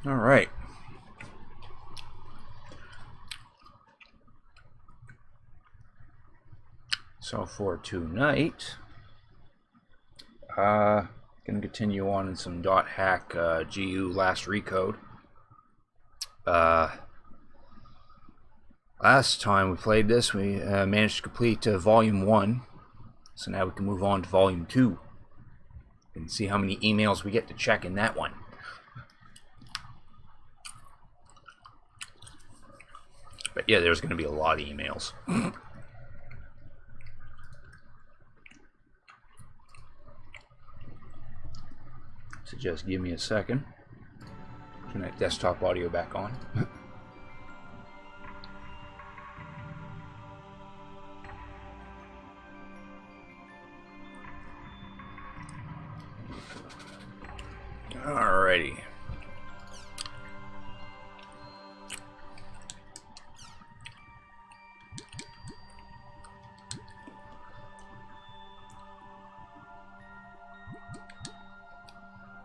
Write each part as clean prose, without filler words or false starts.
All right. So for tonight, gonna continue on in some .hack GU last Recode. Last time we played this, we managed to complete Volume 1. So now we can move on to Volume 2 and see how many emails we get to check in that one. But yeah, there's going to be a lot of emails. So just give me a second. Turn that desktop audio back on. Alrighty.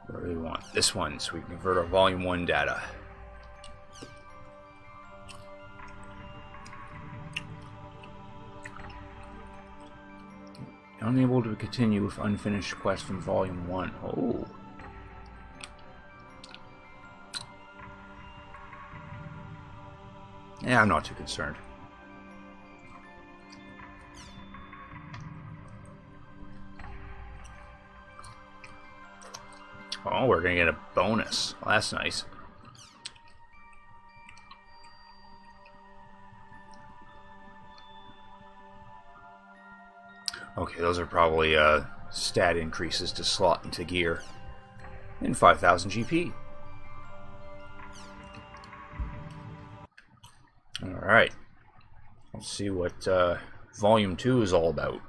Where do we want this one so we can convert our Volume 1 data? Unable to continue with unfinished quest from Volume 1. Oh. Yeah, I'm not too concerned. Oh, we're gonna get a bonus. Well, that's nice. Okay, those are probably stat increases to slot into gear. And 5,000 GP. Alright. Let's see what Volume 2 is all about.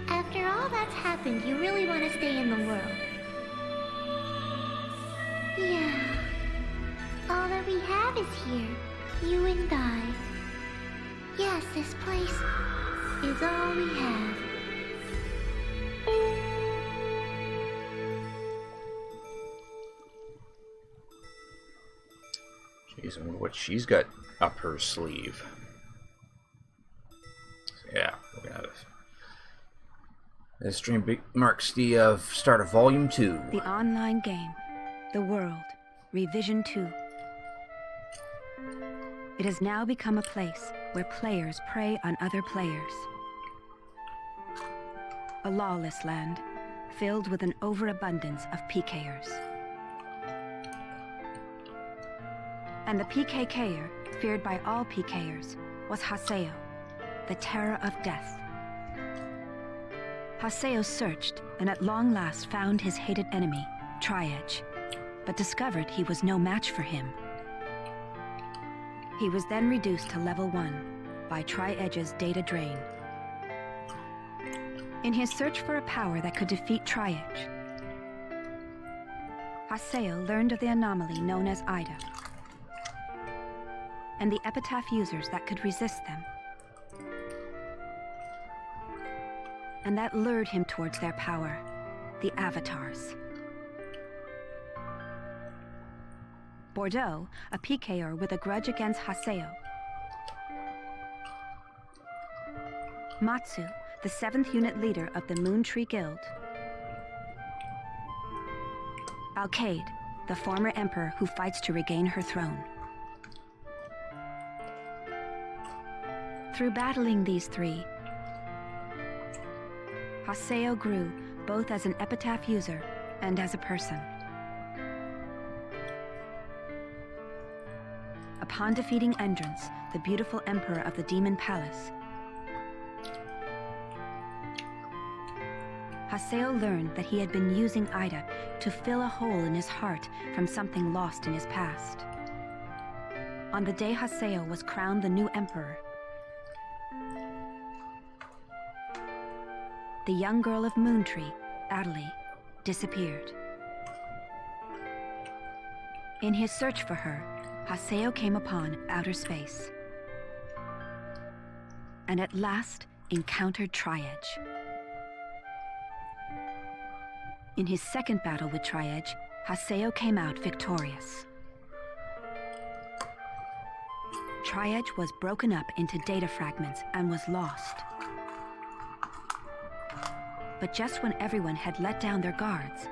After all that's happened, you really want to stay in the world. Yeah. All that we have is here. You and I. Yes, this place is all we have. Jeez, I wonder what she's got up her sleeve. So yeah, we're gonna have it. This stream marks the start of Volume 2. The online game, The World, Revision 2. It has now become a place where players prey on other players. A lawless land, filled with an overabundance of PKers. And the PKKer, feared by all PKers, was Haseo, the terror of death. Haseo searched and at long last found his hated enemy, Tri-Edge, but discovered he was no match for him. He was then reduced to level 1 by Tri-Edge's data drain. In his search for a power that could defeat Tri-Edge, Haseo learned of the anomaly known as Ida, and the epitaph users that could resist them. And that lured him towards their power, the Avatars. Bordeaux, a PKer with a grudge against Haseo. Matsu, the 7th unit leader of the Moon Tree Guild. Alkaid, the former emperor who fights to regain her throne. Through battling these three, Haseo grew both as an epitaph user and as a person. Upon defeating Endrance, the beautiful emperor of the Demon Palace, Haseo learned that he had been using Ida to fill a hole in his heart from something lost in his past. On the day Haseo was crowned the new emperor, the young girl of Moontree, Adelie, disappeared. In his search for her, Haseo came upon outer space, and at last encountered Triedge. In his second battle with Triedge, Haseo came out victorious. Triedge was broken up into data fragments and was lost. But just when everyone had let down their guards,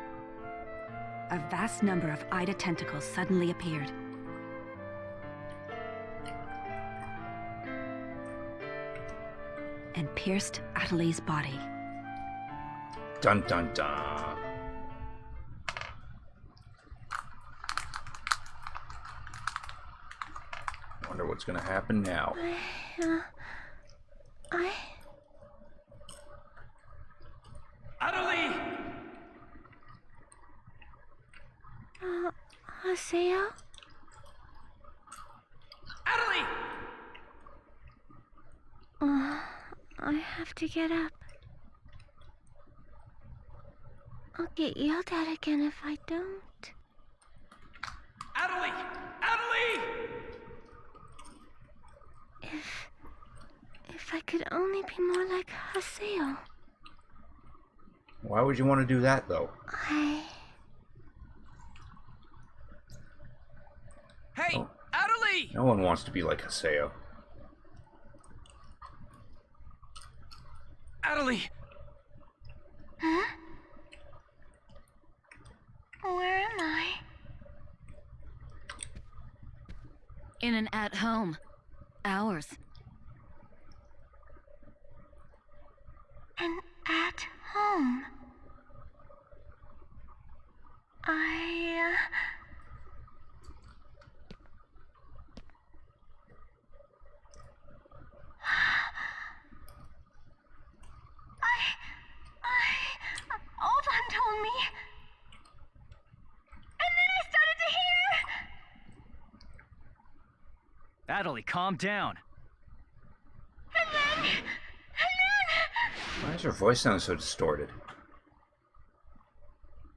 a vast number of Ida tentacles suddenly appeared. And pierced Adelie's body. Dun dun dun. Wonder what's gonna happen now. Adelie! Haseo? Adelie! I have to get up. I'll get yelled at again if I don't. Adelie! Adelie! If I could only be more like Haseo. Why would you want to do that, though? Hey, Oh. Adelie! No one wants to be like Haseo. Adelie! Huh? Where am I? In an at-home. Ours. And at home. Oban told me. And then I started to hear. Adelie, calm down. And then. Why does her voice sound so distorted?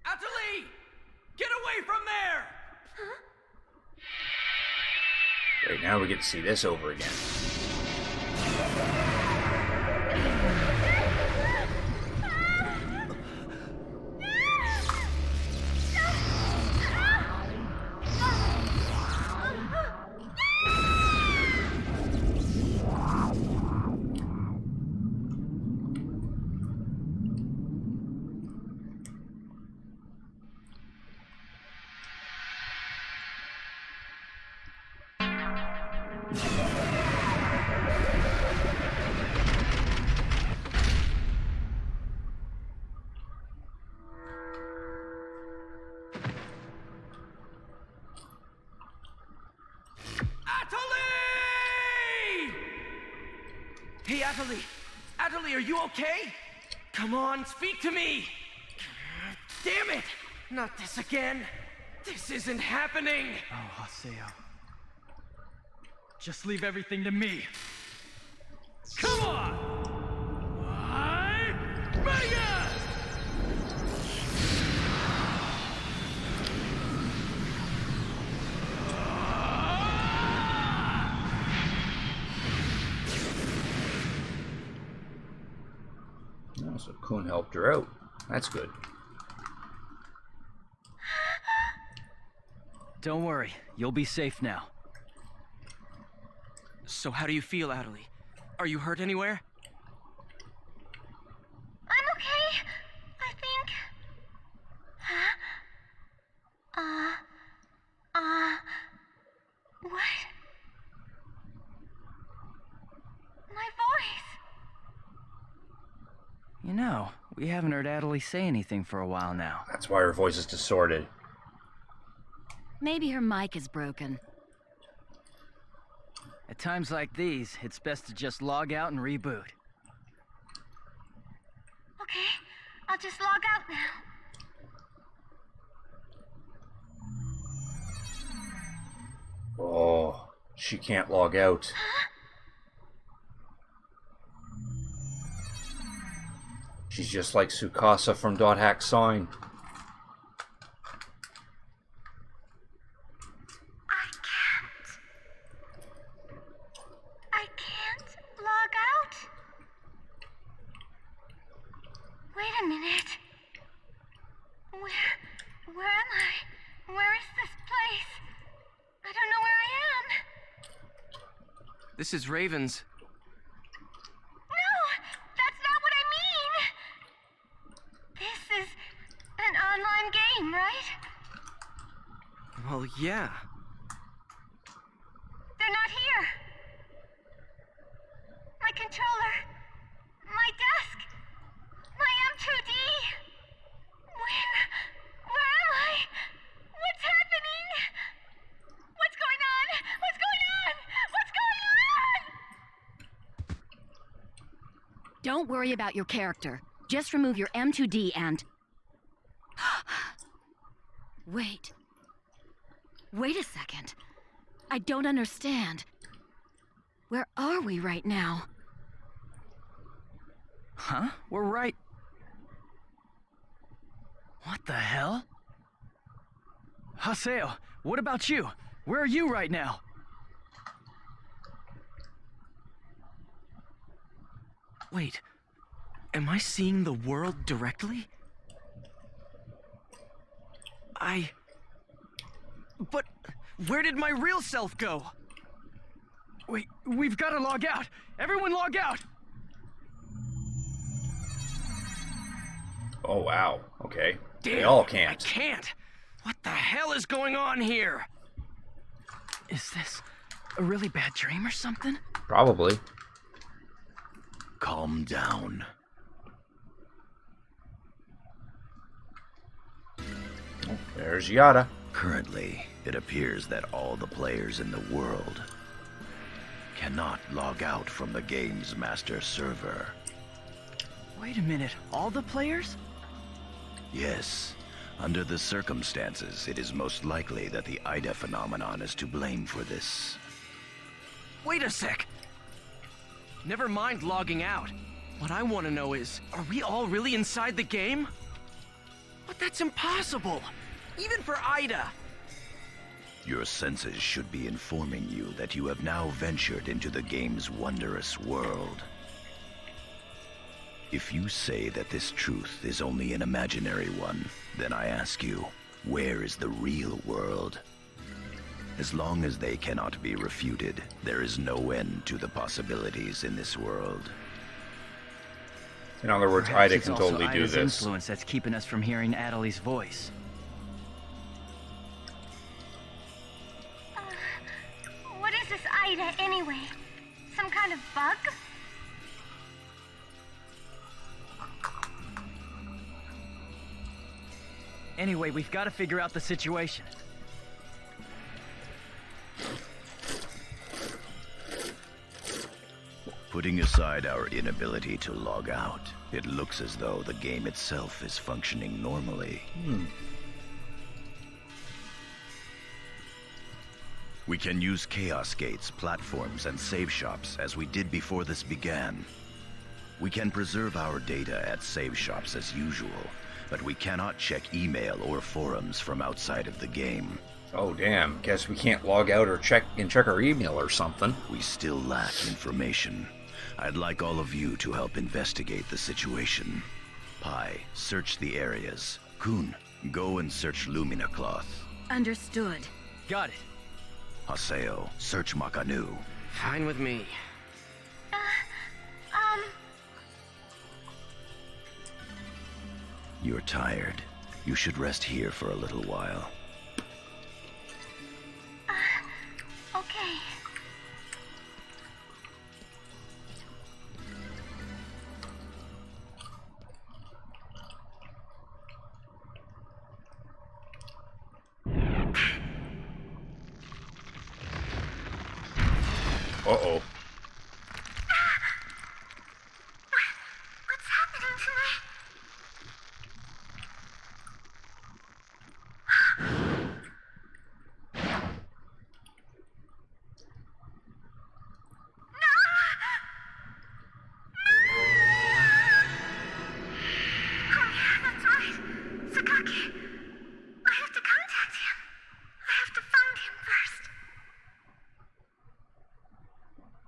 Adelie! Get away from there! Right now we get to see this over again. Adelie! Hey, Adelie! Adelie, are you okay? Come on, speak to me! Damn it! Not this again! This isn't happening! Oh, Haseo. Just leave everything to me. Come on! Mega! Kun helped her out. That's good. Don't worry, you'll be safe now. So how do you feel, Adelie? Are you hurt anywhere? I'm okay, I think. Huh? What? My voice. You know, we haven't heard Adelie say anything for a while now. That's why her voice is distorted. Maybe her mic is broken. At times like these, it's best to just log out and reboot. Okay, I'll just log out now. Oh, she can't log out. She's just like Tsukasa from Dot Hack Sign. I can't log out? Wait a minute. Where am I? Where is this place? I don't know where I am. This is Raven's. No, that's not what I mean. This is an online game, right? Well, yeah. They're not here. My controller. My desk. My M2D. Where am I? What's happening? What's going on? What's going on? What's going on? Don't worry about your character. Just remove your M2D and... Wait. Wait a second. I don't understand. Where are we right now? Huh? We're right... What the hell? Haseo, what about you? Where are you right now? Wait, am I seeing the world directly? But where did my real self go? Wait, we've got to log out! Everyone log out! Oh, wow. Okay. Damn, They all I can't. can't. What the hell is going on here? Is this a really bad dream or something? Probably. Calm down. Oh, there's Yada. Currently, it appears that all the players in the world cannot log out from the game's master server. Wait a minute, all the players? Yes, under the circumstances, it is most likely that the Ida phenomenon is to blame for this. Wait a sec. Never mind logging out. What I want to know is, are we all really inside the game? But that's impossible. Even for Ida. Your senses should be informing you that you have now ventured into the game's wondrous world. If you say that this truth is only an imaginary one, then I ask you, where is the real world? As long as they cannot be refuted, there is no end to the possibilities in this world. In other words, Perhaps Ida it's can also totally do Ida's this. influence that's keeping us from hearing Adelie's voice. What is this Ida anyway? Some kind of bug? Anyway, we've got to figure out the situation. Putting aside our inability to log out, it looks as though the game itself is functioning normally. We can use chaos gates, platforms, and save shops as we did before this began. We can preserve our data at save shops as usual, but we cannot check email or forums from outside of the game. Oh, damn. Guess we can't log out or check our email or something. We still lack information. I'd like all of you to help investigate the situation. Pi, search the areas. Kun, go and search Lumina Cloth. Understood. Got it. Haseo, search Makanu. Fine with me. You're tired. You should rest here for a little while. Okay. Uh-oh. What's happening to me? That's right. Sakaki. I have to contact him. I have to find him first.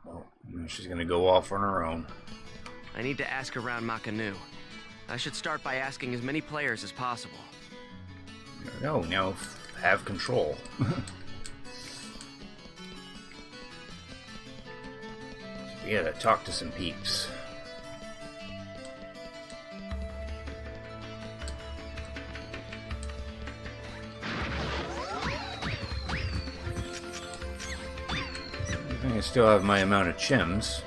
Well, she's gonna go off on her own. I need to ask around Makanu. I should start by asking as many players as possible. No, now have control. We gotta talk to some peeps. I still have my amount of chims.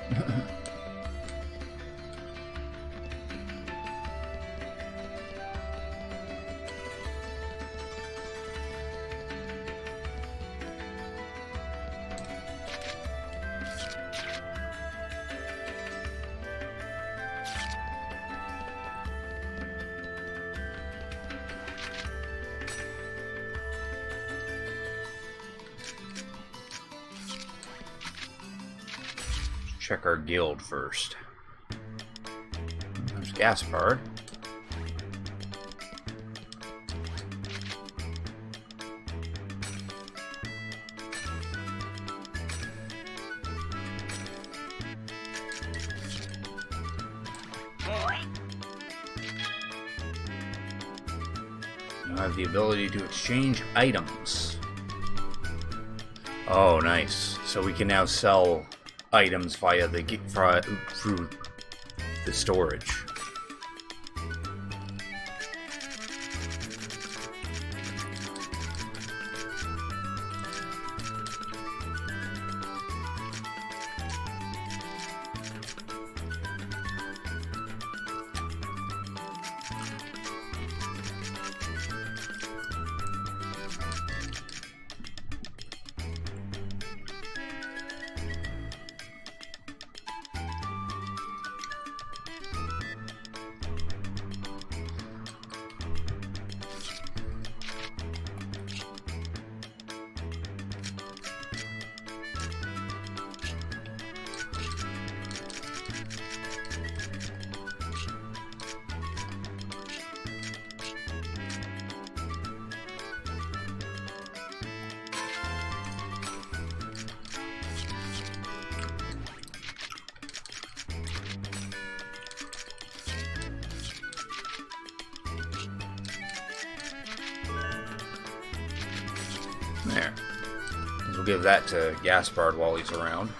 Check our guild first. There's Gaspard. You have the ability to exchange items. Oh, nice. So we can now sell items via the through the storage. There. We'll give that to Gaspard while he's around.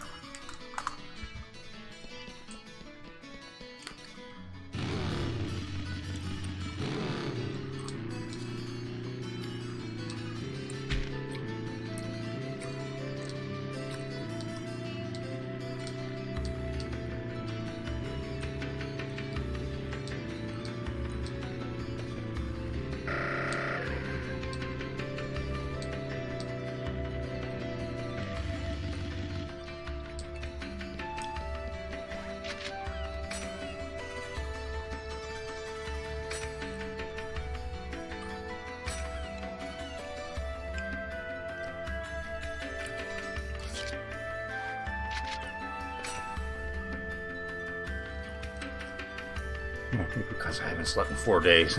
Because I haven't slept in 4 days.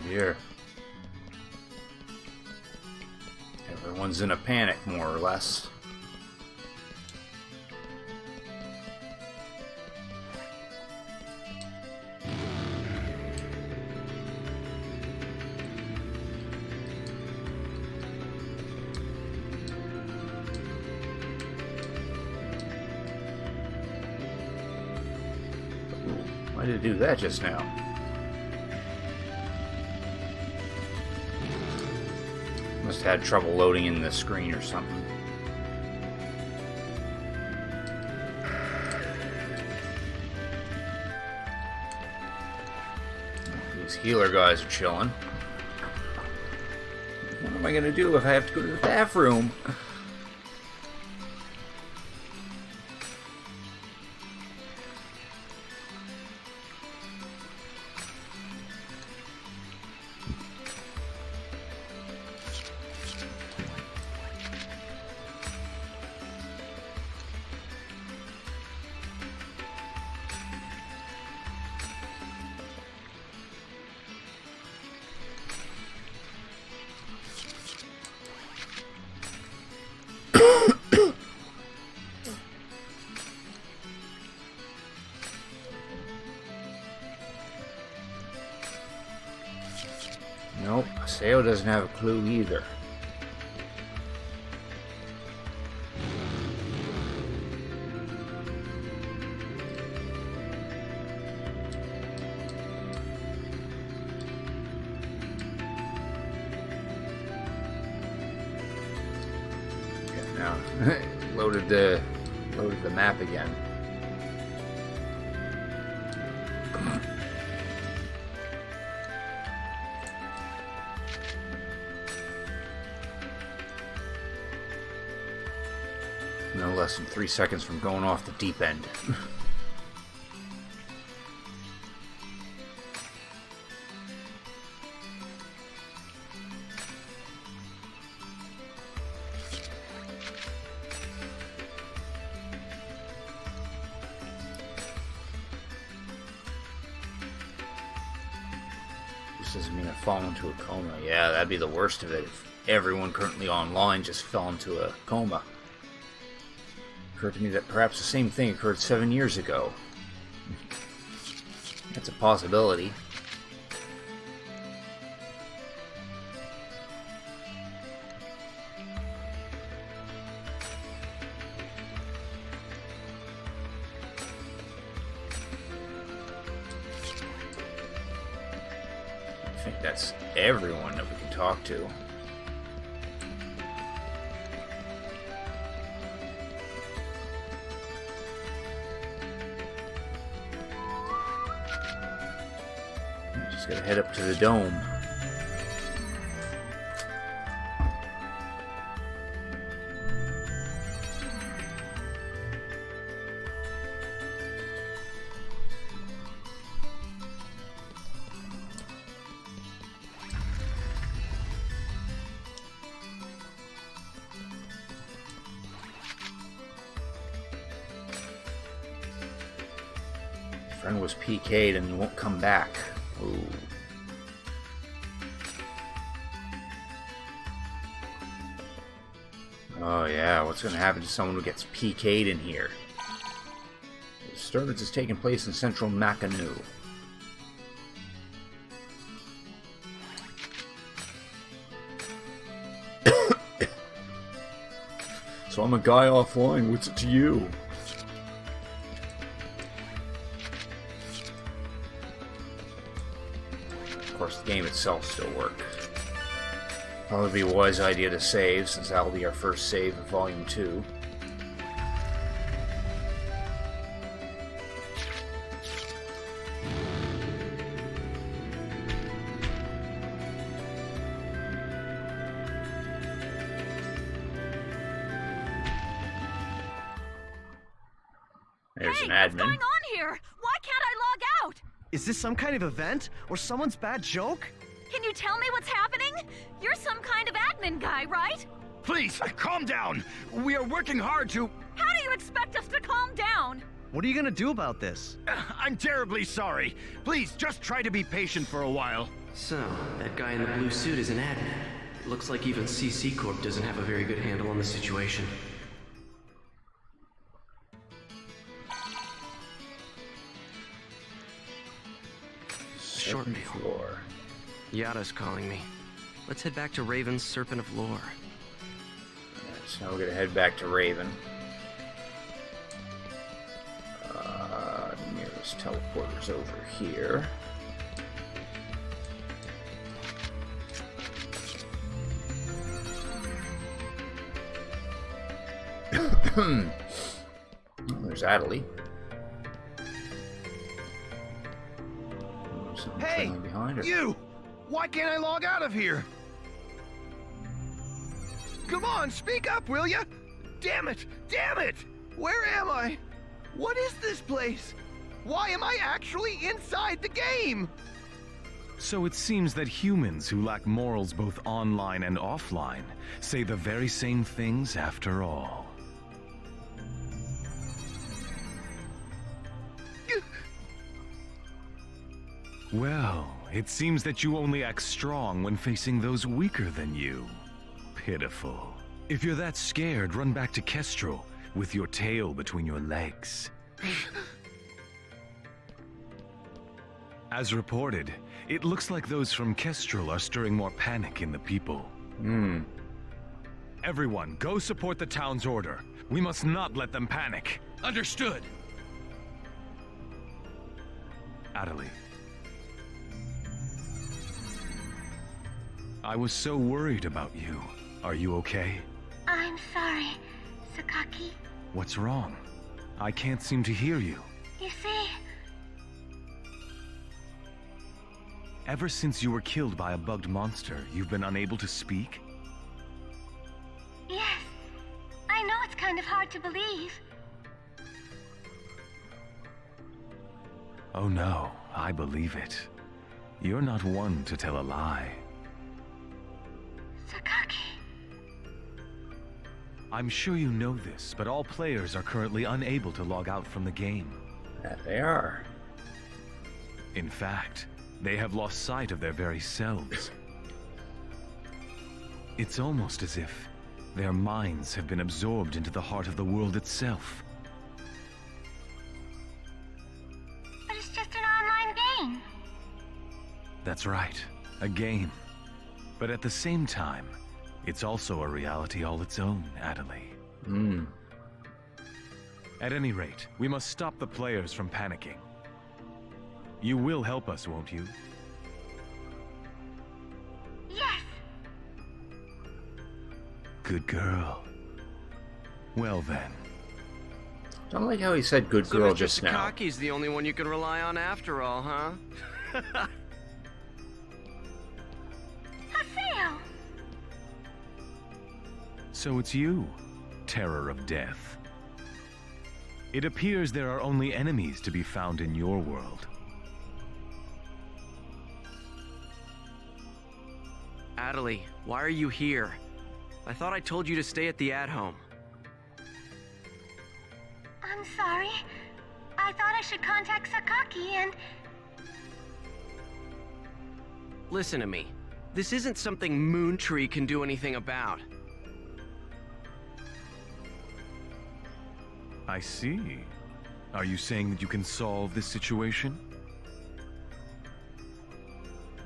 dear. Everyone's in a panic, more or less. Why did it do that just now? Must have had trouble loading in the screen or something. These healer guys are chilling. What am I gonna do if I have to go to the bathroom? Nope, Sao doesn't have a clue either. Yeah, now loaded the map again. No less than 3 seconds from going off the deep end. This doesn't mean I fall into a coma. Yeah, that'd be the worst of it if everyone currently online just fell into a coma. Occurred to me that perhaps the same thing occurred 7 years ago. That's a possibility. I think that's everyone that we can talk to. Just gotta head up to the dome. Friend was PK'd and won't come back. Ooh. Oh yeah, what's going to happen to someone who gets PK'd in here? The disturbance is taking place in central Nakanu. So I'm a guy offline, what's it to you? Of course, the game itself still works. Probably be a wise idea to save, since that'll be our first save of Volume 2. There's an admin. What's going on here? Why can't I log out? Is this some kind of event? Or someone's bad joke? Can you tell me what's happening? You're some kind of admin guy, right? Please, calm down. We are working hard to... How do you expect us to calm down? What are you gonna do about this? I'm terribly sorry. Please, just try to be patient for a while. So, that guy in the blue suit is an admin. It looks like even CC Corp doesn't have a very good handle on the situation. Short mail. Floor. Yada's calling me. Let's head back to Raven's Serpent of Lore. Alright, so now we're gonna head back to Raven. Nearest teleporter's over here. Oh, there's Adelie. Something Hey, trailing behind her. you! Why can't I log out of here? Come on, speak up, will ya? Damn it! Damn it! Where am I? What is this place? Why am I actually inside the game? So it seems that humans who lack morals both online and offline say the very same things after all. Well, it seems that you only act strong when facing those weaker than you. Pitiful. If you're that scared, run back to Kestrel with your tail between your legs. As reported, it looks like those from Kestrel are stirring more panic in the people. Everyone, go support the town's order. We must not let them panic. Understood. Adelie. I was so worried about you. Are you okay? I'm sorry, Sakaki. What's wrong? I can't seem to hear you. You see, Ever since you were killed by a bugged monster, you've been unable to speak? yes, I know it's kind of hard to believe. Oh no, I believe it. You're not one to tell a lie. Sakaki. I'm sure you know this, but all players are currently unable to log out from the game. That they are. In fact, they have lost sight of their very selves. It's almost as if their minds have been absorbed into the heart of the world itself. But it's just an online game. That's right, a game. But at the same time, it's also a reality all its own, Adelie. At any rate, we must stop the players from panicking. You will help us, won't you? Yes. Good girl. Well then. Don't like how he said "good So girl" Mr. just now. Sakaki's the only one you can rely on after all, huh? Haseo. So it's you, Terror of Death. It appears there are only enemies to be found in your world. Adelie, why are you here? I thought I told you to stay at the at-home. I'm sorry. I thought I should contact Sakaki and... Listen to me. This isn't something Moontree can do anything about. I see. Are you saying that you can solve this situation?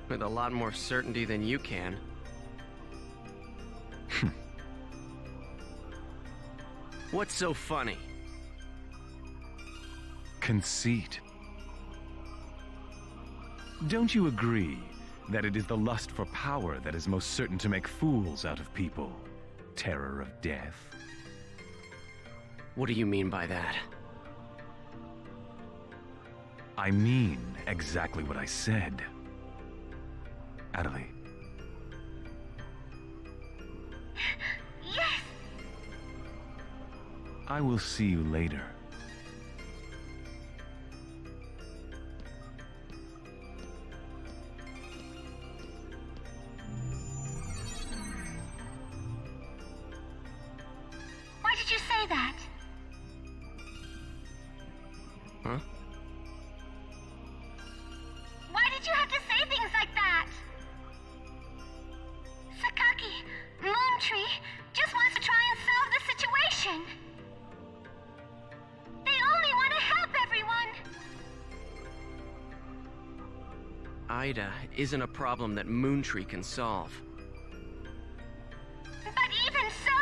With a lot more certainty than you can. What's so funny? Conceit. Don't you agree that it is the lust for power that is most certain to make fools out of people? Terror of Death. What do you mean by that? I mean exactly what I said. Adelie. Yes! I will see you later. Why did you say that? compassion. They only want to help everyone. Ida isn't a problem that Moontree can solve. But even so,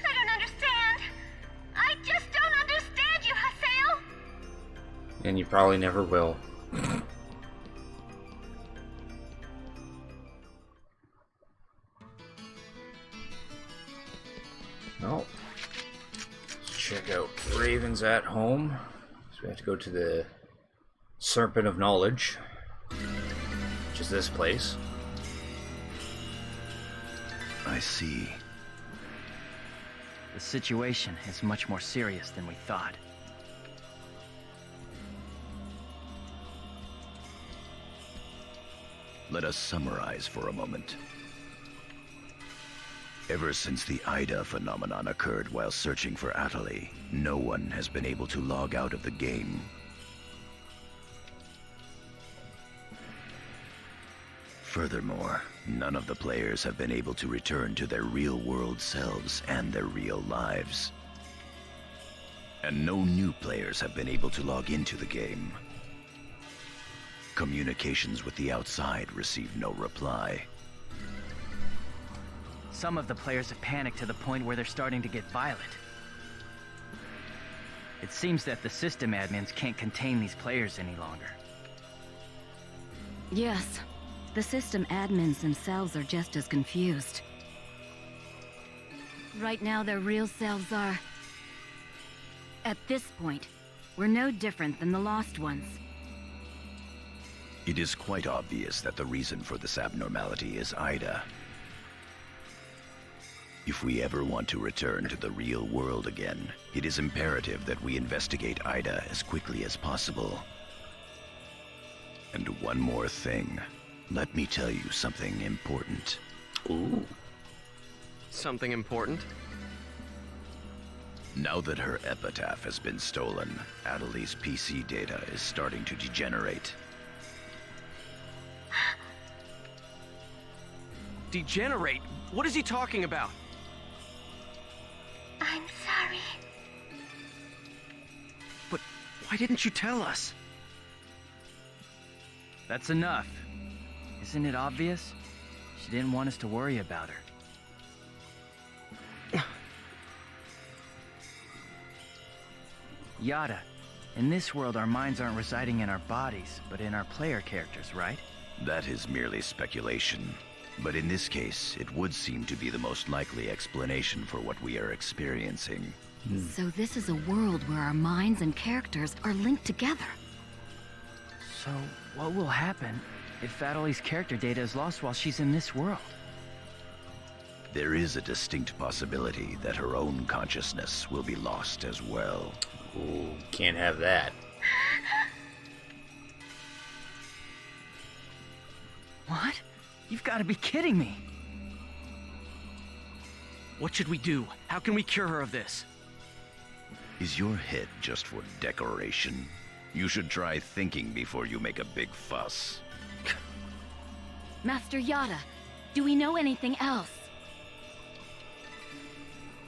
I don't understand. I just don't understand you, Haseo. And you probably never will. Well, let's check out Raven's at home. So we have to go to the Serpent of Knowledge, which is this place. I see. The situation is much more serious than we thought. Let us summarize for a moment. Ever since the Ida phenomenon occurred while searching for Atali, no one has been able to log out of the game. Furthermore, none of the players have been able to return to their real-world selves and their real lives. And no new players have been able to log into the game. Communications with the outside receive no reply. Some of the players have panicked to the point where they're starting to get violent. It seems that the system admins can't contain these players any longer. Yes, the system admins themselves are just as confused. Right now, their real selves are... At this point, we're no different than the lost ones. It is quite obvious that the reason for this abnormality is Ida. If we ever want to return to the real world again, it is imperative that we investigate Ida as quickly as possible. And one more thing. Let me tell you something important. Ooh. Something important? Now that her epitaph has been stolen, Atali's PC data is starting to degenerate. Degenerate? What is he talking about? I'm sorry. But why didn't you tell us? That's enough. Isn't it obvious? She didn't want us to worry about her. Yada, in this world our minds aren't residing in our bodies, but in our player characters, right? That is merely speculation. But in this case, it would seem to be the most likely explanation for what we are experiencing. So this is a world where our minds and characters are linked together. So, what will happen if Atali's character data is lost while she's in this world? There is a distinct possibility that her own consciousness will be lost as well. Ooh, can't have that. What? You've got to be kidding me. What should we do? How can we cure her of this? Is your head just for decoration? You should try thinking before you make a big fuss. Master Yada, do we know anything else?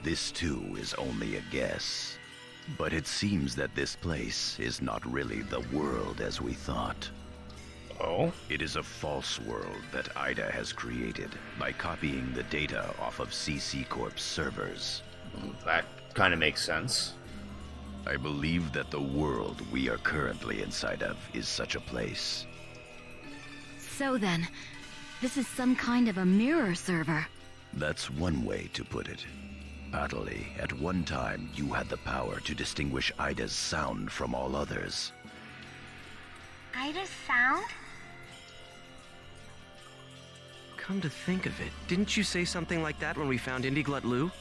This too is only a guess. But it seems that this place is not really the world as we thought. Oh? It is a false world that Ida has created by copying the data off of CC Corp's servers. That kind of makes sense. I believe that the world we are currently inside of is such a place. So then, this is some kind of a mirror server. That's one way to put it. Atali, at one time you had the power to distinguish Ida's sound from all others. Ida's sound? Come to think of it, didn't you say something like that when we found Indiglut Lu?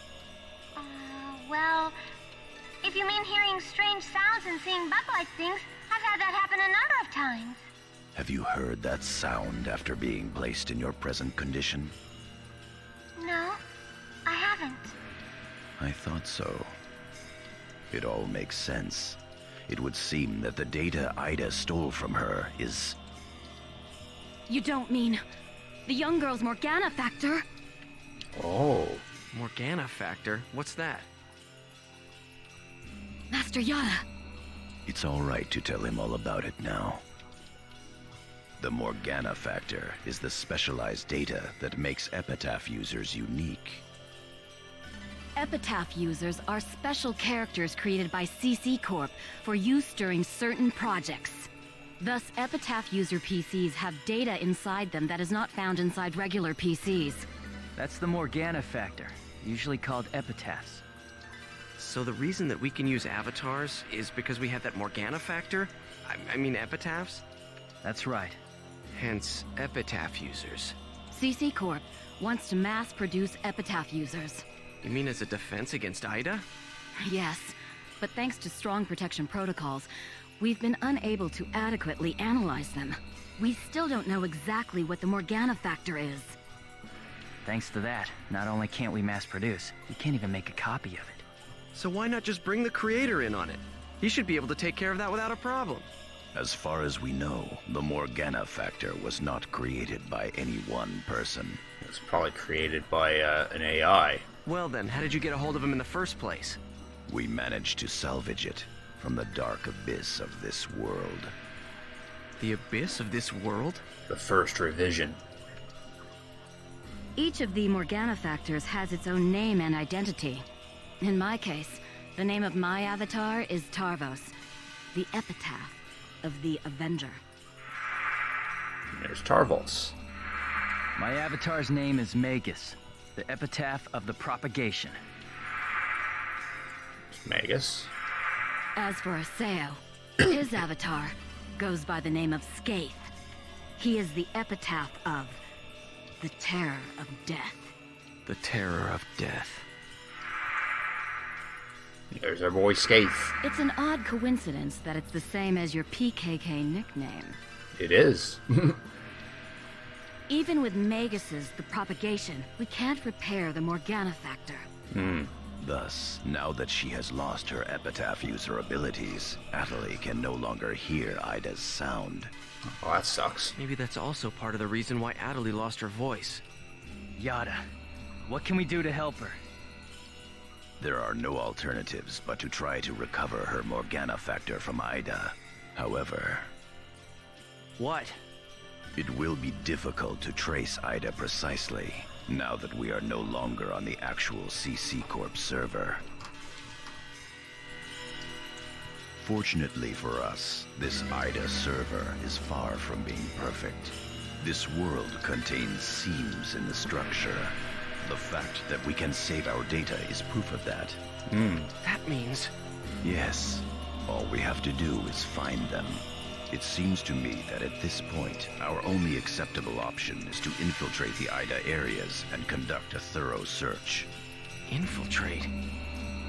Well, if you mean hearing strange sounds and seeing bug-like things, I've had that happen a number of times. Have you heard that sound after being placed in your present condition? No, I haven't. I thought so. It all makes sense. It would seem that the data Ida stole from her is... You don't mean the young girl's Morgana factor? Oh. Morgana factor? What's that? Master Yada! It's all right to tell him all about it now. The Morgana factor is the specialized data that makes Epitaph users unique. Epitaph users are special characters created by CC Corp for use during certain projects. Thus, Epitaph user PCs have data inside them that is not found inside regular PCs. That's the Morgana factor, usually called epitaphs. So the reason that we can use avatars is because we have that Morgana factor? I mean epitaphs? That's right. Hence, epitaph users. CC Corp wants to mass produce Epitaph users. You mean as a defense against Ida? Yes, but thanks to strong protection protocols, we've been unable to adequately analyze them. We still don't know exactly what the Morgana factor is. Thanks to that, not only can't we mass produce, we can't even make a copy of it. So why not just bring the creator in on it? He should be able to take care of that without a problem. As far as we know, the Morgana factor was not created by any one person. It was probably created by an AI. Well then, how did you get a hold of him in the first place? We managed to salvage it from the dark abyss of this world. The abyss of this world? The first revision. Each of the Morgana factors has its own name and identity. In my case, the name of my avatar is Tarvos, the epitaph of the Avenger. There's Tarvos. My avatar's name is Magus, the epitaph of the propagation. Magus. As for Aseo, his avatar goes by the name of Skaith. He is the epitaph of the Terror of Death. The Terror of Death. There's our boy Skaith. It's an odd coincidence that it's the same as your PKK nickname. It is. Even with Magus's The Propagation, we can't repair the Morgana factor. Thus, now that she has lost her epitaph user abilities, Atali can no longer hear Ida's sound. Oh, that sucks. Maybe that's also part of the reason why Atali lost her voice. Yada, what can we do to help her? There are no alternatives but to try to recover her Morgana factor from Ida. However, What? it will be difficult to trace Ida precisely, now that we are no longer on the actual CC Corp server. Fortunately for us, this Ida server is far from being perfect. This world contains seams in the structure. The fact that we can save our data is proof of that. That means... Yes, all we have to do is find them. It seems to me that at this point, our only acceptable option is to infiltrate the Ida areas and conduct a thorough search. Infiltrate?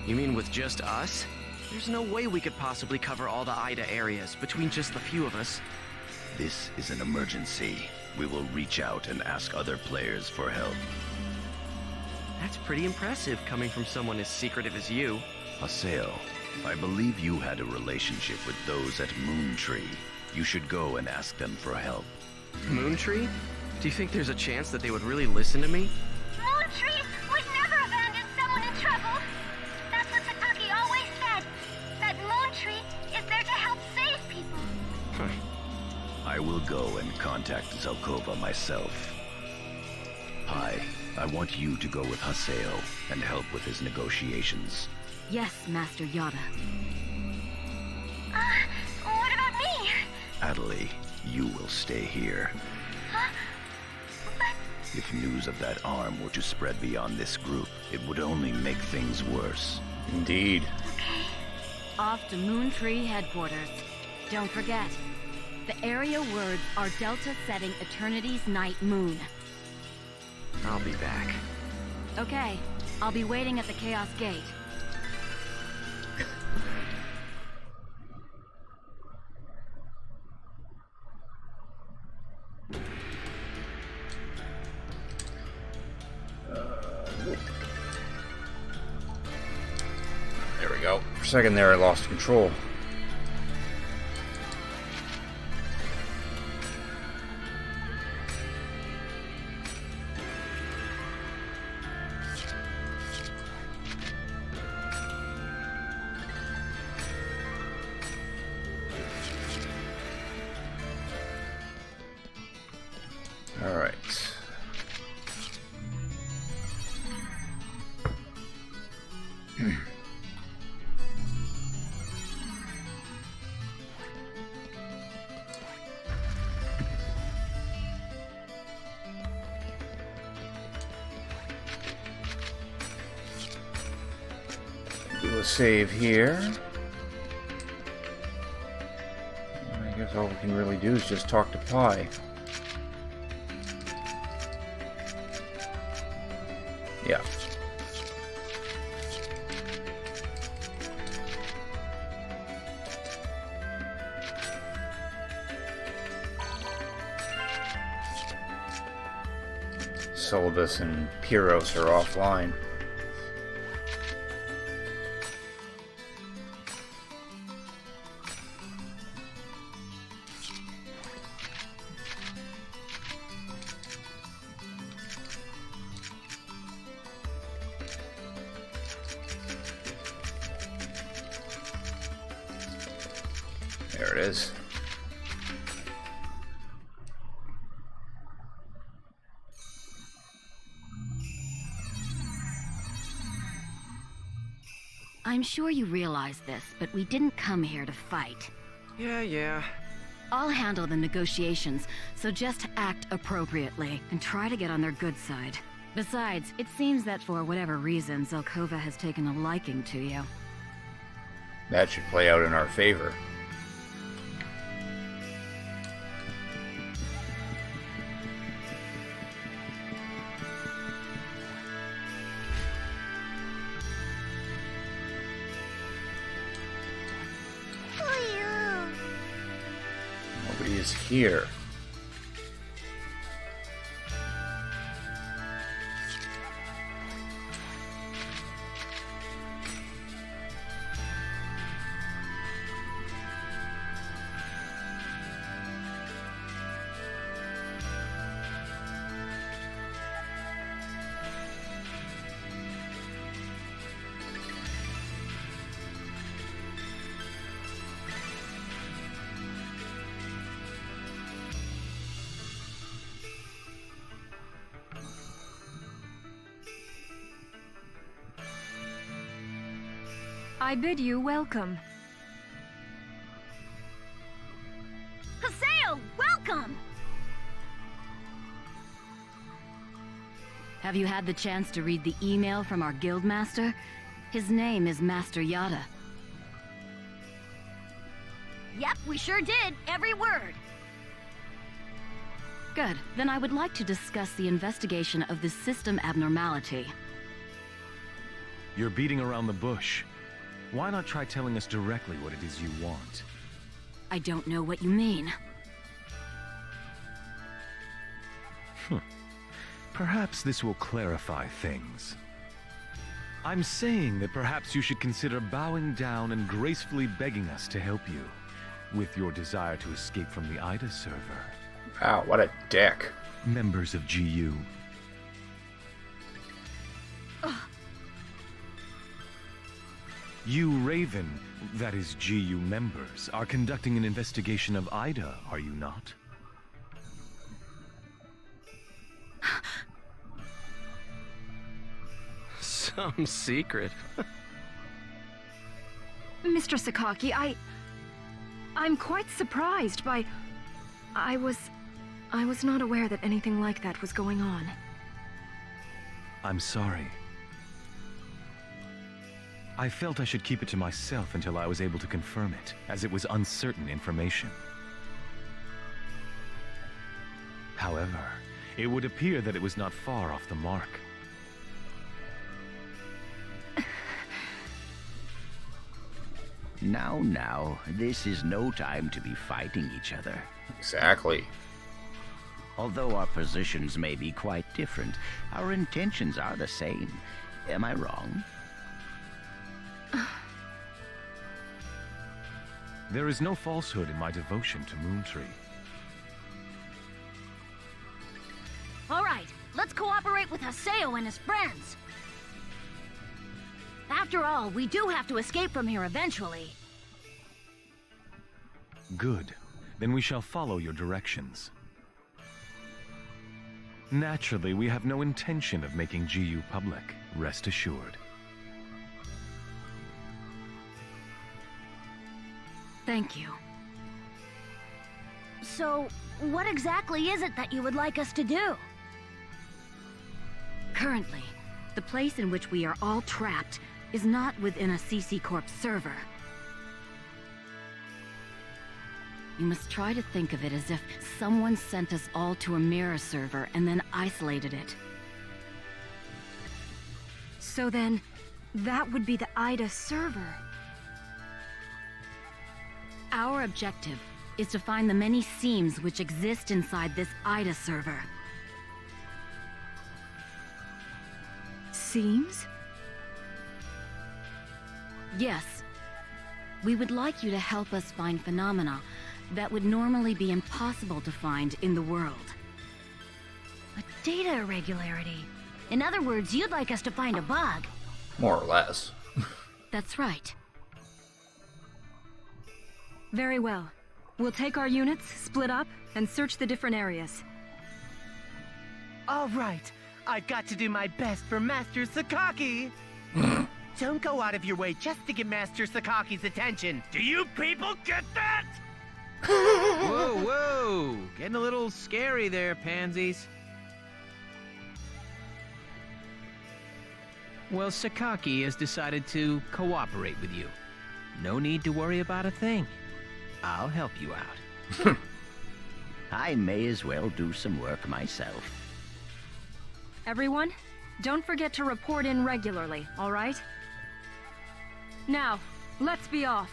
You mean with just us? There's no way we could possibly cover all the Ida areas between just the few of us. This is an emergency. We will reach out and ask other players for help. That's pretty impressive coming from someone as secretive as you. Haseo, I believe you had a relationship with those at Moontree. You should go and ask them for help. Moontree? Do you think there's a chance that they would really listen to me? Moontree would never abandon someone in trouble. That's what Sataki always said. That Moontree is there to help save people. I will go and contact Zelkova myself. Pi, I want you to go with Haseo and help with his negotiations. Yes, Master Yada. What about me? Atali, you will stay here. Huh? But If news of that arm were to spread beyond this group, it would only make things worse. Indeed. Off to Moontree headquarters. Don't forget, the area words are Delta setting Eternity's night moon. I'll be back. Okay, I'll be waiting at the Chaos Gate. There we go. For a second there, I lost control. Alright. Do a save here. I guess all we can really do is just talk to Pi. Yeah. Syllabus and Pyros are offline. There it is. I'm sure you realize this, but we didn't come here to fight. Yeah. I'll handle the negotiations, so just act appropriately and try to get on their good side. Besides, it seems that for whatever reason, Zelkova has taken a liking to you. That should play out in our favor. Nobody is here. I bid you welcome. Haseo, welcome! Have you had the chance to read the email from our guildmaster? His name is Master Yada. Yep, we sure did. Every word. Good. Then I would like to discuss the investigation of this system abnormality. You're beating around the bush. Why not try telling us directly what it is you want? I don't know what you mean. Perhaps this will clarify things. I'm saying that perhaps you should consider bowing down and gracefully begging us to help you with your desire to escape from the Ida server. Wow, what a dick. Members of GU. You Raven, that is GU members, are conducting an investigation of Ida, are you not? Some secret. Mr. Sakaki, I'm quite surprised by... I was not aware that anything like that was going on. I'm sorry. I felt I should keep it to myself until I was able to confirm it, as it was uncertain information. However, it would appear that it was not far off the mark. Now, this is no time to be fighting each other. Exactly. Although our positions may be quite different, our intentions are the same. Am I wrong? There is no falsehood in my devotion to Moontree. All right, let's cooperate with Haseo and his friends. After all, we do have to escape from here eventually. Good. Then we shall follow your directions. Naturally, we have no intention of making GU public. Rest assured. Thank you. So, what exactly is it that you would like us to do? Currently, the place in which we are all trapped is not within a CC Corp server. You must try to think of it as if someone sent us all to a mirror server and then isolated it. So then, that would be the IDA server. Our objective is to find the many seams which exist inside this IDA server. Seams? Yes. We would like you to help us find phenomena that would normally be impossible to find in the world. A data irregularity. In other words, you'd like us to find a bug. More or less. That's right. Very well. We'll take our units, split up, and search the different areas. All right. I've got to do my best for Master Sakaki. Don't go out of your way just to get Master Sakaki's attention. Do you people get that? Whoa, whoa! Getting a little scary there, pansies. Well, Sakaki has decided to cooperate with you. No need to worry about a thing. I'll help you out. I may as well do some work myself. Everyone, don't forget to report in regularly, all right? Now, let's be off.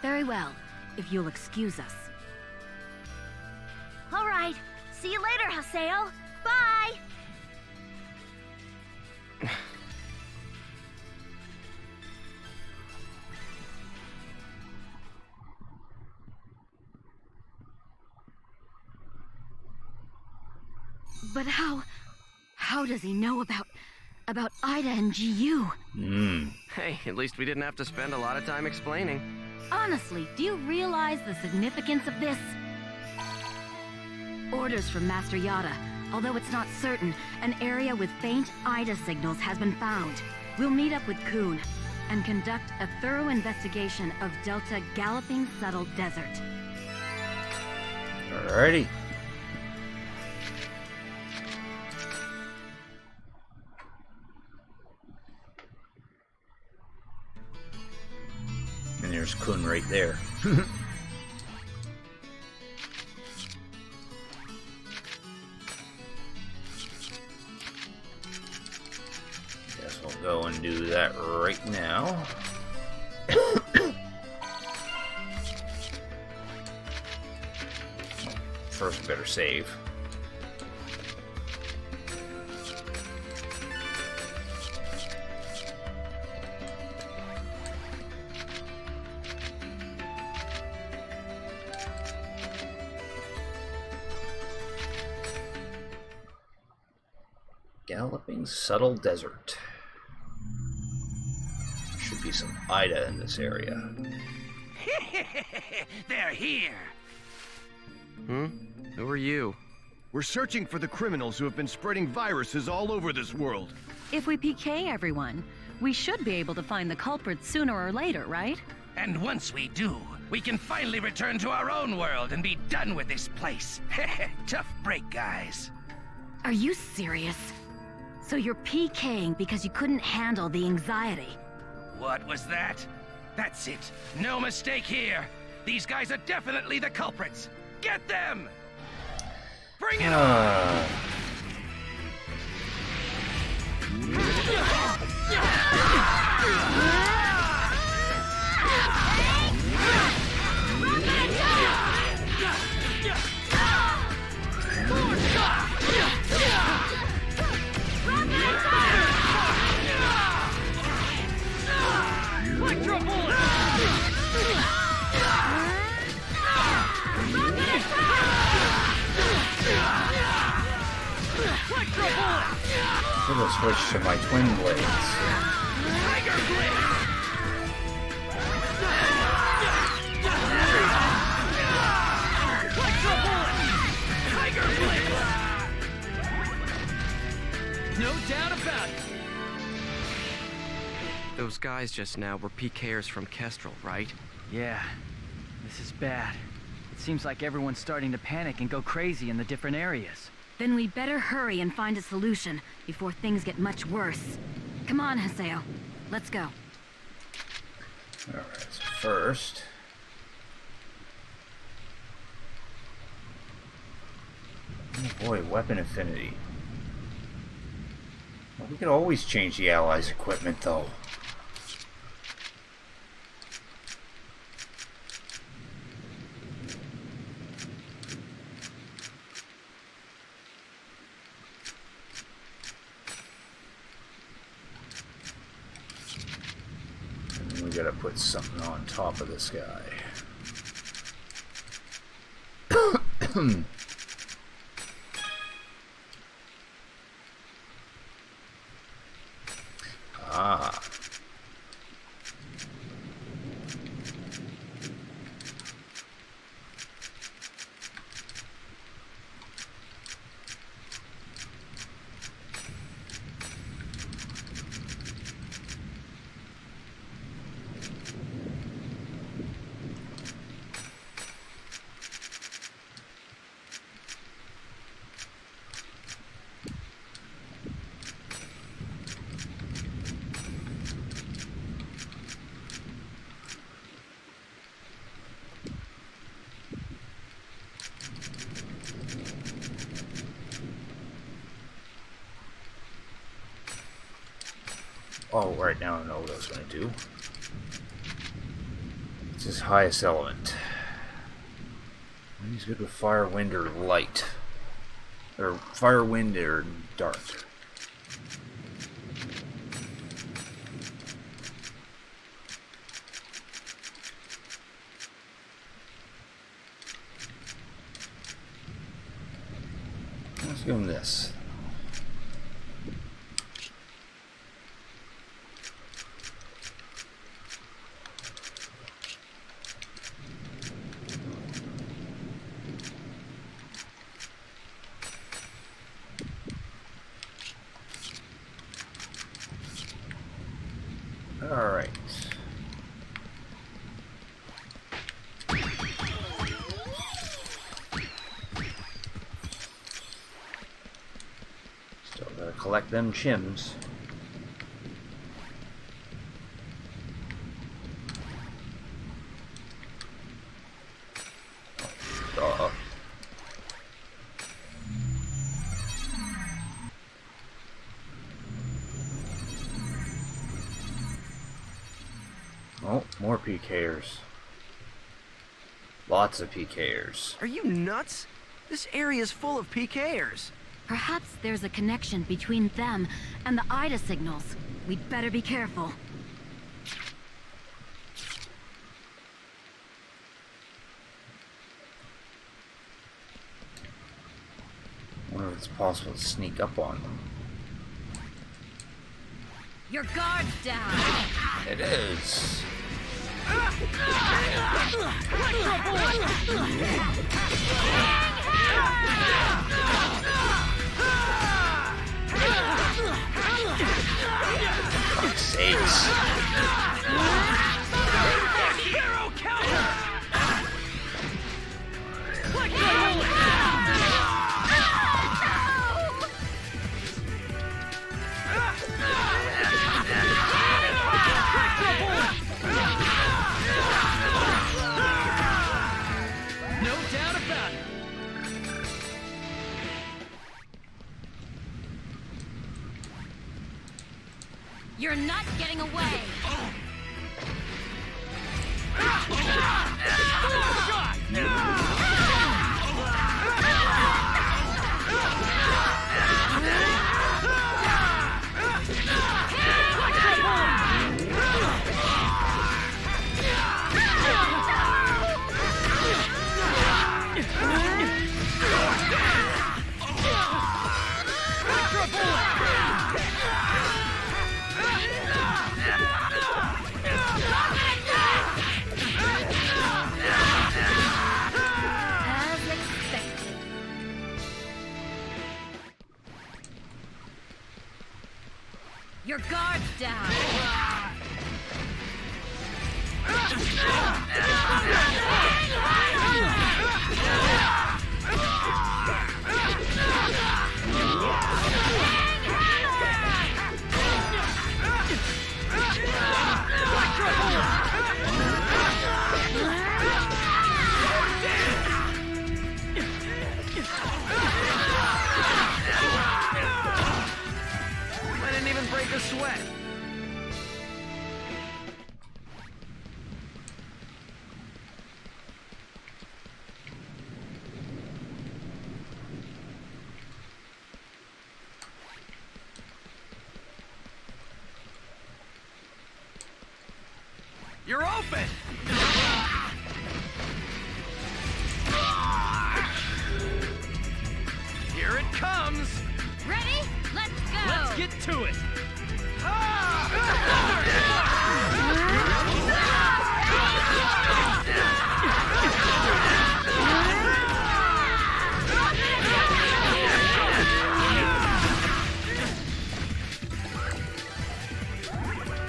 Very well, if you'll excuse us. All right. See you later, Haseo. Bye! But how does he know about Ida and GU? Hey, at least we didn't have to spend a lot of time explaining. Honestly, do you realize the significance of this? Orders from Master Yada. Although it's not certain, an area with faint Ida signals has been found. We'll meet up with Kuhn and conduct a thorough investigation of Delta Galloping Settled Desert. Alrighty. And there's Kun right there. Guess we'll go and do that right now. First, we better save. Galloping Subtle Desert. Should be some Ida in this area. They're here. Who are you? We're searching for the criminals who have been spreading viruses all over this world. If we PK everyone, we should be able to find the culprits sooner or later, right? And once we do, we can finally return to our own world and be done with this place. Tough break, guys. Are you serious? So you're PKing because you couldn't handle the anxiety? What was that? That's it. No mistake here. These guys are definitely the culprits. Get them! Bring it on! Electro bullet! I'm gonna switch to my twin blades. Tiger blade! Those guys just now were PKers from Kestrel, right? Yeah, this is bad. It seems like everyone's starting to panic and go crazy in the different areas. Then we better hurry and find a solution before things get much worse. Come on, Haseo. Let's go. Alright, so first... oh boy, weapon affinity. Well, we could always change the Allies' equipment, though. And we gotta put something on top of this guy. Ah. Oh, right now I know what I was going to do. It's his highest element. He's good with fire, wind, or light. Or fire, wind, or dark. Let's give him this. Alright. Still gotta collect them chims. Oh, more PKers. Lots of PKers. Are you nuts? This area is full of PKers. Perhaps there's a connection between them and the Ida signals. We'd better be careful. I wonder if it's possible to sneak up on them. Your guard's down! It is! Fuck's sakes. Hero counter! No doubt about it. You're not getting away! Your guard's down! I didn't even break a sweat. You're open! Here it comes! Ready? Let's go! Let's get to it!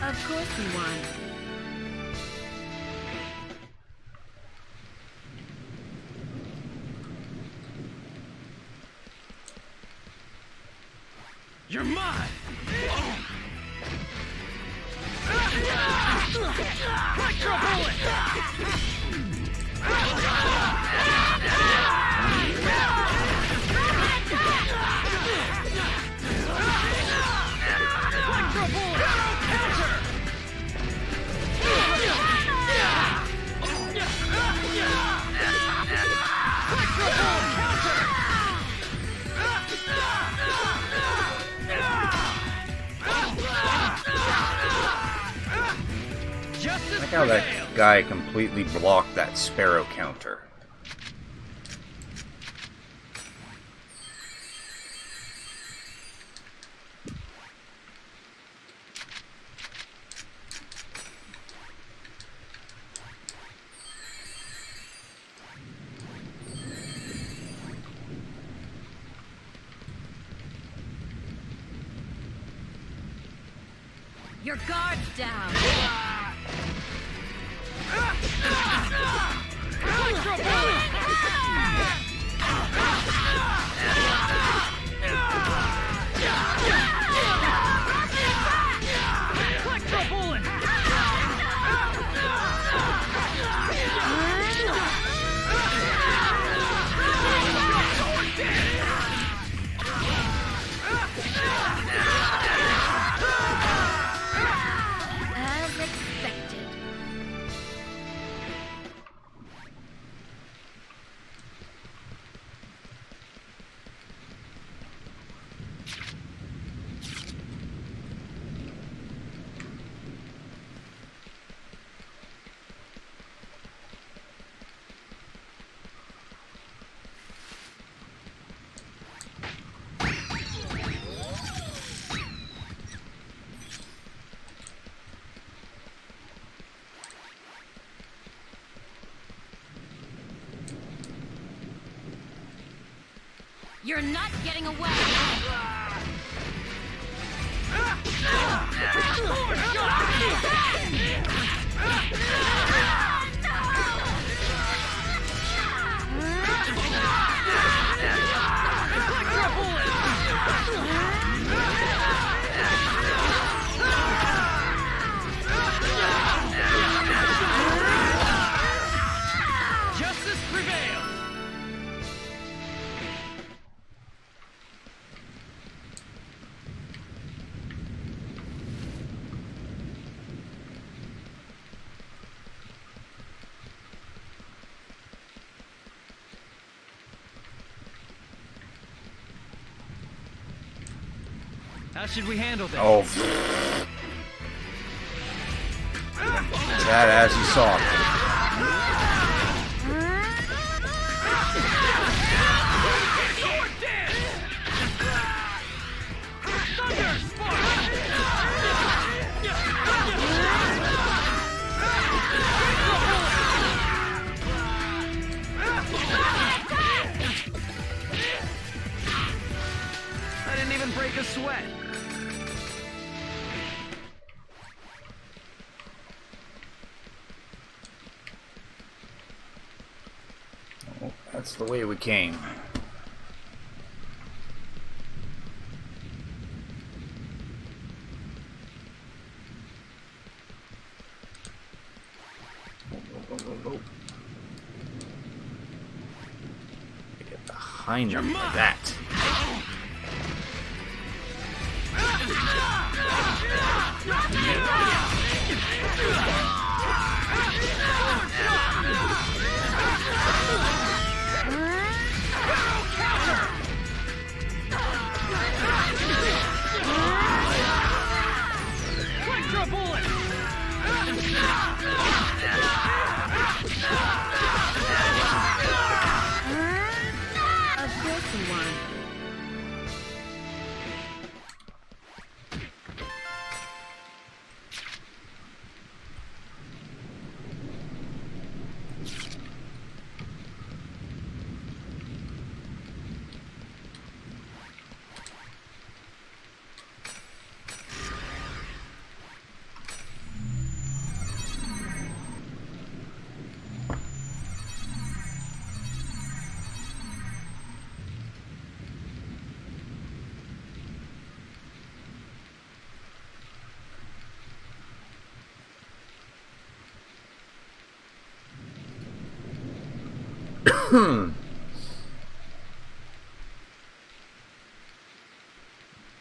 Of course we won. You're mine! Electro bullet! Electro bullet! Counter! Electro bullet! Counter! I like how that guy completely blocked that sparrow counter. Your guard's down. Electro bullet! Electro bullet! As expected. You're not getting away. Justice prevails! How should we handle this? Oh. That as you saw. I didn't even break a sweat. That's the way we came. Get behind them like that.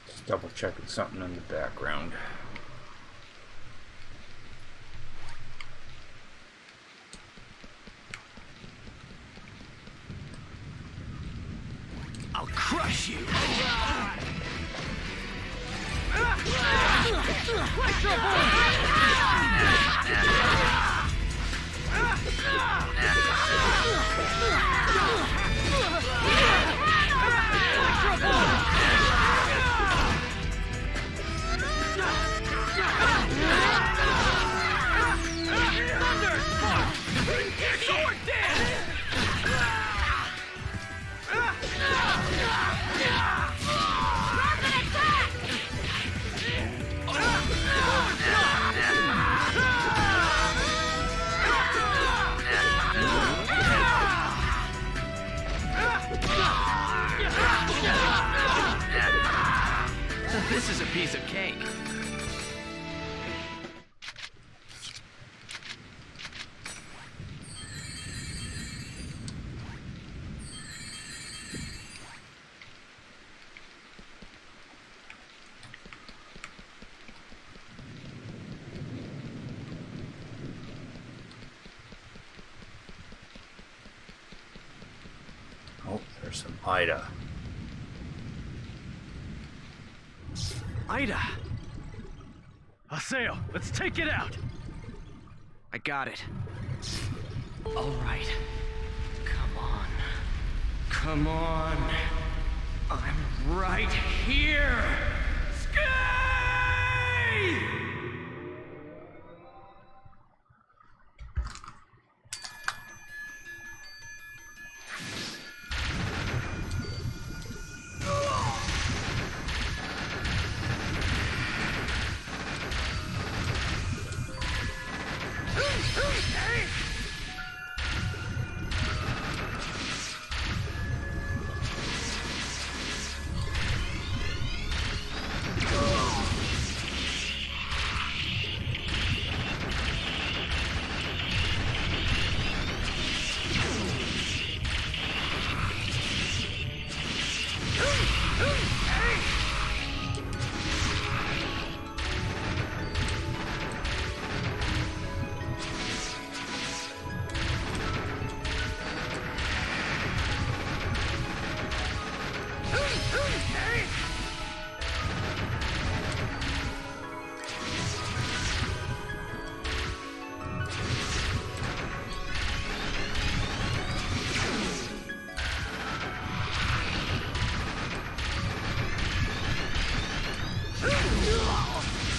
Just double checking something in the background. I'll crush you. This is a piece of cake. Oh, there's some Ida. Ida! Haseo, let's take it out! I got it. All right. Come on. Come on. I'm right here! Skye!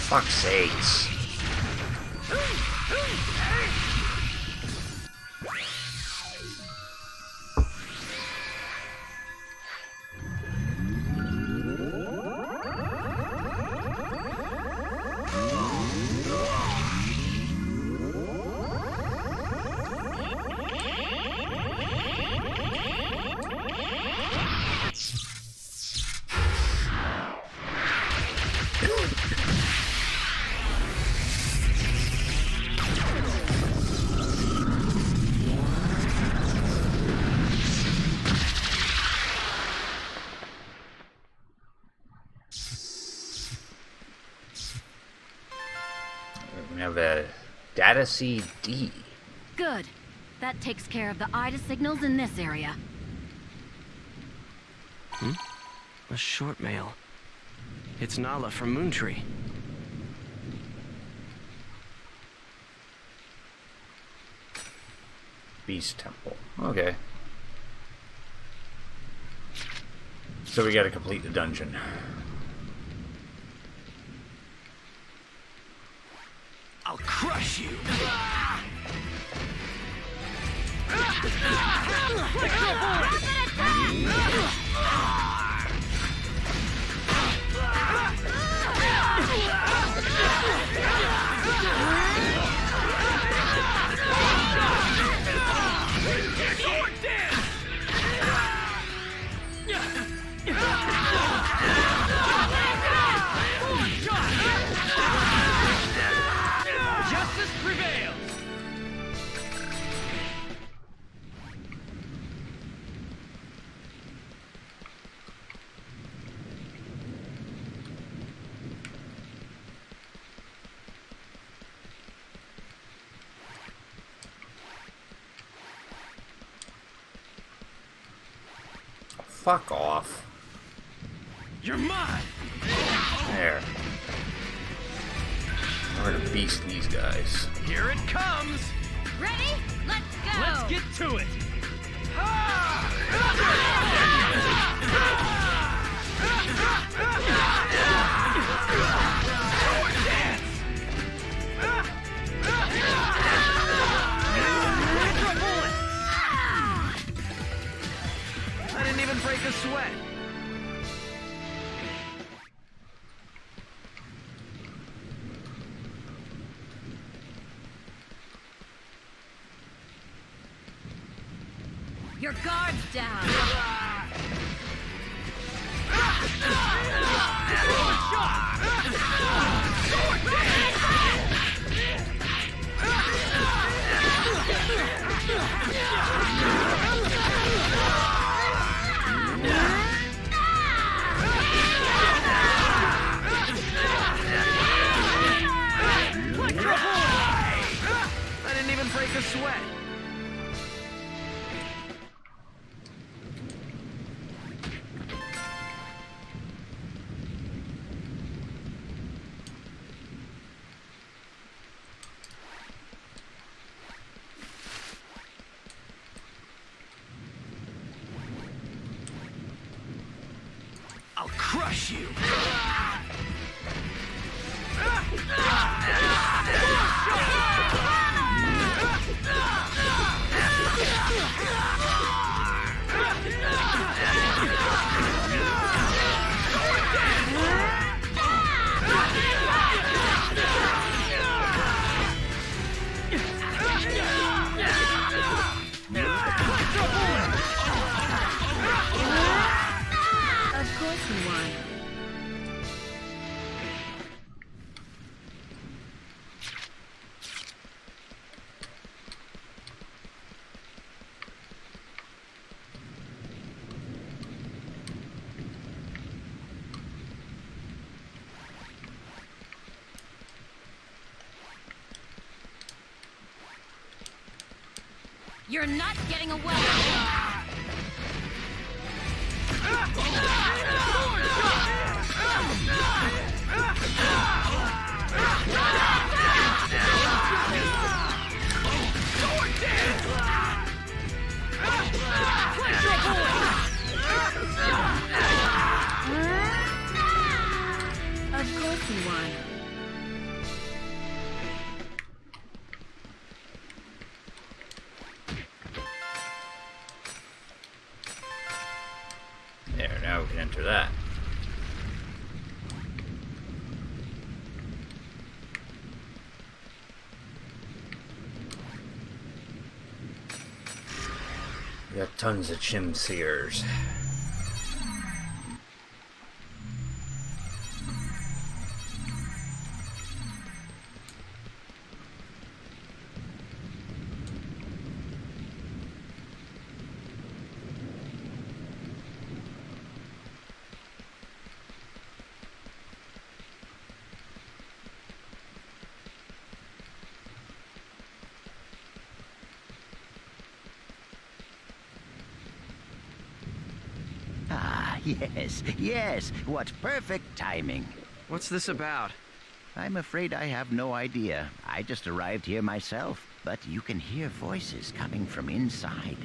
Fuck's sakes. have a data CD. Good. That takes care of the IDA signals in this area. A short mail. It's Nala from Moontree. Beast Temple. Okay. So we gotta complete the dungeon. I'll crush you! Justice prevails! Fuck off. You're mine! There. We're gonna beast these guys. Here it comes! Ready? Let's go! Let's get to it! I didn't even break a sweat. Your guard's down! I didn't even break a sweat. I'll crush you! Of course you won. You're not getting away! Of course you won. There, now we can enter that. We got tons of chim seers. Yes, yes, what perfect timing. What's this about? I'm afraid I have no idea. I just arrived here myself, but you can hear voices coming from inside.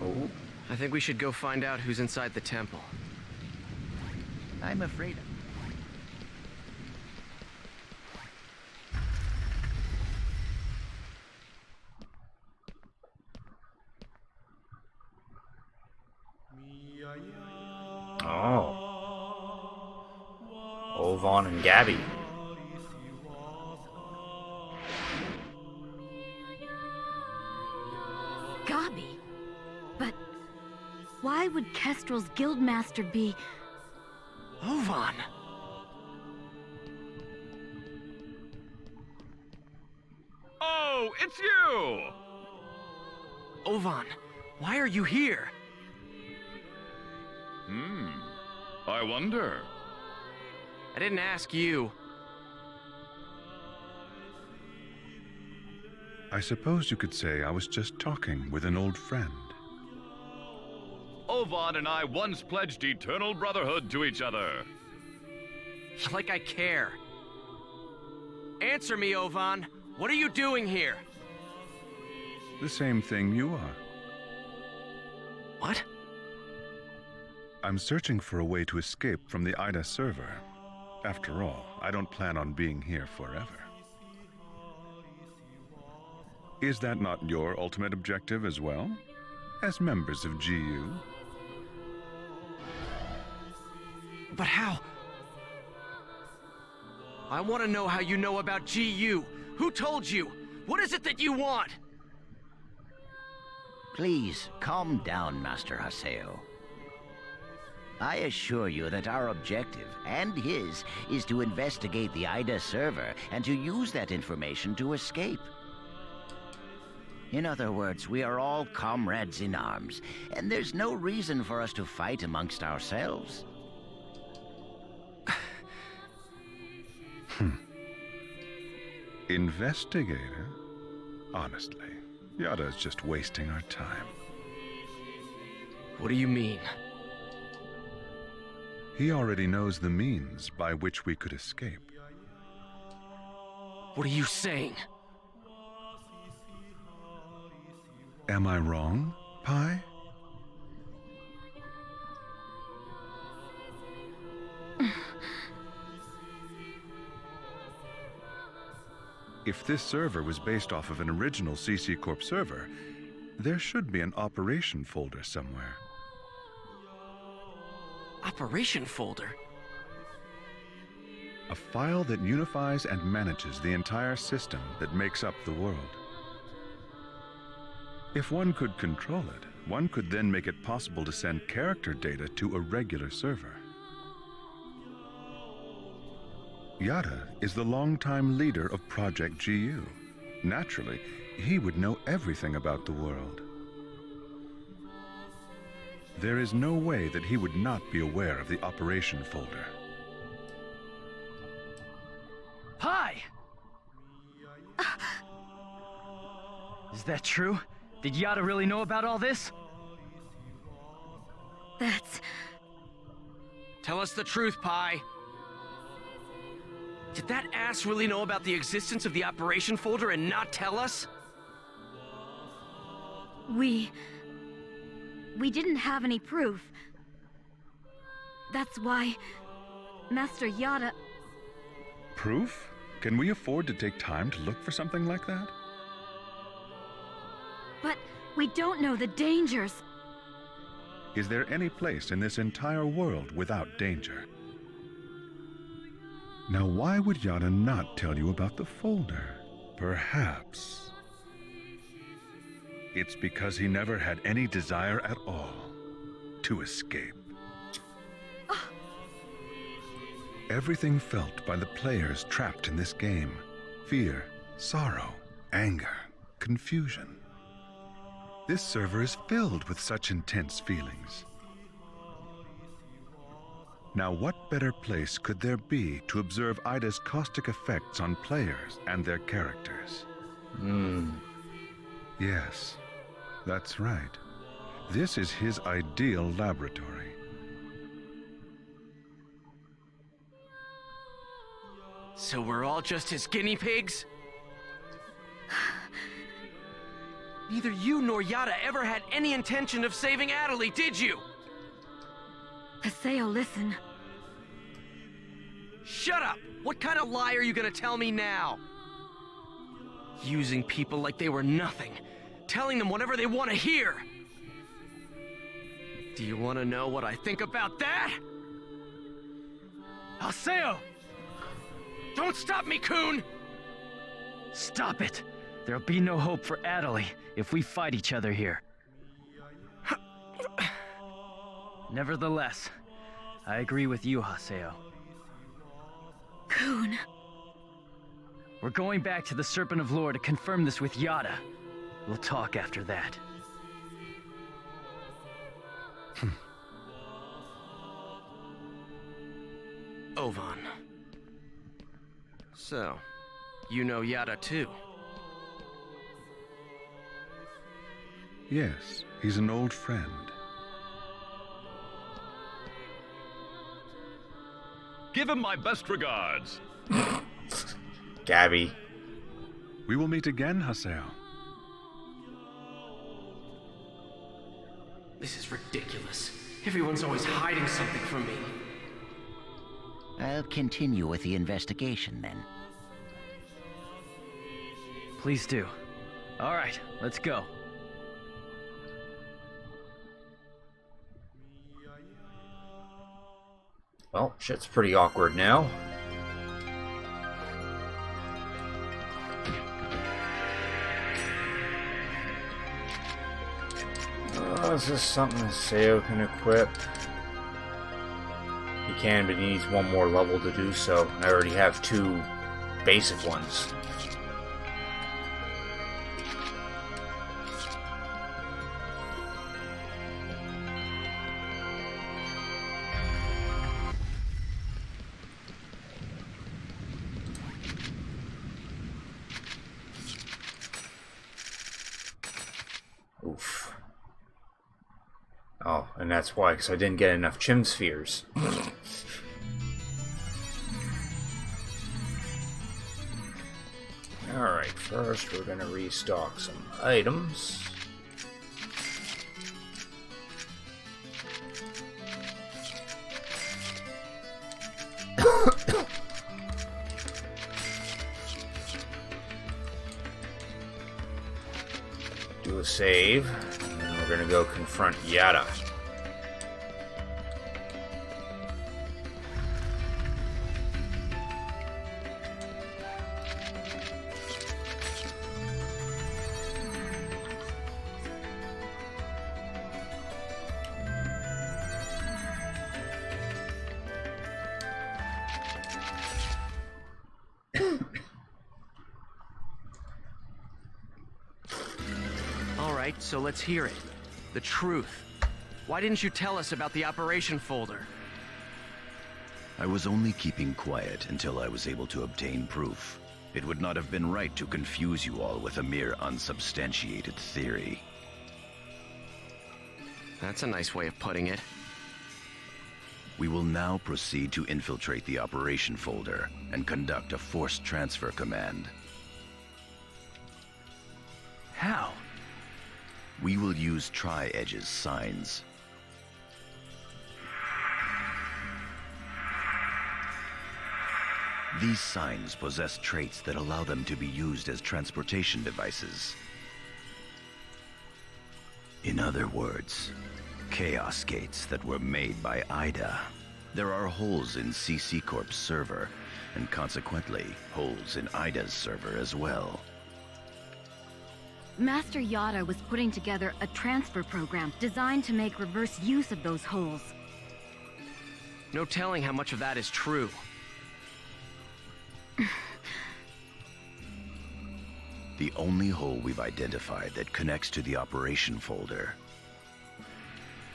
Oh? I think we should go find out who's inside the temple. I'm afraid... Oh. Ovan and Gabby. Gabi? But why would Kestrel's guildmaster be... Ovan? Oh, it's you! Ovan, why are you here? I wonder. I didn't ask you. I suppose you could say I was just talking with an old friend. Ovan and I once pledged eternal brotherhood to each other. Like I care. Answer me, Ovan. What are you doing here? The same thing you are. What? I'm searching for a way to escape from the Ida server. After all, I don't plan on being here forever. Is that not your ultimate objective as well? As members of GU? But how? I want to know how you know about GU. Who told you? What is it that you want? Please, calm down, Master Haseo. I assure you that our objective, and his, is to investigate the Ida server and to use that information to escape. In other words, we are all comrades in arms, and there's no reason for us to fight amongst ourselves. Investigator? Honestly, Yada is just wasting our time. What do you mean? He already knows the means by which we could escape. What are you saying? Am I wrong, Pi? If this server was based off of an original CC Corp server, there should be an operation folder somewhere. Operation folder? A file that unifies and manages the entire system that makes up the world. If one could control it, one could then make it possible to send character data to a regular server. Yada is the longtime leader of Project GU. Naturally, he would know everything about the world. There is no way that he would not be aware of the operation folder. Hi! Is that true? Did Yada really know about all this? That's... Tell us the truth, Pi. Did that ass really know about the existence of the operation folder and not tell us? We didn't have any proof. That's why Master Yada... Proof? Can we afford to take time to look for something like that? But we don't know the dangers. Is there any place in this entire world without danger? Now, why would Yada not tell you about the folder? Perhaps it's because he never had any desire at all to escape. Everything felt by the players trapped in this game: fear, sorrow, anger, confusion. This server is filled with such intense feelings. Now, what better place could there be to observe Ida's caustic effects on players and their characters? Yes, that's right. This is his ideal laboratory. So we're all just his guinea pigs? Neither you nor Yada ever had any intention of saving Adelie, did you? Haseo, listen. Shut up! What kind of lie are you gonna tell me now? Using people like they were nothing. Telling them whatever they want to hear. Do you want to know what I think about that? Haseo! Don't stop me, Coon! Stop it! There'll be no hope for Adelie if we fight each other here. Nevertheless, I agree with you, Haseo. Coon. We're going back to the Serpent of Lore to confirm this with Yada. We'll talk after that. Ovan. So, you know Yada too? Yes, he's an old friend. Give him my best regards. Gabby. We will meet again, Haseo. This is ridiculous. Everyone's always hiding something from me. I'll continue with the investigation then. Please do. All right, let's go. Well, shit's pretty awkward now. Is this something Haseo can equip? He can, but he needs one more level to do so. I already have 2 basic ones. Oof. Oh, and that's why, because I didn't get enough Chim Spheres. Alright, first we're gonna restock some items. Do a save, and then we're gonna go confront Yada. Alright, so let's hear it. The truth. Why didn't you tell us about the operation folder? I was only keeping quiet until I was able to obtain proof. It would not have been right to confuse you all with a mere unsubstantiated theory. That's a nice way of putting it. We will now proceed to infiltrate the operation folder and conduct a forced transfer command. How? We will use Tri-Edge's signs. These signs possess traits that allow them to be used as transportation devices. In other words, Chaos Gates that were made by Ida. There are holes in CC Corp's server, and consequently, holes in Ida's server as well. Master Yada was putting together a transfer program designed to make reverse use of those holes. No telling how much of that is true. The only hole we've identified that connects to the operation folder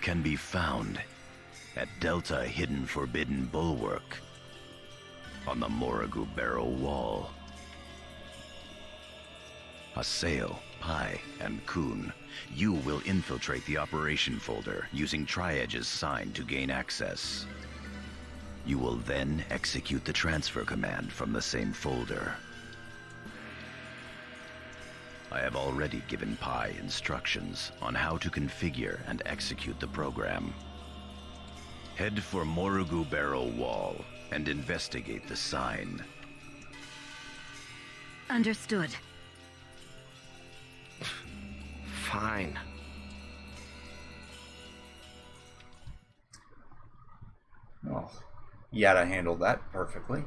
can be found at Delta Hidden Forbidden Bulwark on the Morrigu Barrow Wall. Haseo, Pai, and Kun, you will infiltrate the operation folder using Tri-Edge's sign to gain access. You will then execute the transfer command from the same folder. I have already given Pi instructions on how to configure and execute the program. Head for Morugu Barrow Wall and investigate the sign. Understood. Fine. Well, Yada handled that perfectly.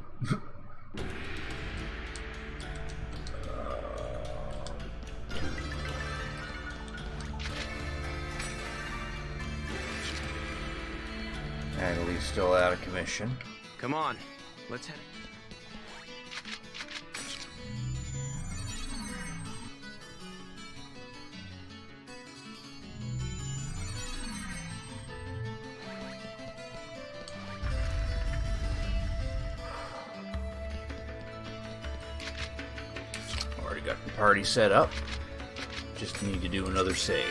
Agley's still out of commission. Come on, let's head. Already got the party set up. Just need to do another save.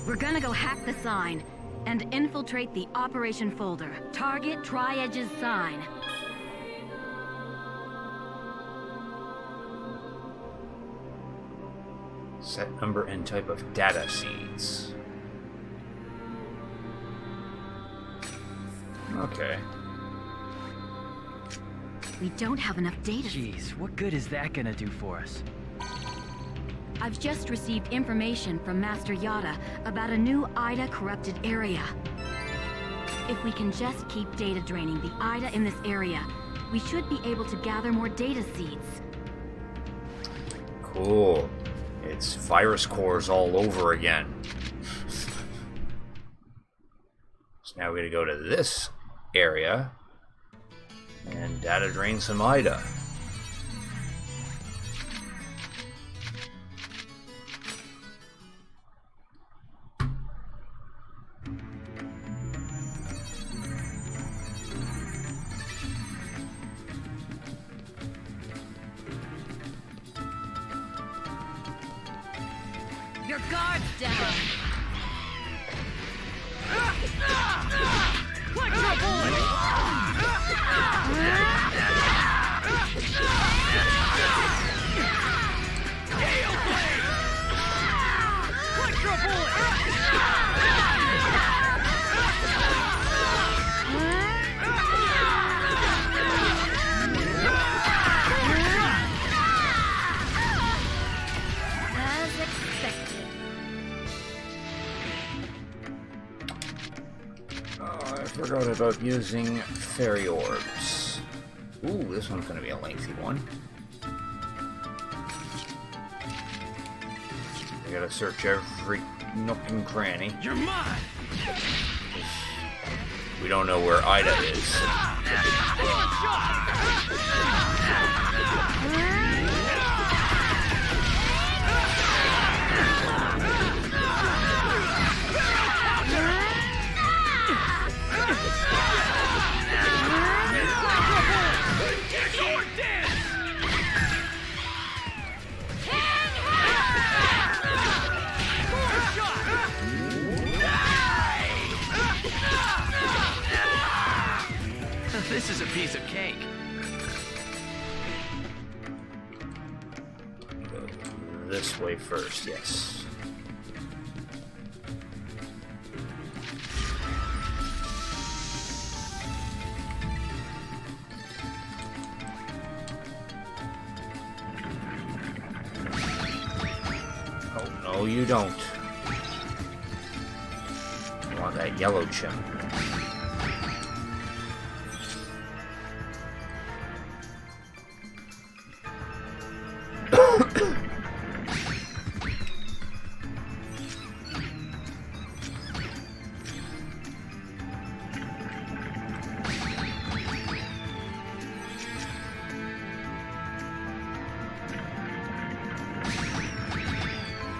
We're gonna go hack the sign and infiltrate the operation folder. Target Tri-Edge's sign. Set number and type of data seeds. Okay. We don't have enough data. Jeez, what good is that gonna do for us? I've just received information from Master Yada about a new Ida corrupted area. If we can just keep data draining the Ida in this area, we should be able to gather more data seeds. Cool. It's virus cores all over again. So now we gotta go to this area and data drain some Ida. Your guard's down! As expected. Oh, I forgot about using fairy orbs. Ooh, this one's gonna be a lengthy one. I gotta search every nook and cranny. You're mine! We don't know where Ida is. This is a piece of cake. Go this way first, yes. Oh, no, you don't. You want that yellow chip.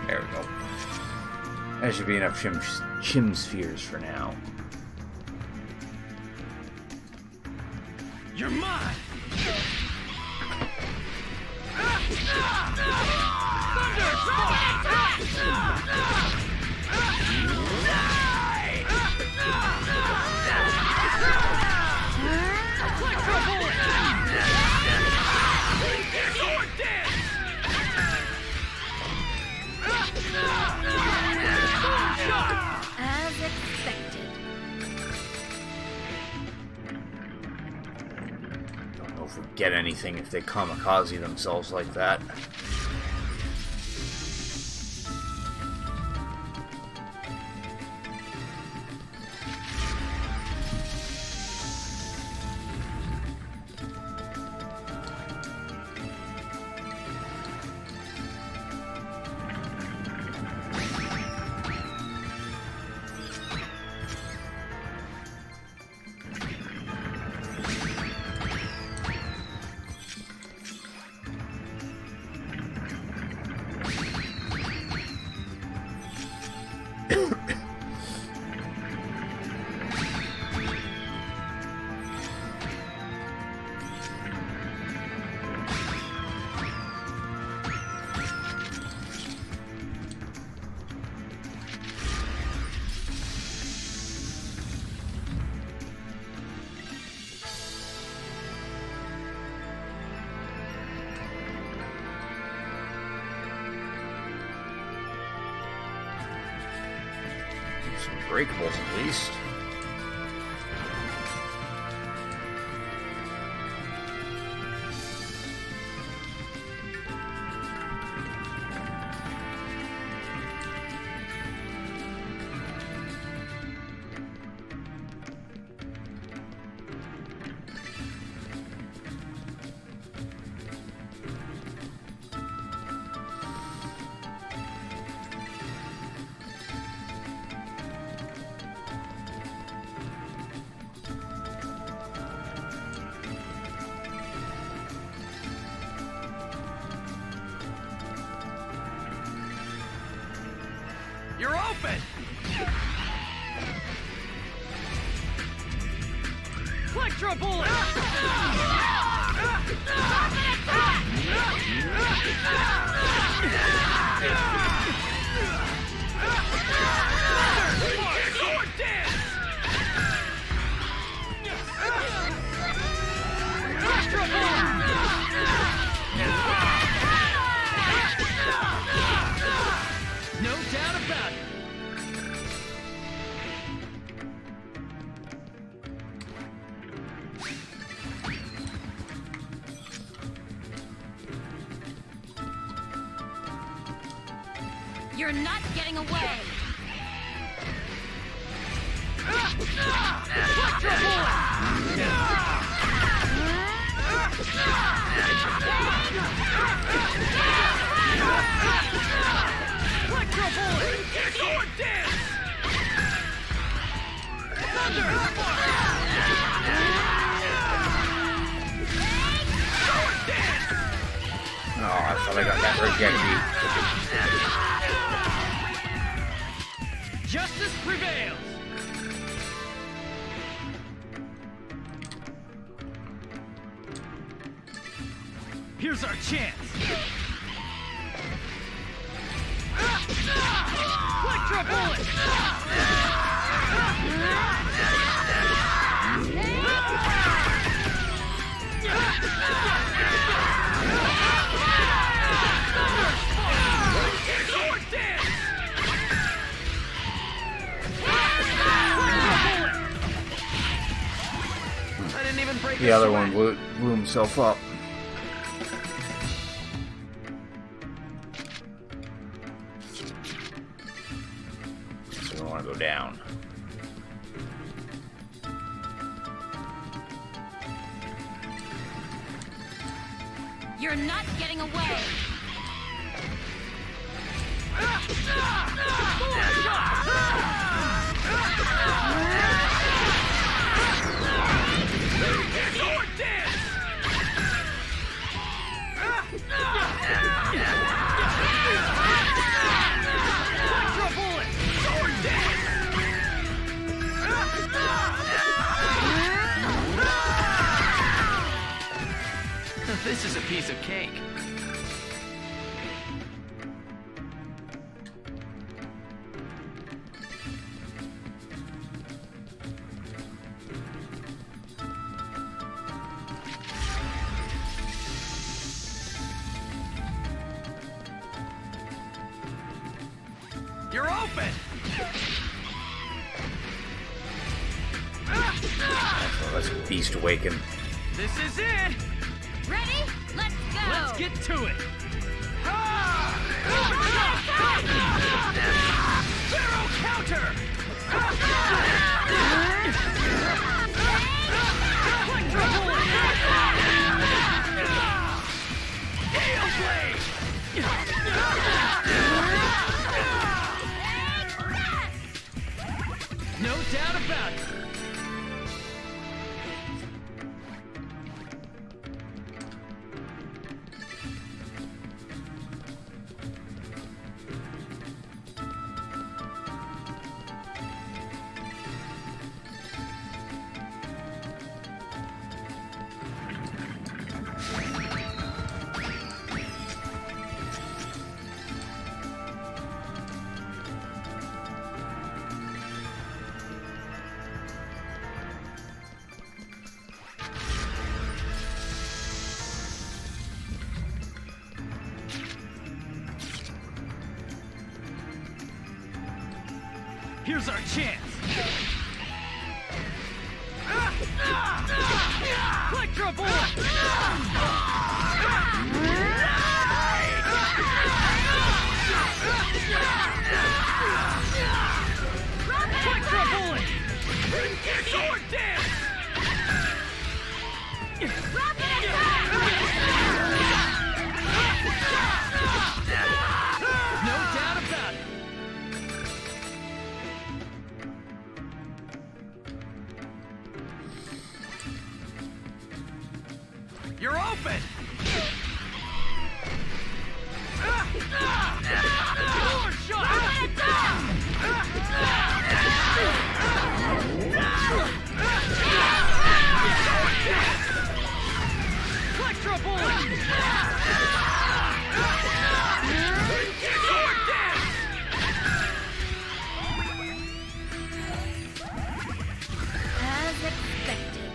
There we go. That should be enough chim spheres for now. You're mine! As expected. Don't know if we get anything if they kamikaze themselves like that. Some breakables at least. You're open! Electro bullet! Sword dance! Electro bullet! No doubt about it. You're not getting away! Electro bullet! Sword dance! Thunder! Sword dance! Oh, I thought I got that rejected. Justice prevails! Here's our chance! Electro bullet! Sword dance! I didn't even break The other one blew himself up. So we want to go down. You're not getting away! Sword dance! Electro bullet! Sword dance! This is a piece of cake. You're open! Oh, that's Beast Awaken. This is it! Ready? Let's go! Let's get to it! Pharaoh counter! Hail Blade! No doubt about it! Here's our chance! Electro Bullet! Sword dance! No doubt about it! You're open! Sword shot! Electro bullet! Sword dance! As expected.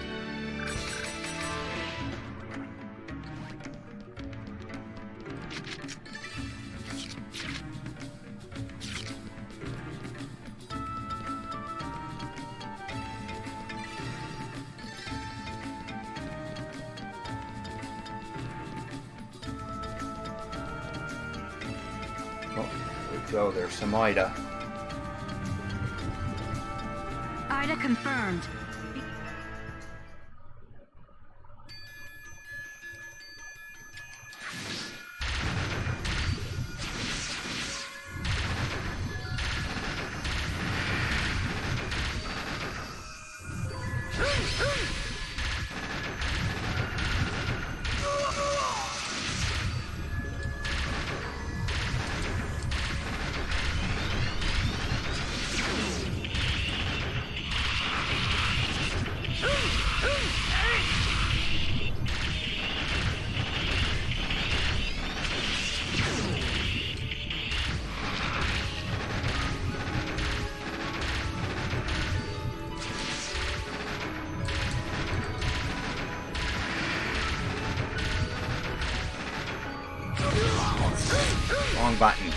Oh, there we go. There's some Ida. Ida confirmed. Wrong button.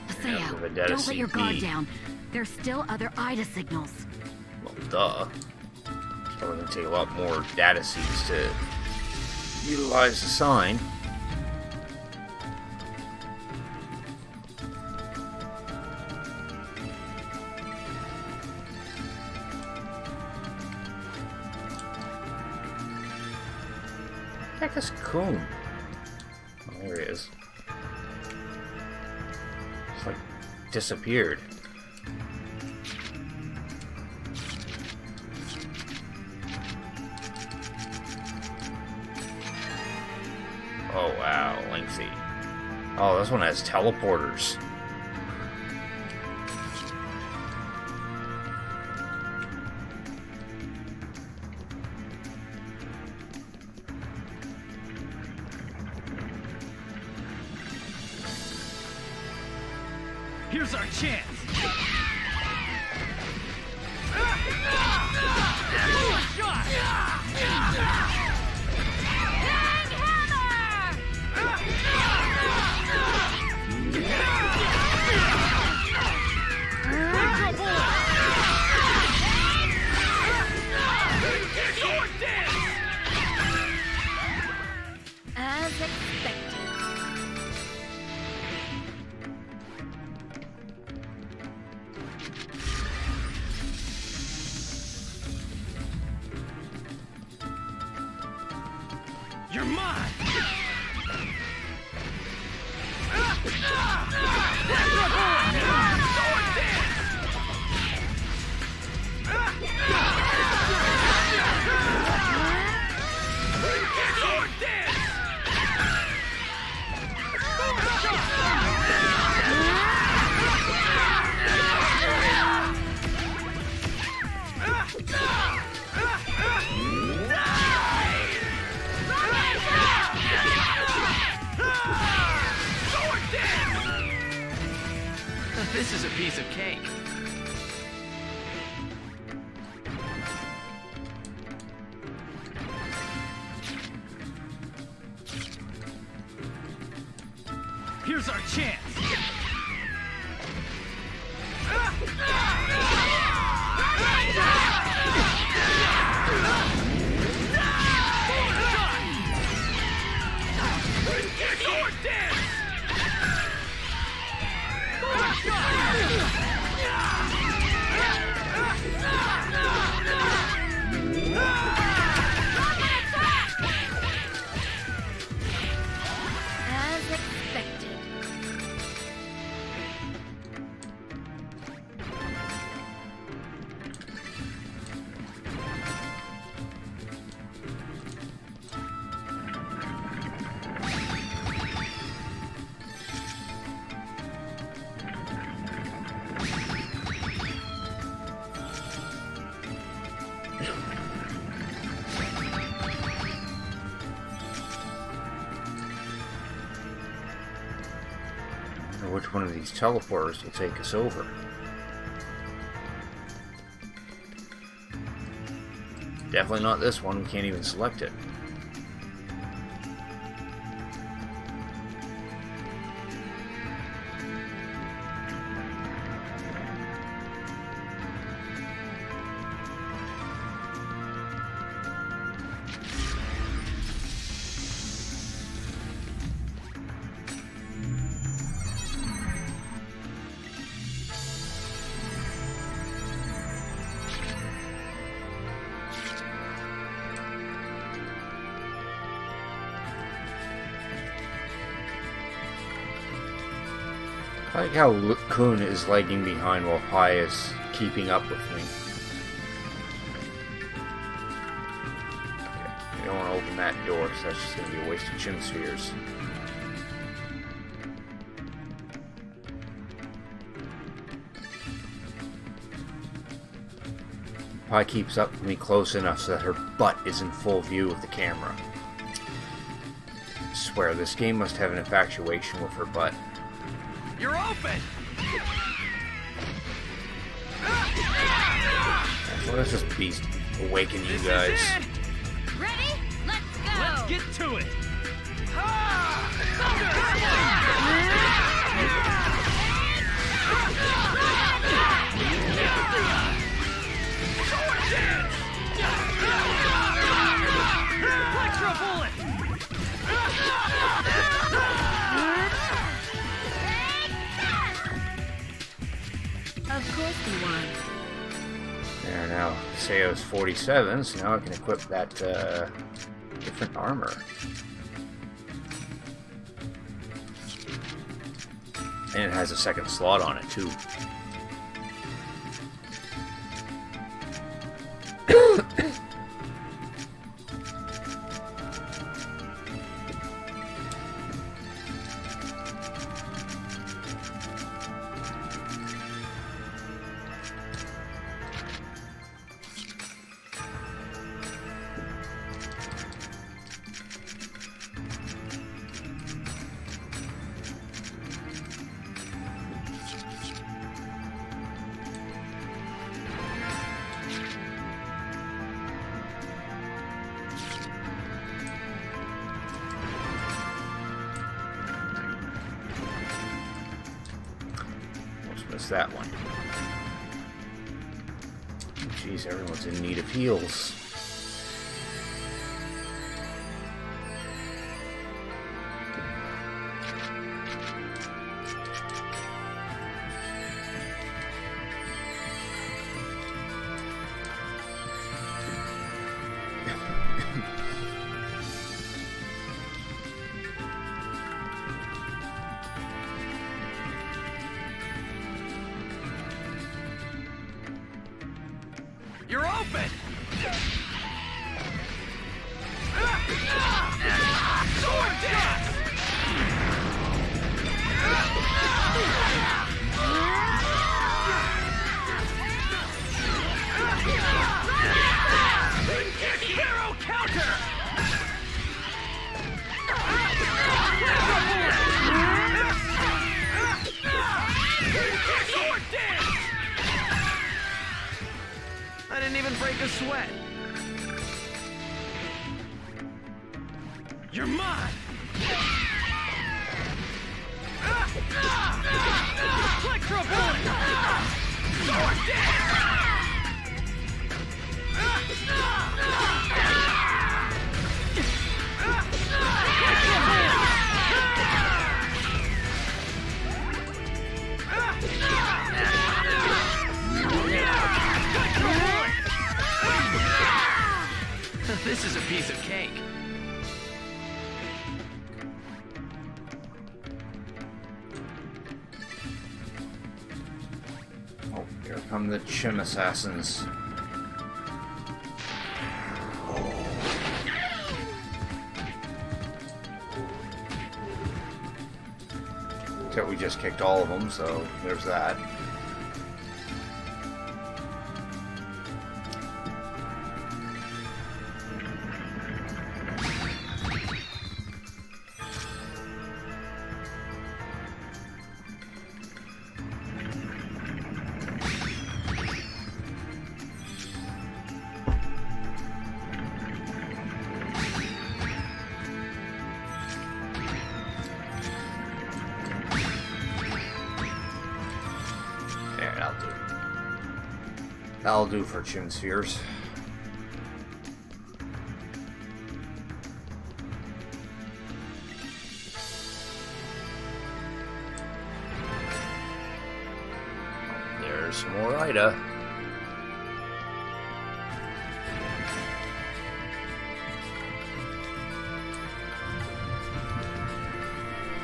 Haseo, don't let your guard down. There's still other Ida signals. Well, duh. It's probably going to take a lot more data seeds to utilize the sign. Heck is Coon? Oh, there he is. Just like disappeared. Oh wow, lengthy. Oh, this one has teleporters. Here's our chance. As expected. You're mine. This is a piece of cake. Here's our chance. As expected. Or which one of these teleporters will take us over? Definitely not this one. We can't even select it. I like how Kun is lagging behind while Pai is keeping up with me. Okay, we don't want to open that door because that's just going to be a waste of gym spheres. Pai keeps up with me close enough so that her butt is in full view of the camera. I swear, this game must have an infatuation with her butt. You're open! Let's just beast awaken you guys. Ready? Let's go! Let's get to it! Electro bullet! Of course we won. There now, Seo's 47, so now I can equip that Different armor. And it has a second slot on it, too. That one. Jeez, everyone's in need of heals. You're open! Sword dance! Hero counter! Sword dance! I didn't even break a sweat. You're mine! Click for a bullet! Sword dance! This is a piece of cake. Oh, here come the Chim Assassins. Except we just kicked all of them, so there's that. That'll do for Chim Spheres. There's more Ida.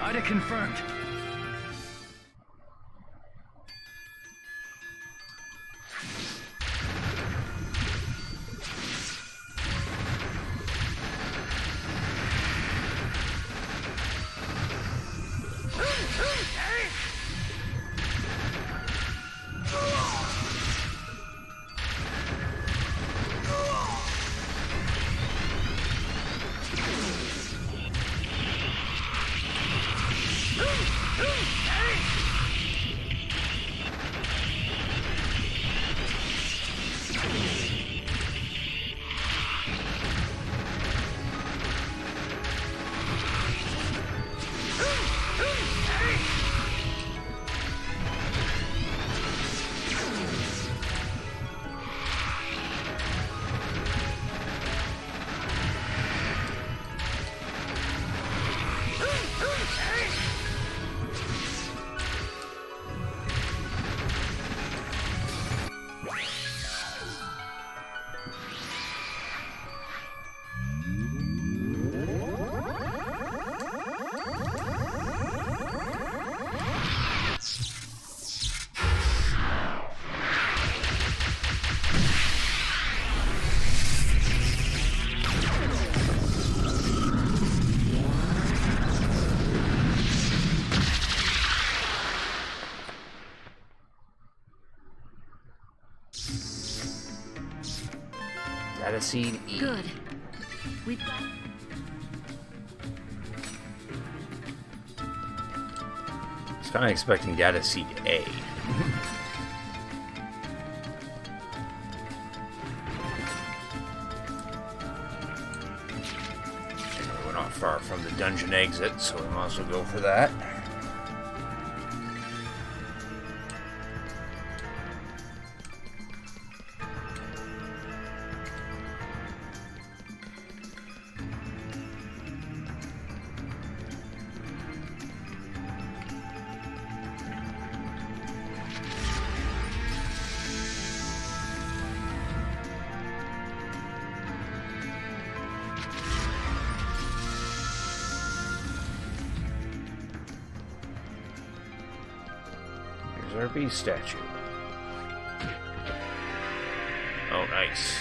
Ida confirmed. seed E. Good. We've got... I was kind of expecting data seed A. We're not far from the dungeon exit, so we might as well go for that. Our beast statue. Oh, nice.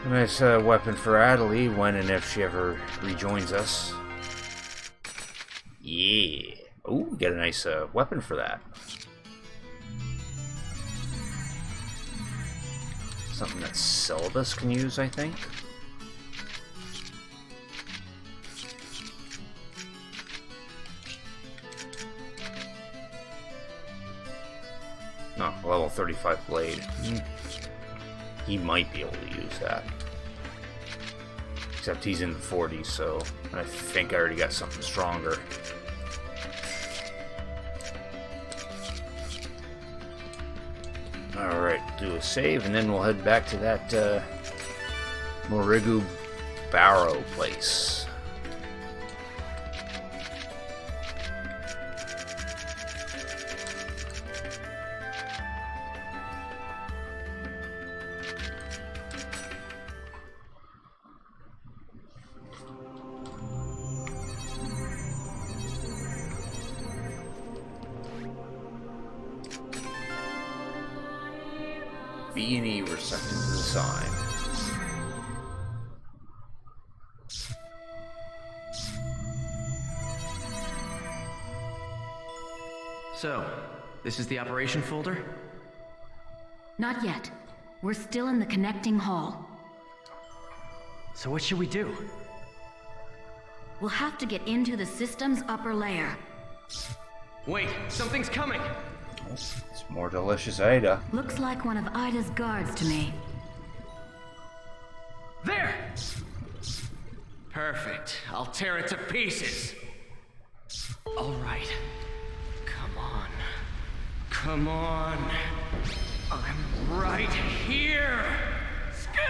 A nice weapon for Adelie when and if she ever rejoins us. Yeah. Oh, we get a nice weapon for that. Something that Syllabus can use, I think. Oh, level 35 blade. He might be able to use that. Except he's in the 40s, so I think I already got something stronger. Alright, do a save, and then we'll head back to that Morigu Barrow place. B&E were sucked into the sign. So, this is the operation folder? Not yet. We're still in the connecting hall. So what should we do? We'll have to get into the system's upper layer. Wait, something's coming! It's more delicious Ada. Looks like one of Ida's guards to me. There! Perfect. I'll tear it to pieces. All right. Come on. Come on. I'm right here. Sky!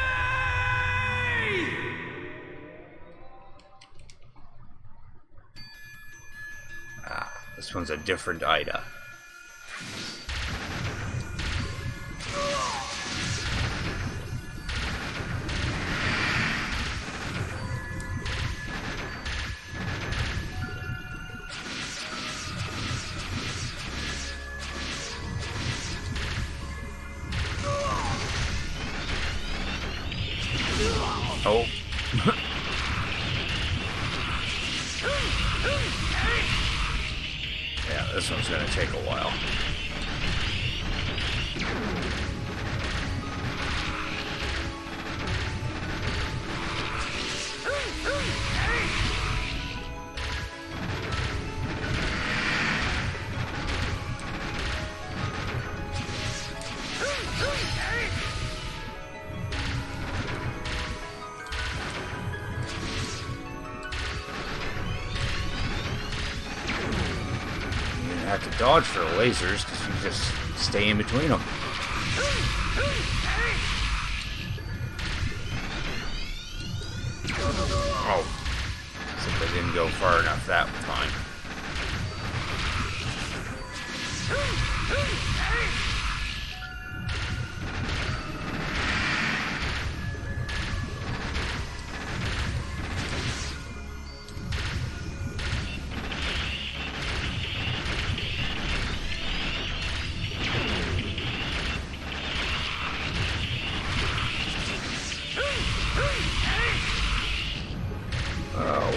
Ah, this one's a different Ida. Oh. Yeah, this one's gonna take a while. Have to dodge for the lasers because you just stay in between them. Oh, except I didn't go far enough that time.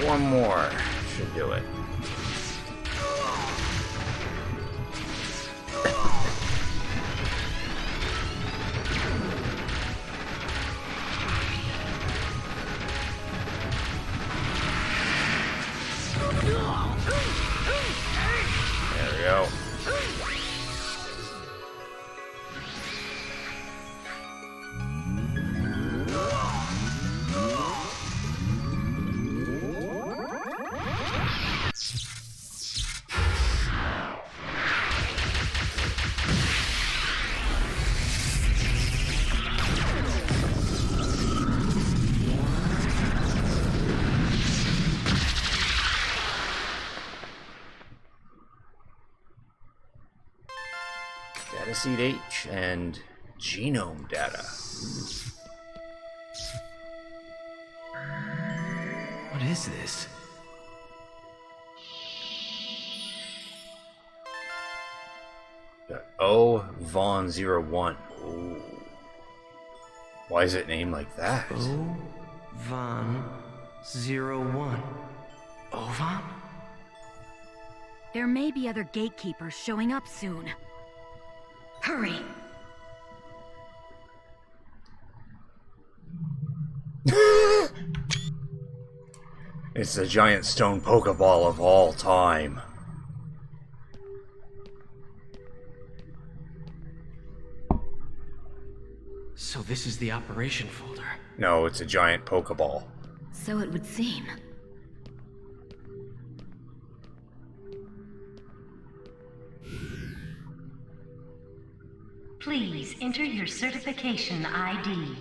One more should do it. There we go. Data seed H and genome data. What is this? Got O Von 01. Ooh. Why is it named like that? O Von 01. Ovan? There may be other gatekeepers showing up soon. Hurry! It's the giant stone Pokeball of all time. So this is the operation folder. No, it's a giant Pokeball. So it would seem. Please enter your certification ID.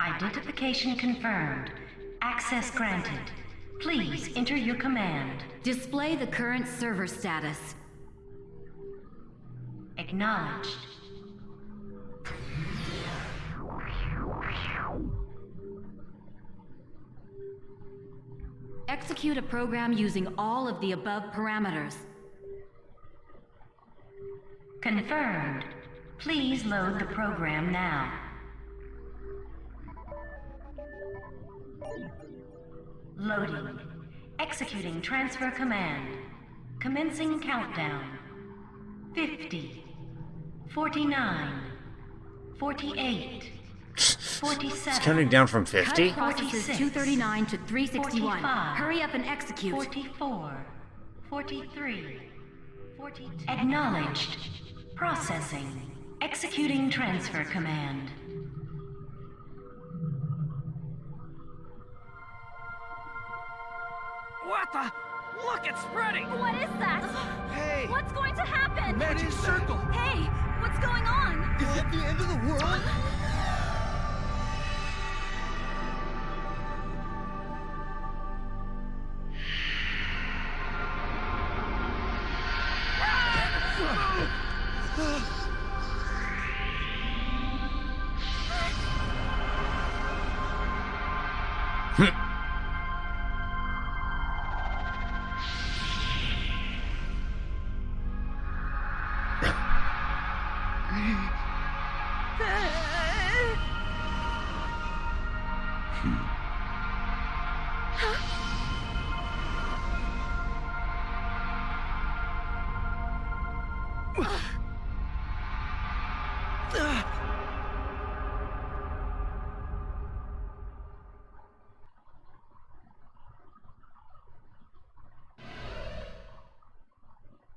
Identification confirmed. Access granted. Please enter your command. Display the current server status. Acknowledged. Execute a program using all of the above parameters. Confirmed. Please load the program now. Loading. Executing transfer command. Commencing countdown. 50. 49. 48. 47. It's counting down from 50? Cut processes 239 to 361. 45, Hurry up and execute. 44. 43. 42. Acknowledged. Processing. Executing transfer command. What the? Look, it's spreading! What is that? Hey! What's going to happen? Magic circle! Hey, what's going on? Is it the end of the world?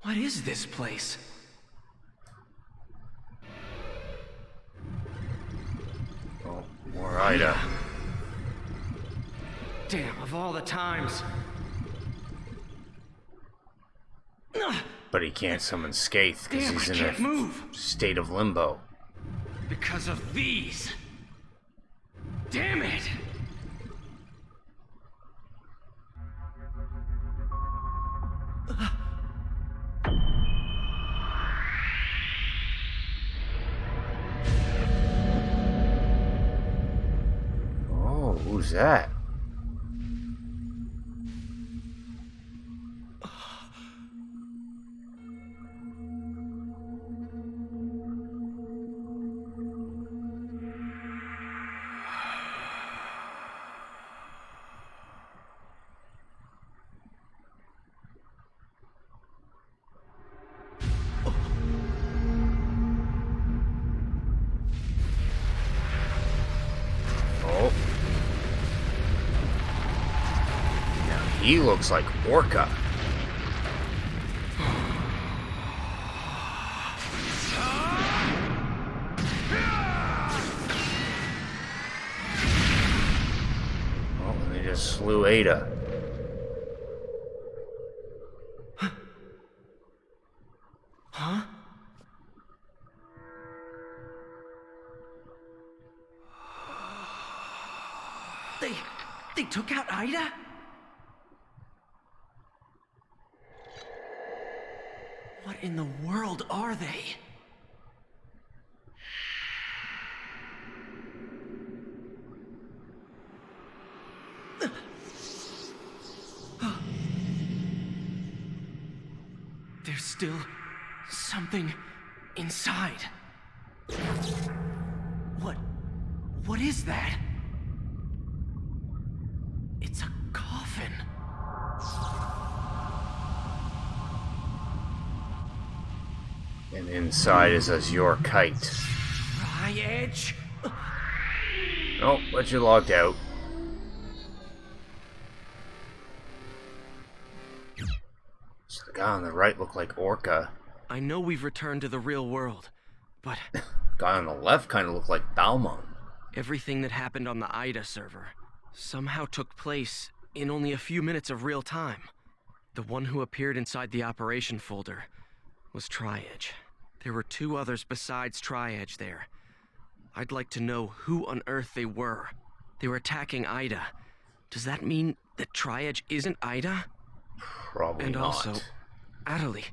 What is this place? Oh, more Ida. Damn, of all the times. But he can't summon Skaith because Damn, he's I in can't a move. state of limbo. Because of these. Damn it! Oh, who's that? he looks like Orca. Oh, and they just slew Ada. Huh? They took out Ida? What in the world are they? There's still something inside. What is that? It's a coffin. And inside is Azure Kite. Tri-Edge? Oh, but you logged out. So the guy on the right looked like Orca. I know we've returned to the real world, but... guy on the left kind of looked like Balmon. Everything that happened on the Ida server somehow took place in only a few minutes of real time. The one who appeared inside the operation folder was Tri-Edge. There were 2 others besides Tri-Edge there. I'd like to know who on earth they were. They were attacking Ida. Does that mean that Tri-Edge isn't Ida? Probably and not. Also, Adelie.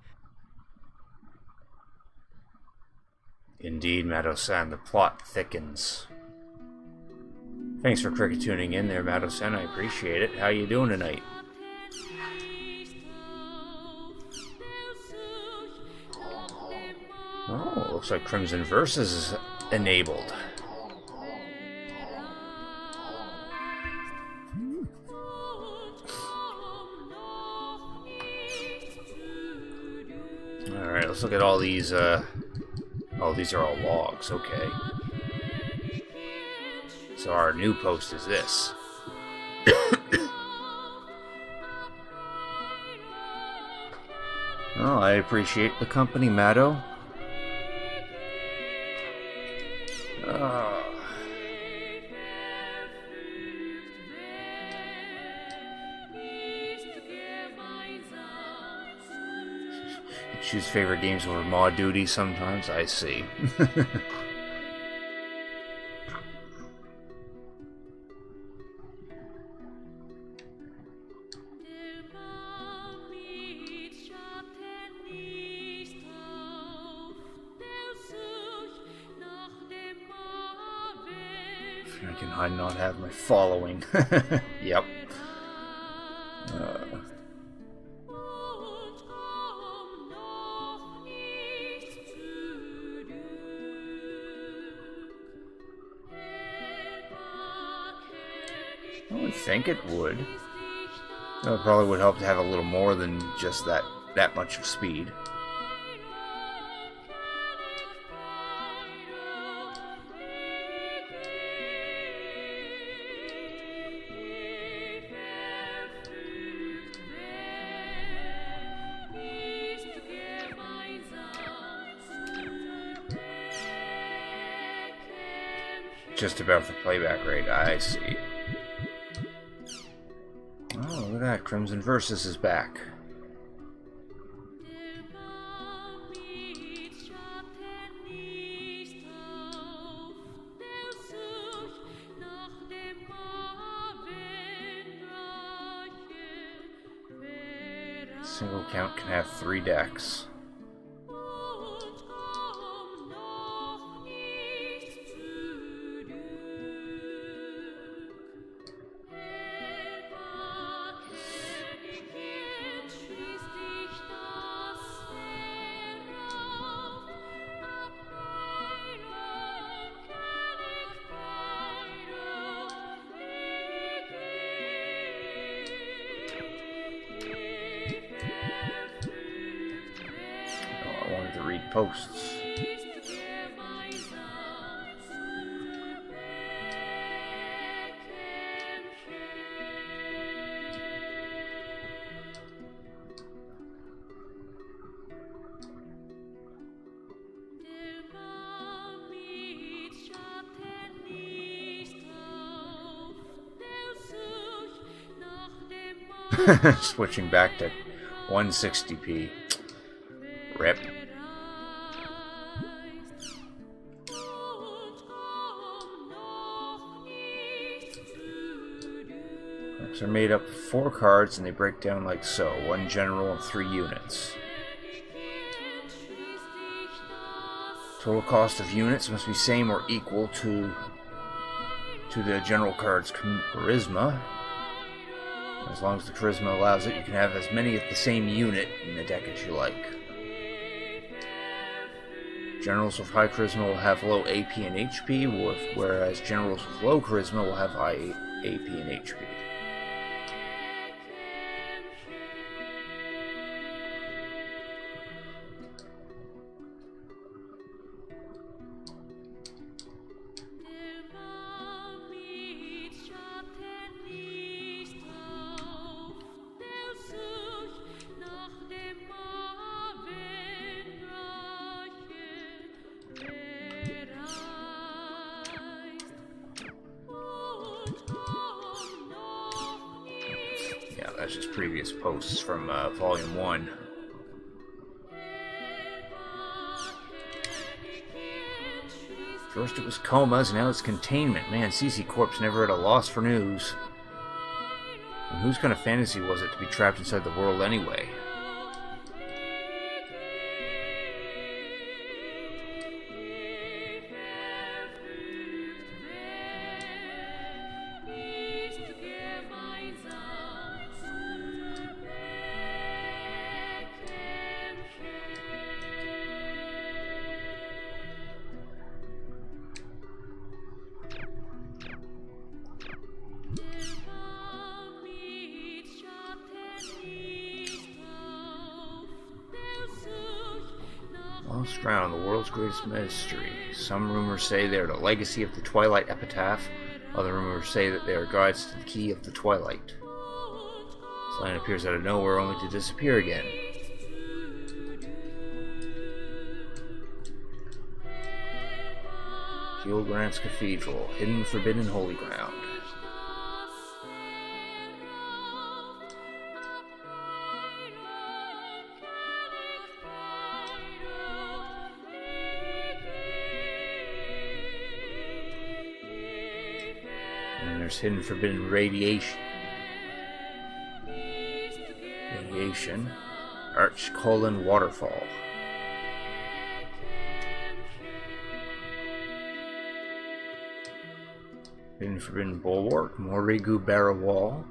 Indeed, Mado-san, the plot thickens. Thanks for cricket tuning in there, Mado-san. I appreciate it. How you doing tonight? Oh, looks like Crimson Versus is enabled. Alright, let's look at all these, oh, these are all logs, okay. So our new post is this. Oh, I appreciate the company, Mado. Choose favorite games over mod duty sometimes, I see. Can I not have my following? Yep. I would think it would. It probably would help to have a little more than just that much of speed. Just about the playback rate, I see. Oh, look at that, Crimson Versus is back. Single count can have 3 decks. Posts. Switching back to 160p. Rip. They're made up of 4 cards and they break down like so. 1 general and 3 units. Total cost of units must be same or equal to the general card's charisma. As long as the charisma allows it, you can have as many of the same unit in the deck as you like. Generals with high charisma will have low AP and HP, whereas generals with low charisma will have high AP and HP. Yeah, that's just previous posts from Volume 1. First it was comas, now it's containment. Man, CC Corp's never at a loss for news. And whose kind of fantasy was it to be trapped inside the world anyway? Lost Drown, the world's greatest mystery. Some rumors say they are the legacy of the Twilight Epitaph. Other rumors say that they are guides to the key of the Twilight. This land appears out of nowhere only to disappear again. Gilgrant's Cathedral, hidden, forbidden, holy ground. And there's hidden, forbidden radiation. Archcolin Waterfall. Hidden, forbidden bulwark. Morigu Barra Wall.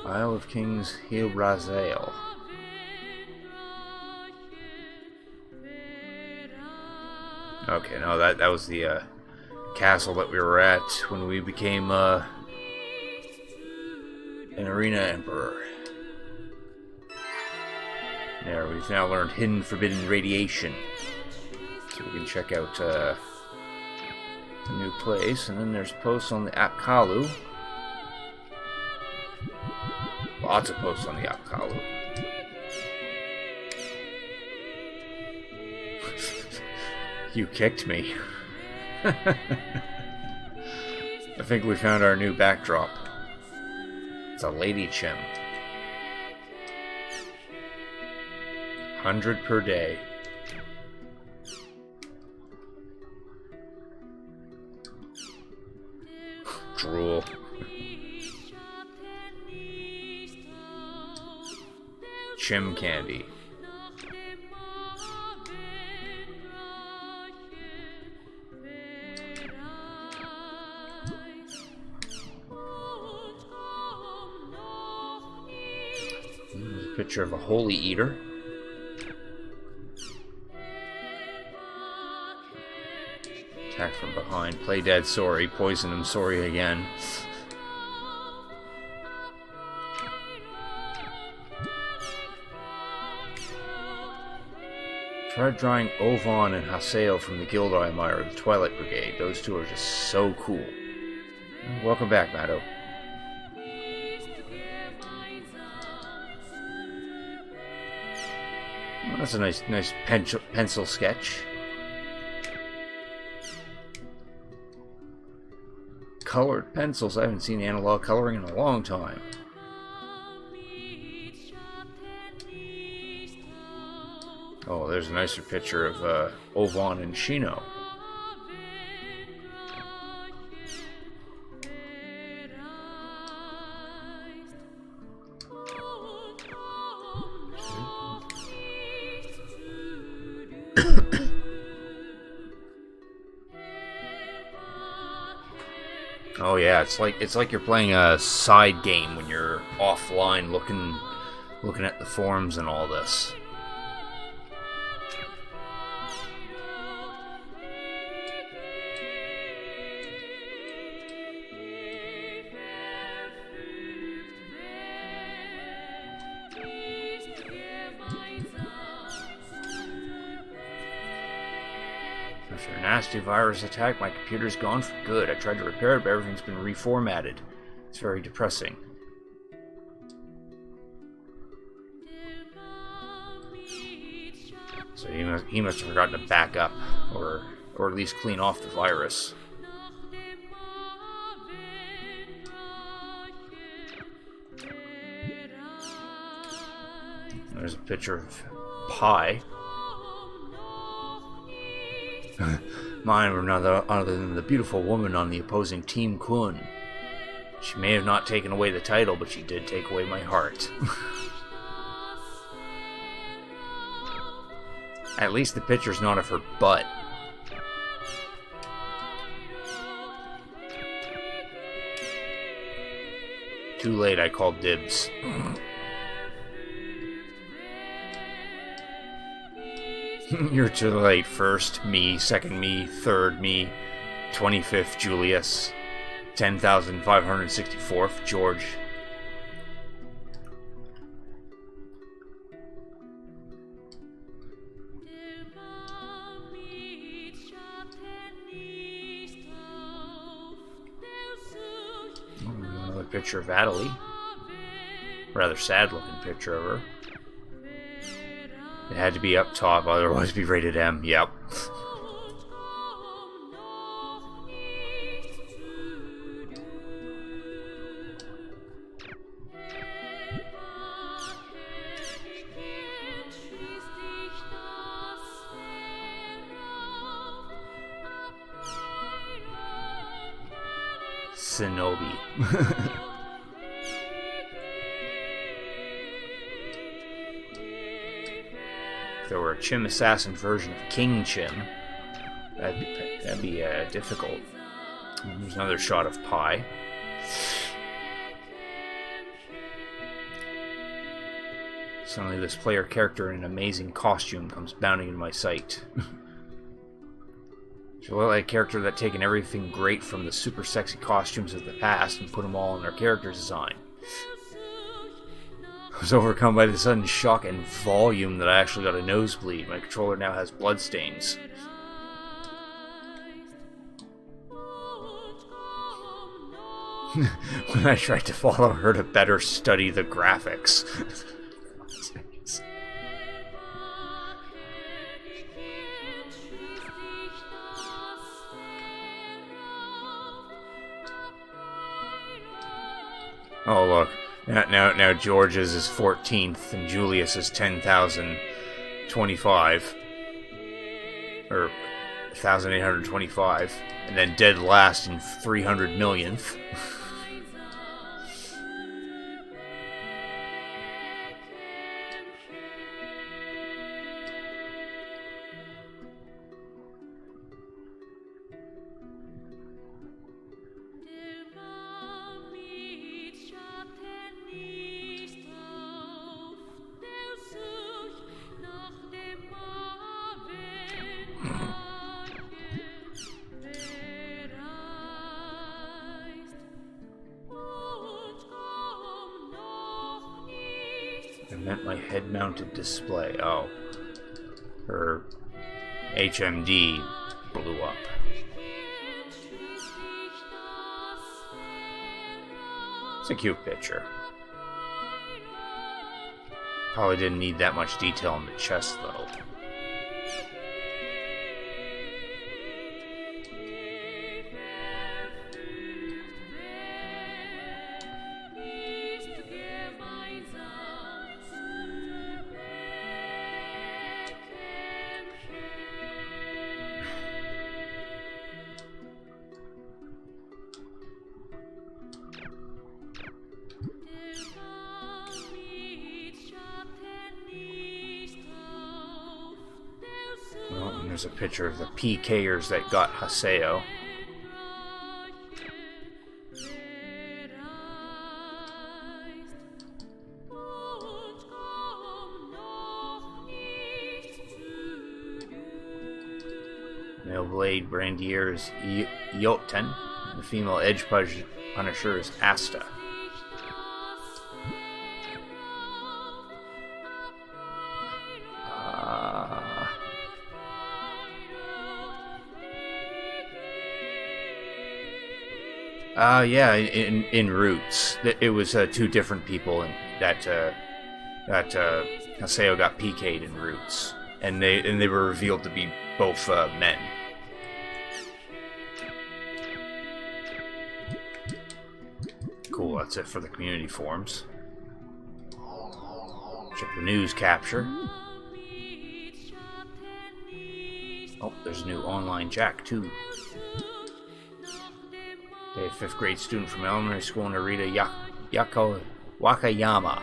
Isle of Kings Hilbrazael. Okay, no, that was the castle that we were at when we became an arena emperor. There, we've now learned hidden, forbidden radiation, so we can check out the new place. And then there's posts on the Apkalu. Lots of posts on the Apkalu. You kicked me. I think we found our new backdrop. It's a lady chim. 100 per day. Drool. Chim candy. There's a picture of a holy eater. Attack from behind. Play dead, sorry. Poison him, sorry again. Tried drawing Ovan and Haseo from the Guild I admire, the Twilight Brigade. Those two are just so cool. Welcome back, Matto. Well, that's a nice pencil sketch. colored pencils. I haven't seen analog coloring in a long time. Oh, there's a nicer picture of Ovan and Shino. Oh yeah, it's like you're playing a side game when you're offline looking at the forums and all this. After a nasty virus attack, my computer's gone for good. I tried to repair it, but everything's been reformatted. It's very depressing. So he must have forgotten to back up, or at least clean off the virus. There's a picture of Pi. Mine were none other than the beautiful woman on the opposing Team Kun. She may have not taken away the title, but she did take away my heart. At least the picture's not of her butt. Too late, I called dibs. You're too late. First me, second me, third me, 25th Julius, 10,564th George. Another picture of Adelie. Rather sad looking picture of her. It had to be up top, otherwise be rated M. Yep. Shinobi. If there were a Chim Assassin version of King Chim, that'd be difficult. And there's another shot of Pi. Suddenly this player character in an amazing costume comes bounding into my sight. She looked like a character that taken everything great from the super sexy costumes of the past and put them all in their character design. I was overcome by the sudden shock and volume that I actually got a nosebleed. My controller now has bloodstains. When I tried to follow her to better study the graphics. Oh look, now George's is 14th and Julius is 10,025, or 1,825, and then dead last in 300 millionth. I meant my head-mounted display. Oh. Her HMD blew up. It's a cute picture. Probably didn't need that much detail on the chest, though. There's a picture of the PKers that got Haseo. Male Blade Brandier is Yoten. The female Edge Punisher is Asta. Yeah, in Roots, it was two different people, and that Haseo got PK'd in Roots, and they were revealed to be both men. Cool, that's it for the community forums. Check the news capture. Oh, there's a new online Jack too. A 5th grade student from elementary school in Narita Wakayama.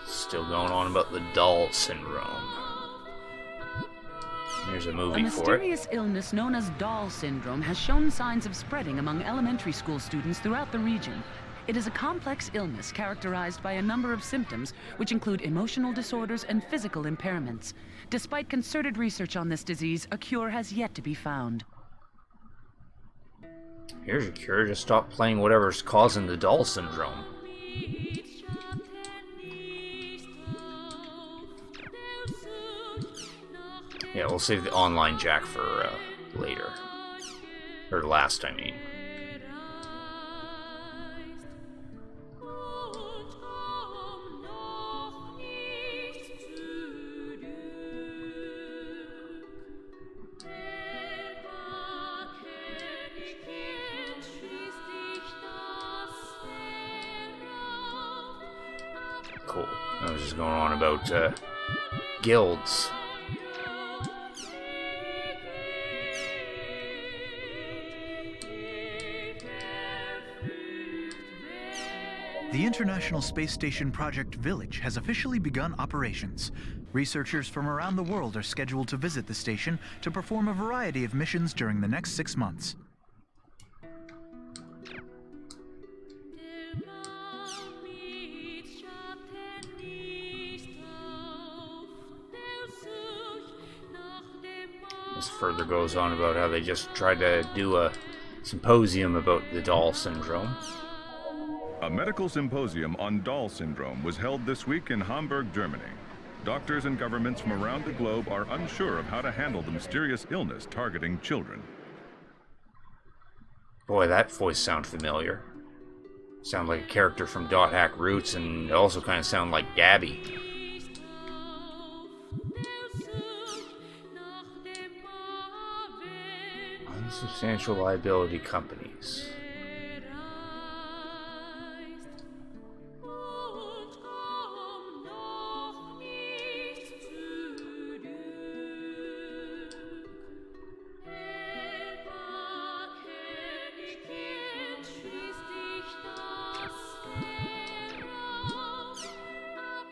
Still going on about the doll syndrome. Here's a movie for it. A mysterious illness known as doll syndrome has shown signs of spreading among elementary school students throughout the region. It is a complex illness characterized by a number of symptoms, which include emotional disorders and physical impairments. Despite concerted research on this disease, a cure has yet to be found. Here's a cure, just stop playing whatever's causing the doll syndrome. Yeah, we'll save the online Jack for later. Or last, I mean. Cool. I was just going on about guilds. The International Space Station Project Village has officially begun operations. Researchers from around the world are scheduled to visit the station to perform a variety of missions during the next 6 months. This further goes on about how they just tried to do a symposium about the doll syndrome. A medical symposium on doll syndrome was held this week in Hamburg, Germany. Doctors and governments from around the globe are unsure of how to handle the mysterious illness targeting children. Boy, that voice sounds familiar. Sound like a character from Dot Hack Roots, and also kind of sound like Gabby. Unsubstantial liability companies.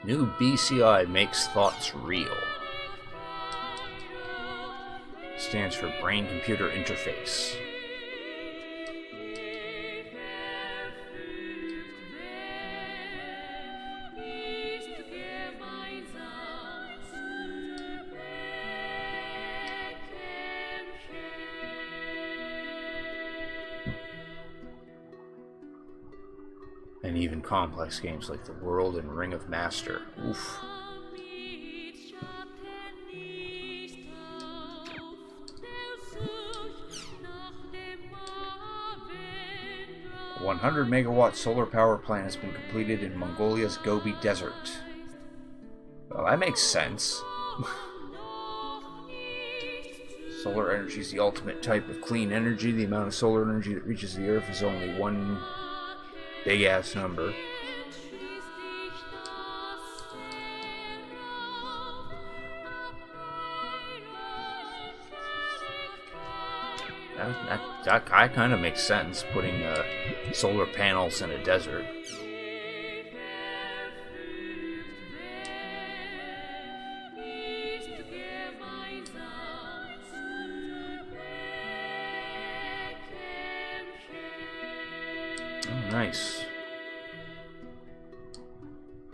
New BCI makes thoughts real. Stands for Brain-Computer Interface. And even complex games like The World and Ring of Master. Oof. A 100 megawatt solar power plant has been completed in Mongolia's Gobi Desert. Well, that makes sense. Solar energy is the ultimate type of clean energy. The amount of solar energy that reaches the Earth is only one big ass number. That kind of makes sense, putting solar panels in a desert. Oh, nice.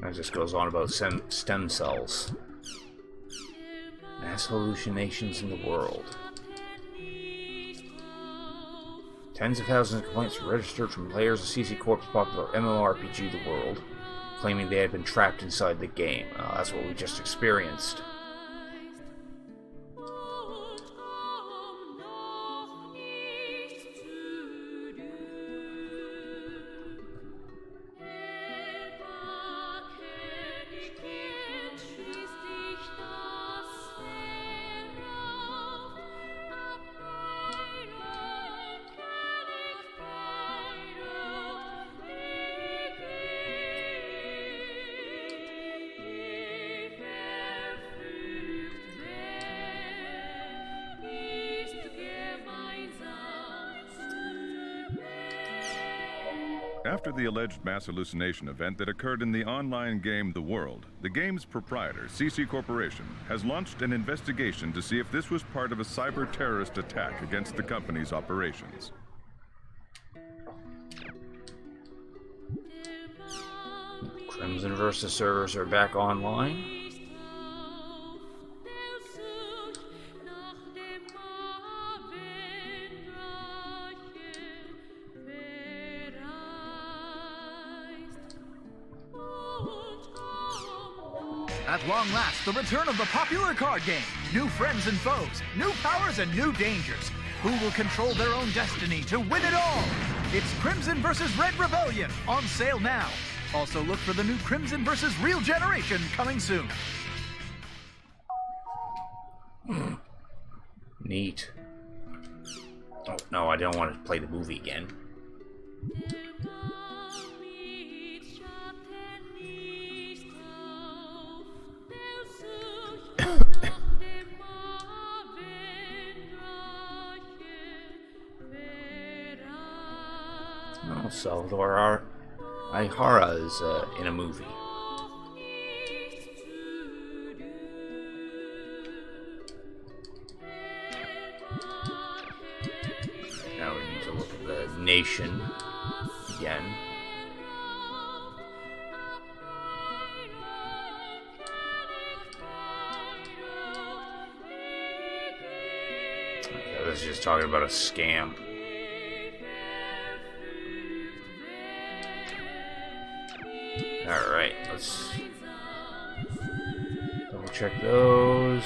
That just goes on about stem cells. Mass hallucinations in the world. Tens of thousands of complaints were registered from players of CC Corp's popular MMORPG The World, claiming they had been trapped inside the game. That's what we just experienced. After the alleged mass hallucination event that occurred in the online game The World, the game's proprietor, CC Corporation, has launched an investigation to see if this was part of a cyber-terrorist attack against the company's operations. Crimson Versus servers are back online. At long last, the return of the popular card game. New friends and foes, new powers and new dangers. Who will control their own destiny to win it all? It's Crimson vs. Red Rebellion, on sale now. Also look for the new Crimson vs. Real Generation coming soon. Neat. Oh, no, I don't want to play the movie again. Oh, Salvador Ihara is in a movie. Now we need to look at the nation again. Okay, this is just talking about a scam. Alright, let's double check those.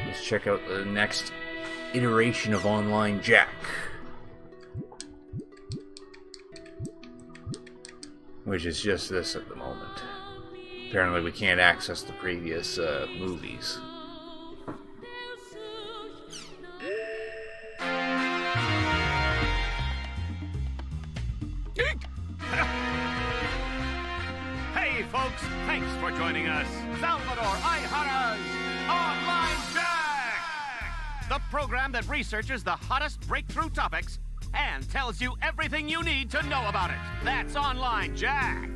Let's check out the next iteration of Online Jack. Which is just this at the moment. Apparently we can't access the previous movies. Hey folks, thanks for joining us. Salvador Ihara's Online Jack! The program that researches the hottest breakthrough topics and tells you everything you need to know about it. That's Online Jack.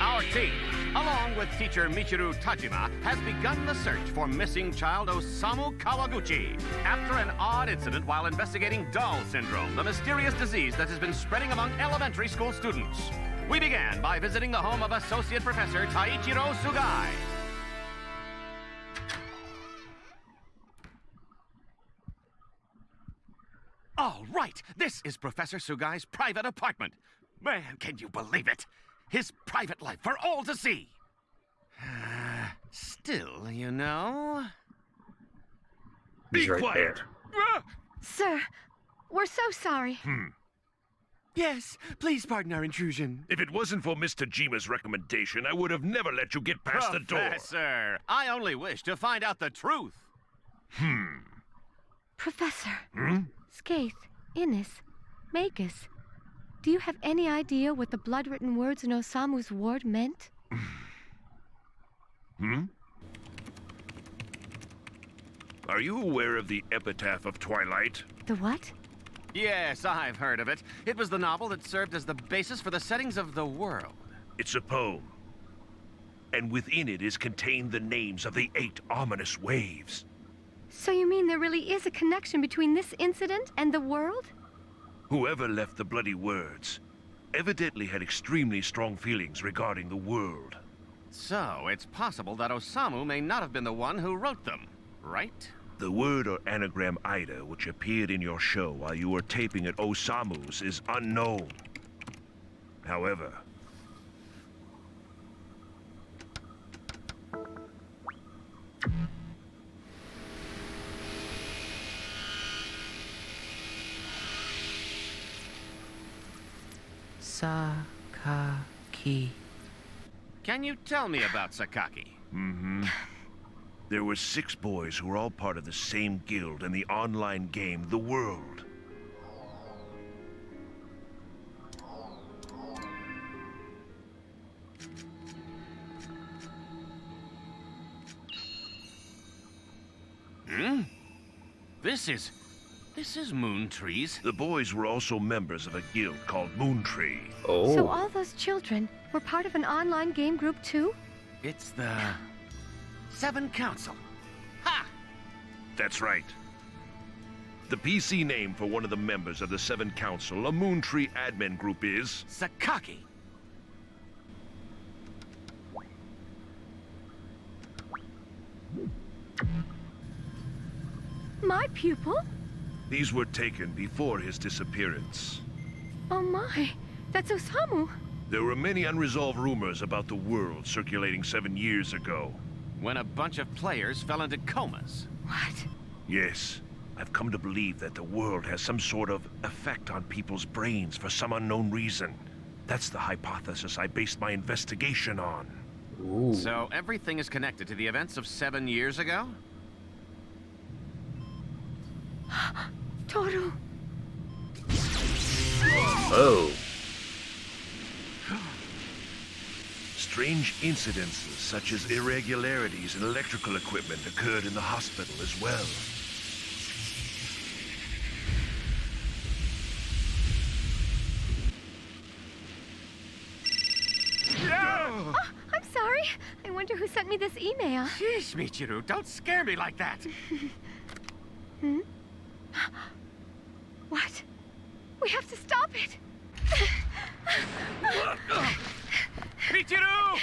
Our team, along with teacher Michiru Tajima, has begun the search for missing child Osamu Kawaguchi after an odd incident while investigating Doll Syndrome, the mysterious disease that has been spreading among elementary school students. We began by visiting the home of Associate Professor Taichiro Sugai. All right, this is Professor Sugai's private apartment. Man, can you believe it? His private life for all to see. Still, you know... Be quiet! Sir, we're so sorry. Yes, please pardon our intrusion. If it wasn't for Mr. Jima's recommendation, I would have never let you get past the door. Professor, I only wish to find out the truth. Professor. Skaith, Innis, Magus, do you have any idea what the blood-written words in Osamu's ward meant? Are you aware of the epitaph of Twilight? The what? Yes, I've heard of it. It was the novel that served as the basis for the settings of the world. It's a poem. And within it is contained the names of the 8 ominous waves. So you mean there really is a connection between this incident and the world? Whoever left the bloody words evidently had extremely strong feelings regarding the world. So, it's possible that Osamu may not have been the one who wrote them, right? The word or anagram Ida, which appeared in your show while you were taping at Osamu's, is unknown. However, Sakaki. Can you tell me about Sakaki? Mm-hmm. There were 6 boys who were all part of the same guild in the online game, The World. Hmm? This is Moon Trees. The boys were also members of a guild called Moon Tree. Oh. So all those children were part of an online game group too? It's the 7 Council. Ha! That's right. The PC name for one of the members of the 7 Council, a Moon Tree admin group, is... Sakaki. My pupil? These were taken before his disappearance. Oh my, that's Osamu. There were many unresolved rumors about the world circulating 7 years ago. When a bunch of players fell into comas. What? Yes. I've come to believe that the world has some sort of effect on people's brains for some unknown reason. That's the hypothesis I based my investigation on. Ooh. So everything is connected to the events of 7 years ago? Toru. Oh. Strange incidences such as irregularities in electrical equipment occurred in the hospital as well. Oh, I'm sorry. I wonder who sent me this email. Sheesh, Michiru, don't scare me like that. Hmm? What? We have to stop it. Michiru!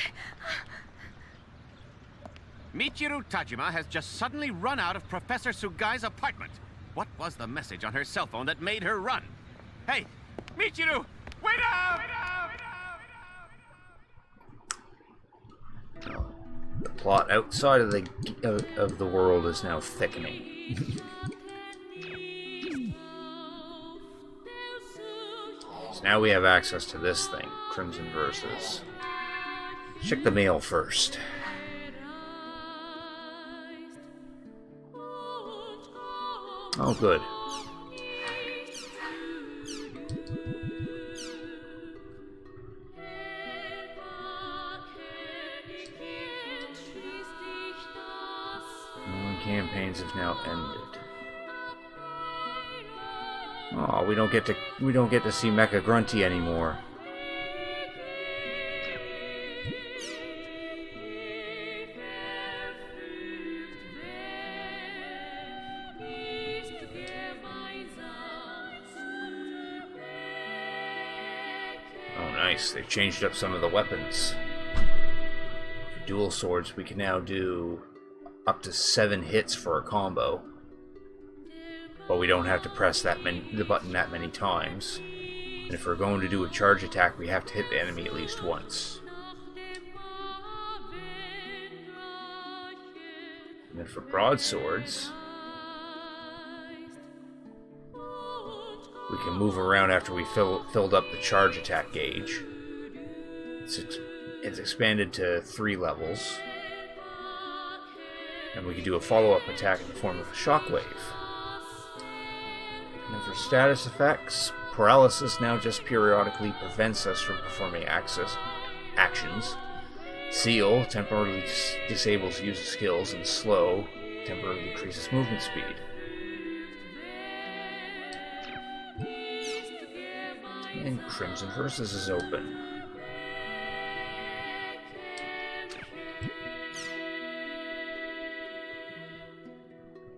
Michiru Tajima has just suddenly run out of Professor Sugai's apartment. What was the message on her cell phone that made her run? Hey, Michiru, wait up! The plot outside of the world is now thickening. So now we have access to this thing, Crimson Versus. Check the mail first. Oh, good. Campaigns have now ended. Oh, we don't get to see Mecha Grunty anymore. Oh, nice. They've changed up some of the weapons. For dual swords, we can now do up to 7 hits for a combo, but we don't have to press the button that many times. And if we're going to do a charge attack, we have to hit the enemy at least once. And then for broadswords, we can move around after we filled up the charge attack gauge. It's expanded to 3 levels. And we can do a follow-up attack in the form of a shockwave. And then for status effects, paralysis now just periodically prevents us from performing actions. Seal temporarily disables use of skills, and slow temporarily decreases movement speed. And Crimson Versus is open.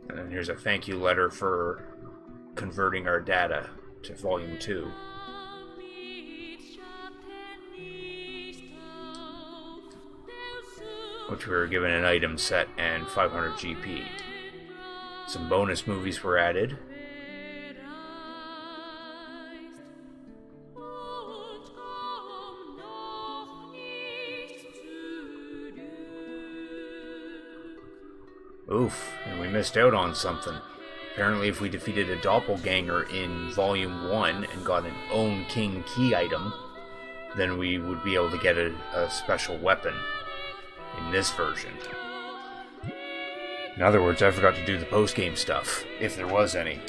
And then here's a thank you letter for converting our data to Volume 2. Which we were given an item set and 500 GP. Some bonus movies were added. Oof, and we missed out on something. Apparently if we defeated a doppelganger in Volume 1 and got an Own King key item, then we would be able to get a special weapon in this version. In other words, I forgot to do the post-game stuff, if there was any.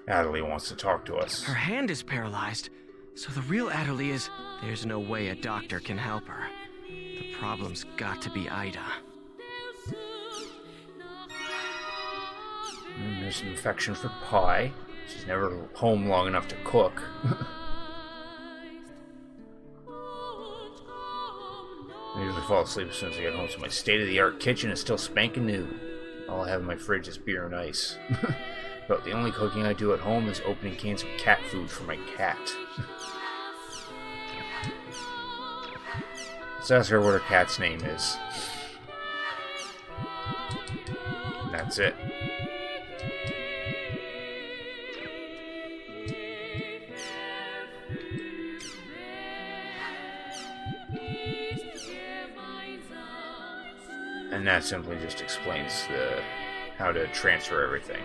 Adderley wants to talk to us. Her hand is paralyzed, so the real Adderley is... There's no way a doctor can help her. The problem's got to be Ida. And there's some affection for Pie. She's never home long enough to cook. I usually fall asleep as soon as I get home, so my state-of-the-art kitchen is still spanking new. All I have in my fridge is beer and ice. But the only cooking I do at home is opening cans of cat food for my cat. Let's ask her what her cat's name is. And that's it. And that simply just explains how to transfer everything.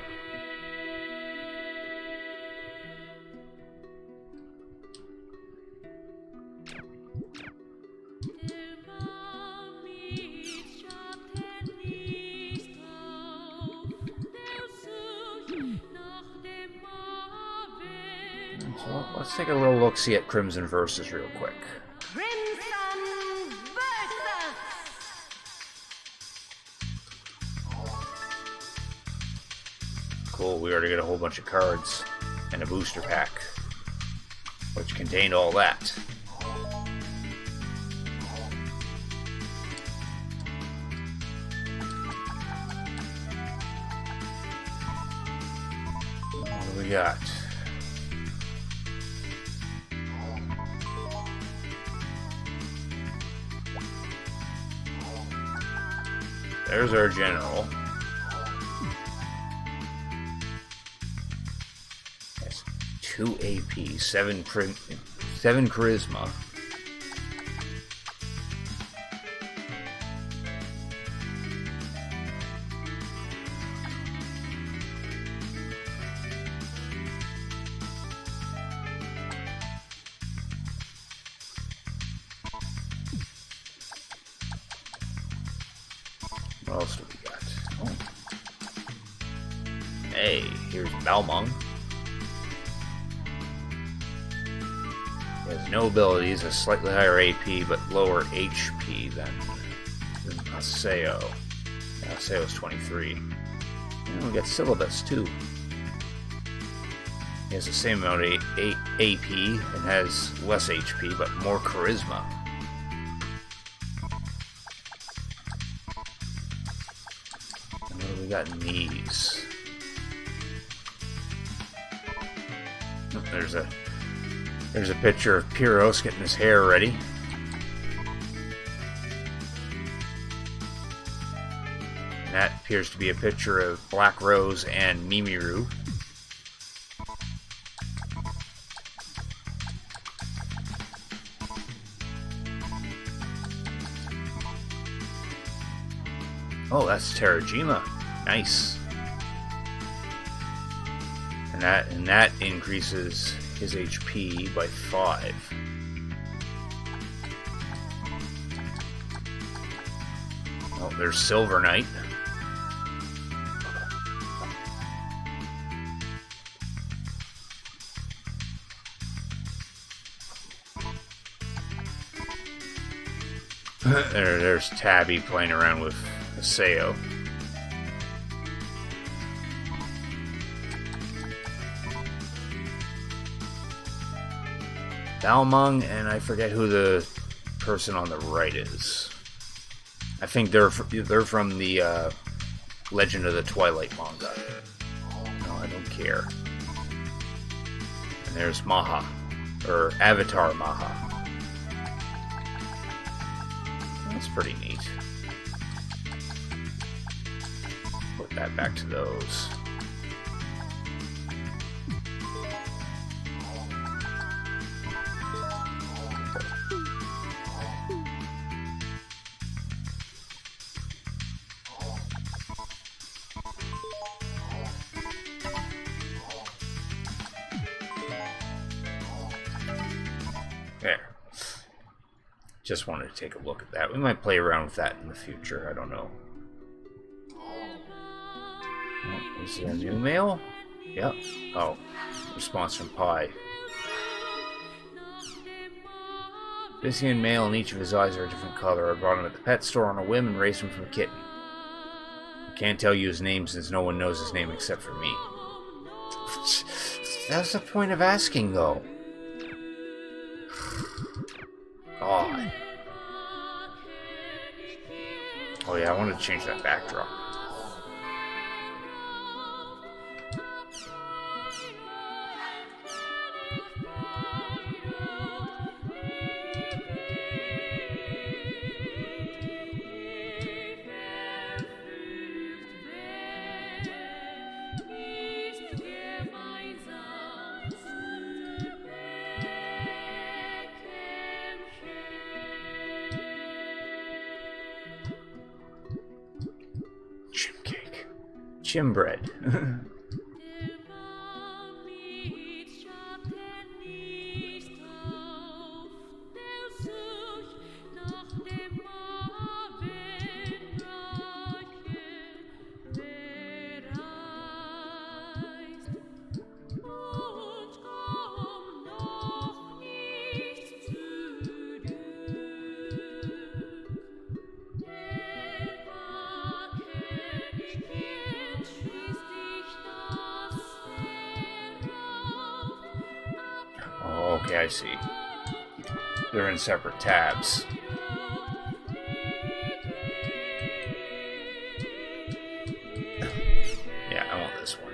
So let's take a little look-see at Crimson Versus real quick. Crimson Versus! Cool, we already got a whole bunch of cards and a booster pack, which contained all that. What do we got? There's our general. That's 2 AP, 7 charisma. What else do we got? Oh. Hey, here's Balmung. He has no abilities, a slightly higher AP but lower HP than Haseo. Yeah, Haseo's 23. And we got Syllabus too. He has the same amount of AP and has less HP but more charisma. And what do we got in these? Oh, there's a picture of Pyros getting his hair ready. And that appears to be a picture of Black Rose and Mimiru. Oh, that's Terajima. Nice. And that increases his HP by 5. Oh, there's Silver Knight. There's Tabby playing around with Haseo. Balmung, and I forget who the person on the right is. I think they're from the Legend of the Twilight manga. No, I don't care. And there's Maha, or Avatar Maha. That's pretty neat. Put that back to those. There. Just wanted to take a look at that. We might play around with that in the future. I don't know. Oh, is there a new mail? Yep. Oh, response from Pi. Visian male and each of his eyes are a different color. I brought him at the pet store on a whim and raised him from a kitten. I can't tell you his name since no one knows his name except for me. That's the point of asking, though. God. Oh yeah, I wanted to change that backdrop. Chim bread. Okay, I see. They're in separate tabs. Yeah, I want this one.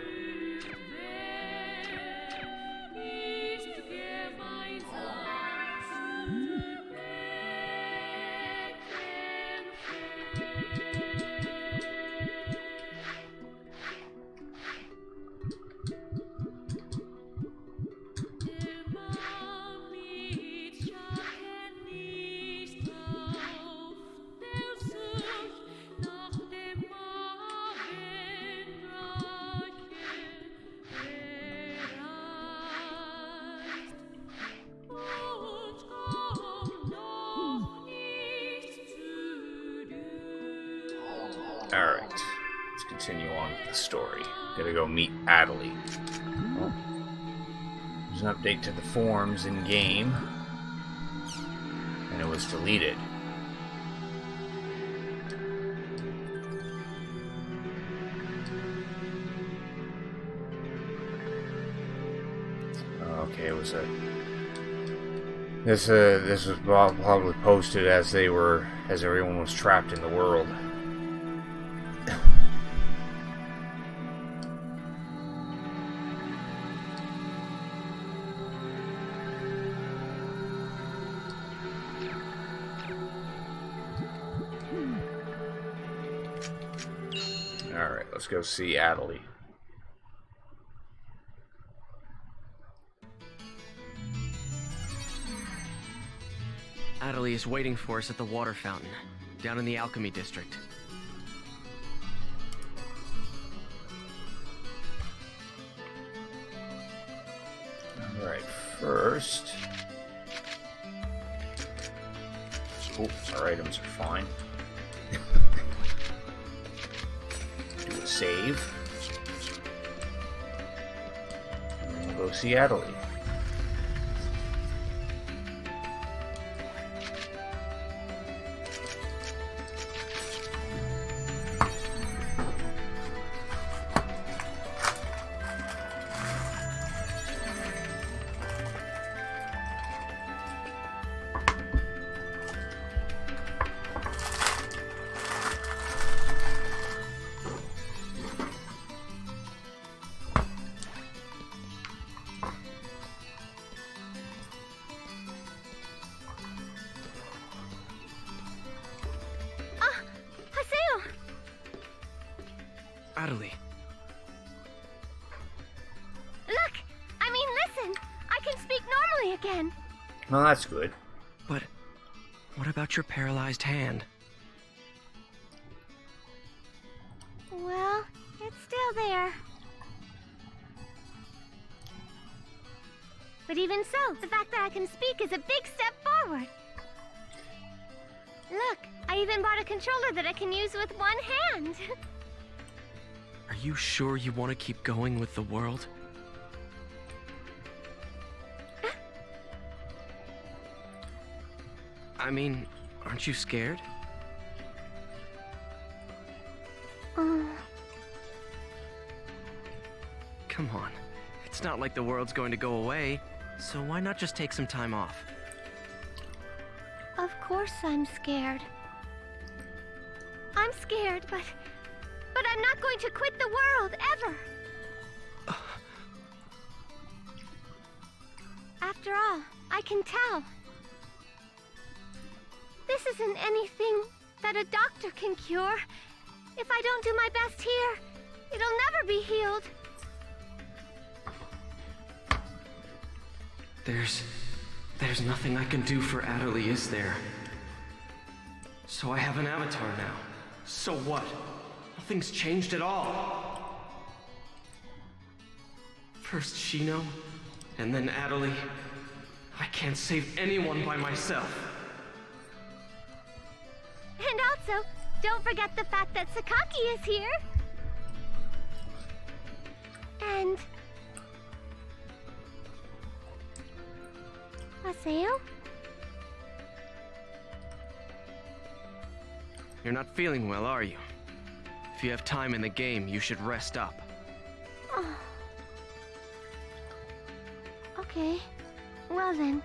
Alright, let's continue on with the story. Gotta go meet Adelie. Oh. There's an update to the forums in-game, and it was deleted. Okay, it was a... This was probably posted as everyone was trapped in the world. Alright, let's go see Adelie. Adelie is waiting for us at the water fountain, down in the Alchemy District. Alright, first... Oops, our items are fine. Do a save. And we'll go see Adelie. Adelie. Look! I mean, listen! I can speak normally again! Well, that's good. But what about your paralyzed hand? Well, it's still there. But even so, the fact that I can speak is a big step forward. Look, I even bought a controller that I can use with one hand. Are you sure you want to keep going with the world? I mean, aren't you scared? Come on. It's not like the world's going to go away, so why not just take some time off? Of course I'm scared. I'm scared, but I'm not going to quit the world, ever! After all, I can tell. This isn't anything that a doctor can cure. If I don't do my best here, it'll never be healed. There's nothing I can do for Adelie, is there? So I have an avatar now. So what? Nothing's changed at all. First Shino, and then Adelie. I can't save anyone by myself. And also, don't forget the fact that Sakaki is here. And Haseo? You're not feeling well, are you? If you have time in the game, you should rest up. Oh. Okay. Well then.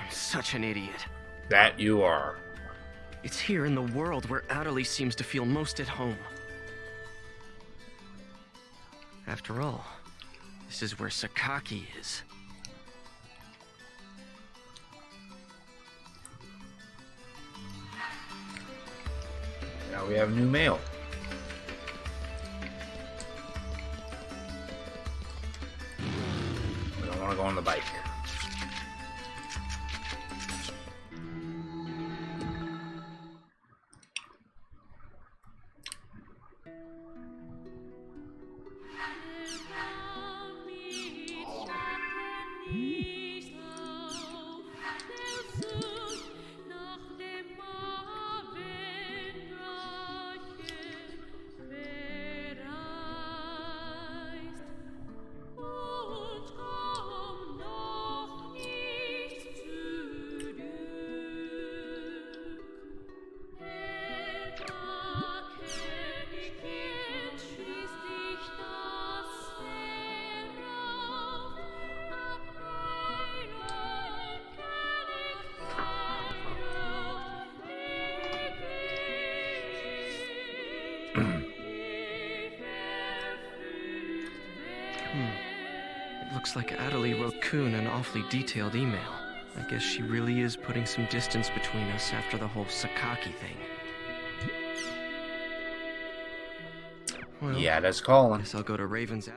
I'm such an idiot. That you are. It's here in the world where Adelie seems to feel most at home. After all, this is where Sakaki is. Now we have new mail. We don't want to go on the bike. Looks like Adelie wrote Kuhn an awfully detailed email. I guess she really is putting some distance between us after the whole Sakaki thing. Well, yeah, that's calling. Guess I'll go to Raven's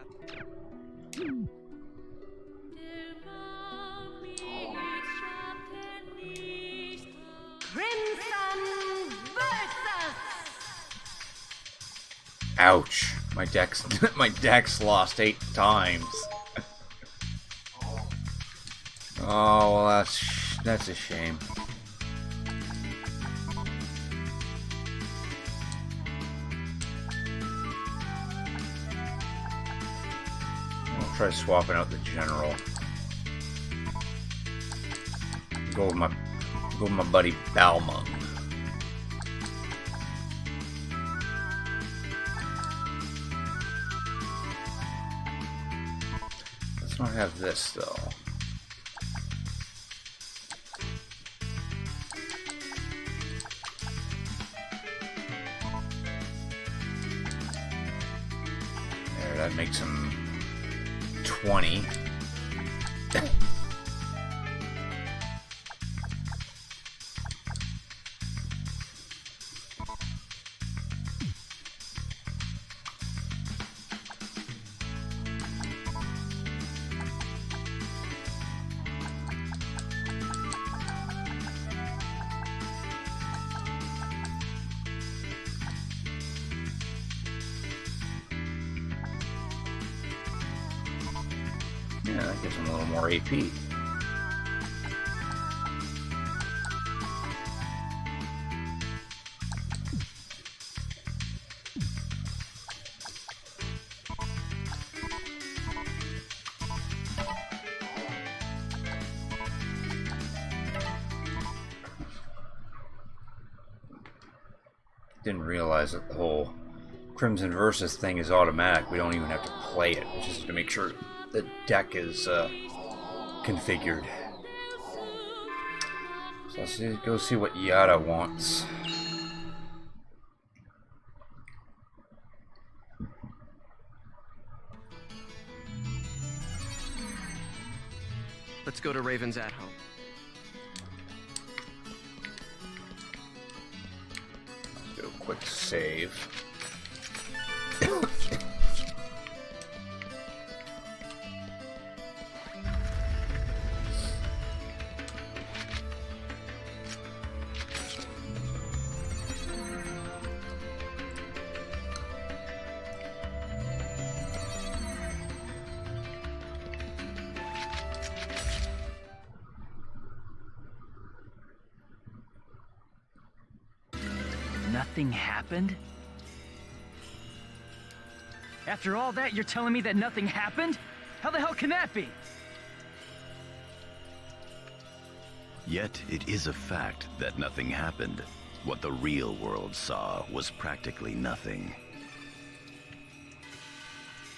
Crimson versus. Ouch. My deck's lost 8 times. Oh, well, that's a shame. I'll try swapping out the general. Go with my buddy Balmung. Let's not have this though. That makes him 20. Yeah, that gives him a little more AP. Didn't realize that the whole Crimson Versus thing is automatic. We don't even have to play it, which is to make sure the deck is configured. So let's go see what Yada wants. Let's go to Raven's at home. Let's do a quick save. Nothing happened? After all that, you're telling me that nothing happened? How the hell can that be? Yet it is a fact that nothing happened. What the real world saw was practically nothing.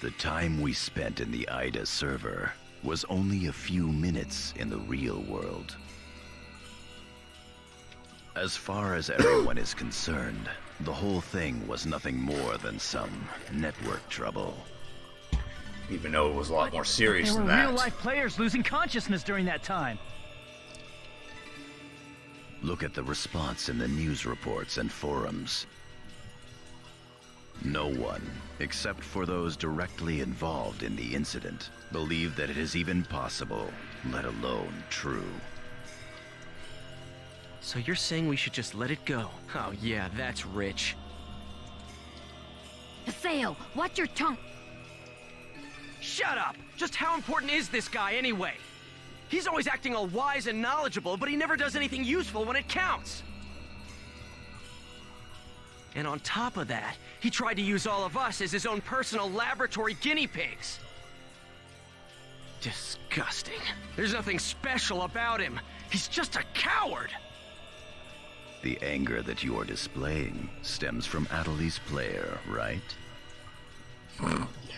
The time we spent in the IDA server was only a few minutes in the real world. As far as everyone is concerned, the whole thing was nothing more than some network trouble. Even though it was a lot more serious than that. There were real-life players losing consciousness during that time. Look at the response in the news reports and forums. No one, except for those directly involved in the incident, believe that it is even possible, let alone true. So you're saying we should just let it go? Oh yeah, that's rich. Haseo, watch your tongue! Shut up! Just how important is this guy anyway? He's always acting all wise and knowledgeable, but he never does anything useful when it counts. And on top of that, he tried to use all of us as his own personal laboratory guinea pigs. Disgusting. There's nothing special about him. He's just a coward! The anger that you are displaying stems from Atalee's player, right?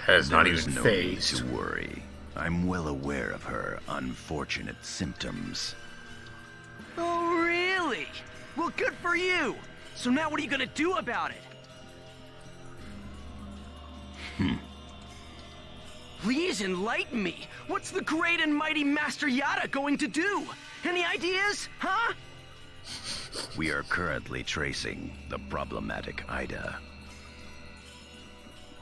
Has not even There's no need phased. to worry. I'm well aware of her unfortunate symptoms. Oh, really? Well, good for you! So now what are you gonna do about it? Please enlighten me! What's the great and mighty Master Yada going to do? Any ideas, huh? We are currently tracing the problematic Ida.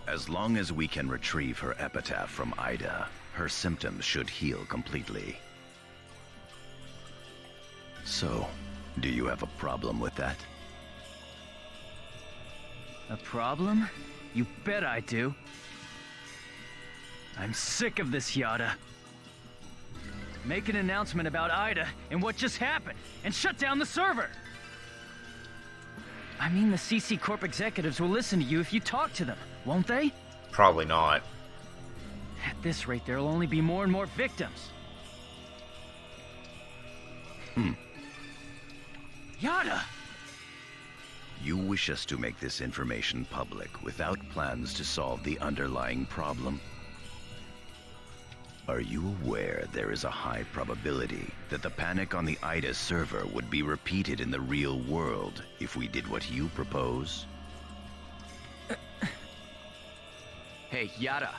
As long as we can retrieve her epitaph from Ida, her symptoms should heal completely. So, do you have a problem with that? A problem? You bet I do. I'm sick of this, Yada. Make an announcement about Ida and what just happened, and shut down the server! I mean, the CC Corp executives will listen to you if you talk to them, won't they? Probably not. At this rate, there'll only be more and more victims. Yada! You wish us to make this information public without plans to solve the underlying problem? Are you aware there is a high probability that the panic on the IDA server would be repeated in the real world if we did what you propose? Hey, Yada.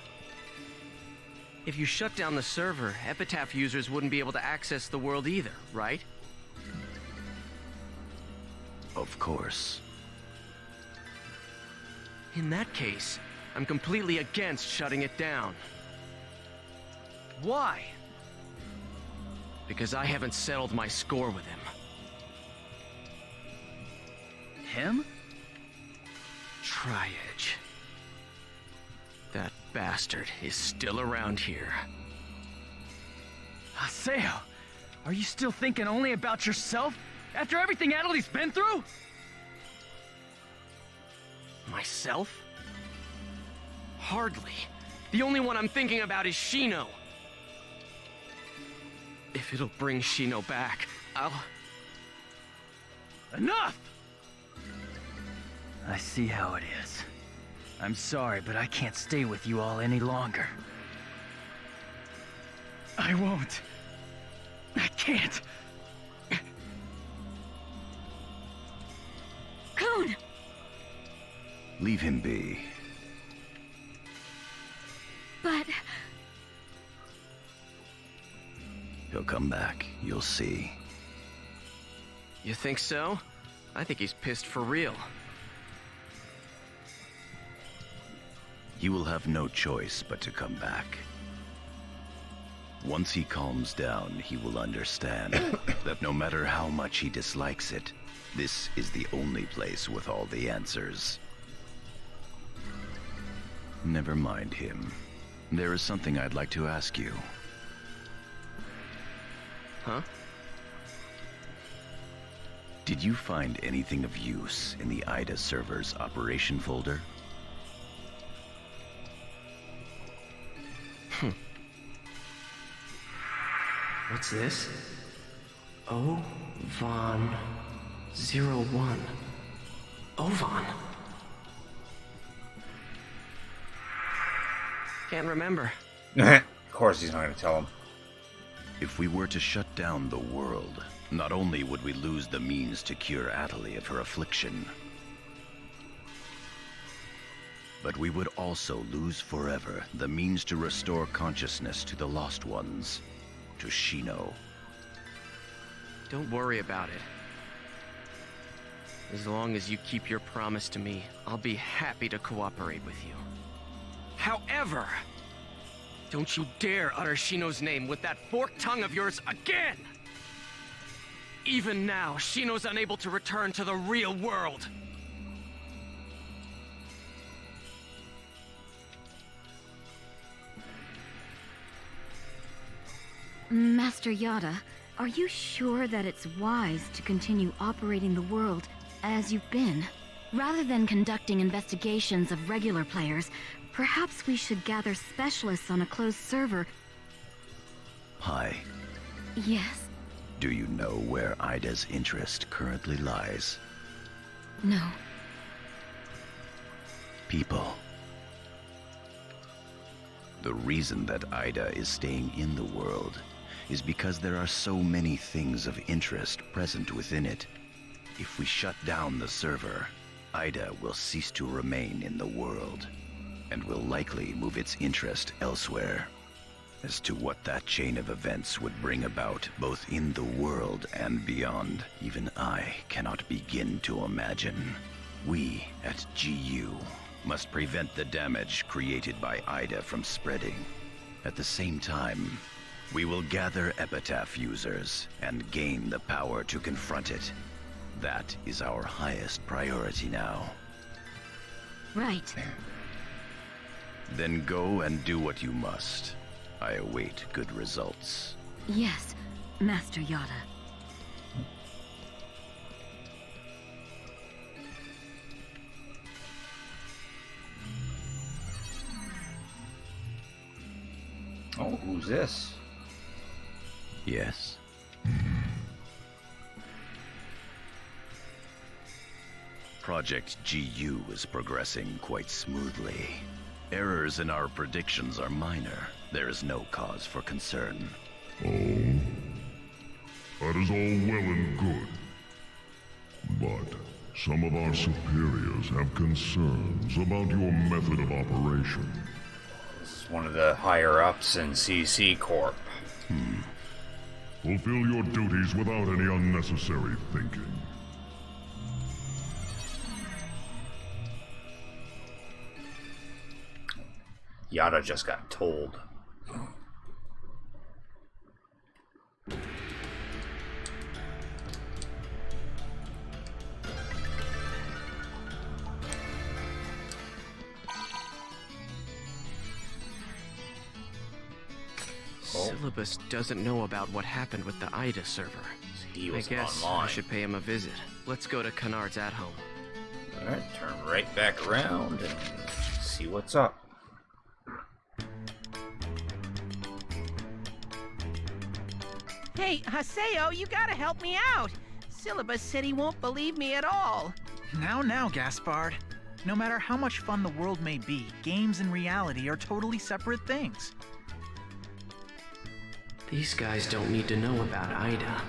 If you shut down the server, Epitaph users wouldn't be able to access the world either, right? Of course. In that case, I'm completely against shutting it down. Why? Because I haven't settled my score with him. Him? Triage. That bastard is still around here. Haseo, are you still thinking only about yourself? After everything Adeli's been through? Myself? Hardly. The only one I'm thinking about is Shino. If it'll bring Shino back, I'll... Enough! I see how it is. I'm sorry, but I can't stay with you all any longer. I won't. I can't. Kun! Leave him be. But... He'll come back, you'll see. You think so? I think he's pissed for real. You will have no choice but to come back. Once he calms down, he will understand that no matter how much he dislikes it, this is the only place with all the answers. Never mind him. There is something I'd like to ask you. Huh? Did you find anything of use in the IDA server's operation folder? What's this? O-Von-01. Ovan? Can't remember. Of course he's not going to tell him. If we were to shut down the world, not only would we lose the means to cure Atali of her affliction, but we would also lose forever the means to restore consciousness to the lost ones, to Shino. Don't worry about it. As long as you keep your promise to me, I'll be happy to cooperate with you. However, don't you dare utter Shino's name with that forked tongue of yours again! Even now, Shino's unable to return to the real world. Master Yada, are you sure that it's wise to continue operating the world as you've been? Rather than conducting investigations of regular players, perhaps we should gather specialists on a closed server. Hi. Yes? Do you know where Ida's interest currently lies? No. People. The reason that Ida is staying in the world is because there are so many things of interest present within it. If we shut down the server, Ida will cease to remain in the world, and will likely move its interest elsewhere. As to what that chain of events would bring about, both in the world and beyond, even I cannot begin to imagine. We at GU must prevent the damage created by Ida from spreading. At the same time, we will gather Epitaph users and gain the power to confront it. That is our highest priority now. Right. Then go and do what you must. I await good results. Yes, Master Yada. Oh, who's this? Yes. Project GU is progressing quite smoothly. Errors in our predictions are minor. There is no cause for concern. Oh? That is all well and good. But some of our superiors have concerns about your method of operation. This is one of the higher-ups in CC Corp. Fulfill your duties without any unnecessary thinking. Yada just got told. Syllabus doesn't know about what happened with the IDA server. He was I guess online. I should pay him a visit. Let's go to Kennard's at home. Alright, turn right back around and see what's up. Hey, Haseo, you gotta help me out. Syllabus said he won't believe me at all. Now, Gaspard. No matter how much fun the world may be, games and reality are totally separate things. These guys don't need to know about IDA,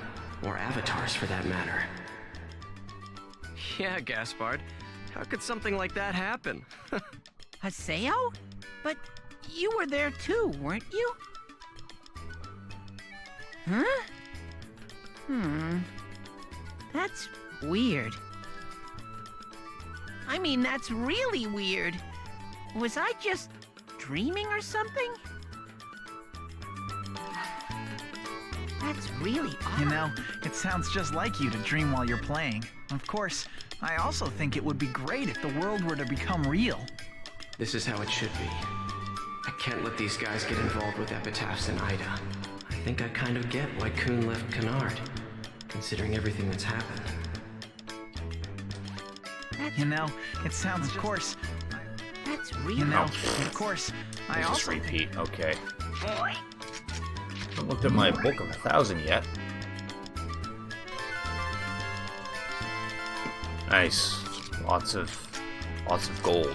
or avatars for that matter. Yeah, Gaspard. How could something like that happen? Haseo? But you were there too, weren't you? Huh? That's weird. I mean, that's really weird. Was I just dreaming or something? That's really odd. You know, it sounds just like you to dream while you're playing. Of course, I also think it would be great if the world were to become real. This is how it should be. I can't let these guys get involved with epitaphs and IDA. I think I kind of get why Kuhn left Kennard, considering everything that's happened. You know, it sounds, of course. That's real. You know, of course, I Just also repeat. Okay. Boy. Haven't looked at my book of 1,000 yet. Nice. Lots of gold.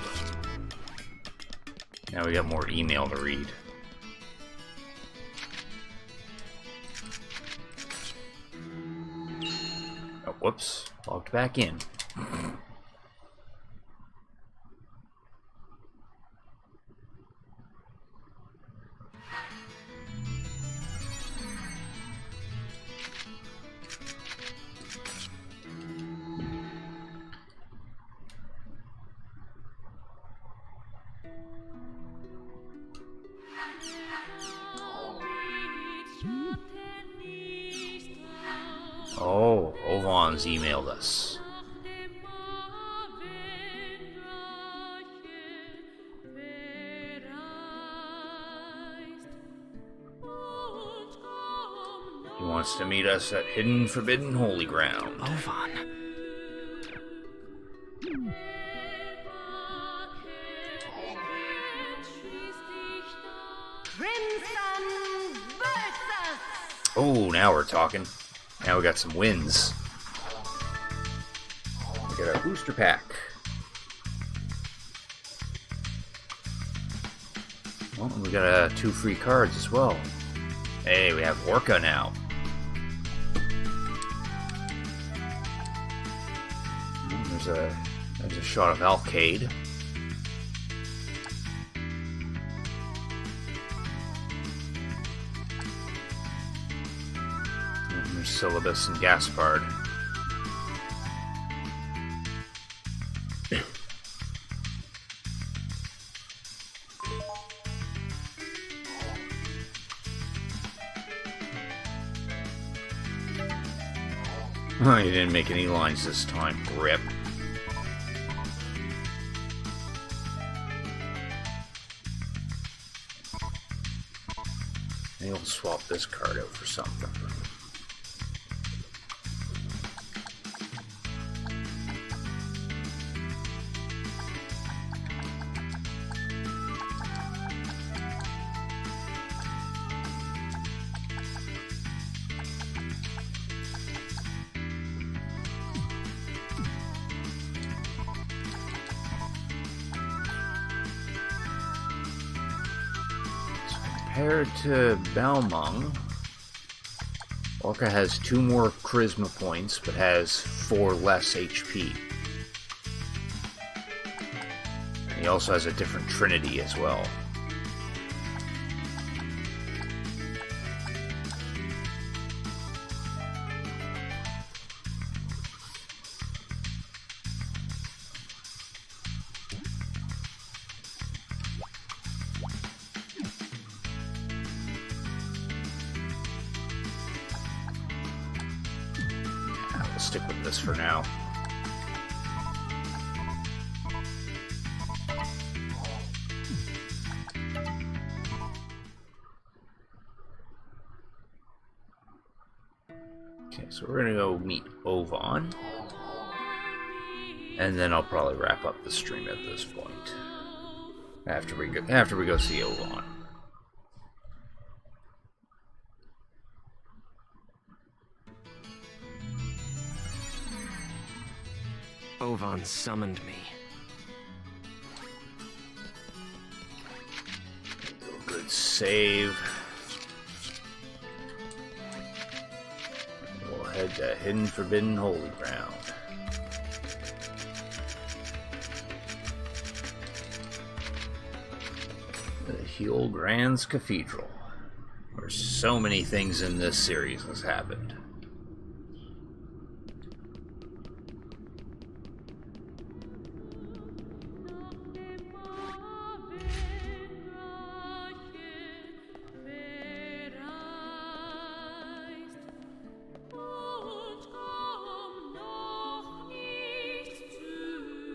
Now we got more email to read. Oh, whoops. Logged back in. Oh, Ovan's emailed us. He wants to meet us at Hidden Forbidden Holy Ground. Ovan. Crimson versus. Oh, now we're talking. Now we got some wins. We got our booster pack. Well, and we got 2 free cards as well. Hey, we have Orca now. There's a shot of Alcade. And there's Syllabus and Gaspard. Oh, you didn't make any lines this time. Rip. Maybe we'll swap this card out for something. Compared to Balmung, Orca has 2 more charisma points, but has 4 less HP. And he also has a different trinity as well. We'll stick with this for now. Okay, so we're gonna go meet Ovan. And then I'll probably wrap up the stream at this point. After we go see Ovan. Ovan summoned me. Good save. We'll head to Hidden Forbidden Holy Ground. The Hulgrand's Cathedral, where so many things in this series has happened.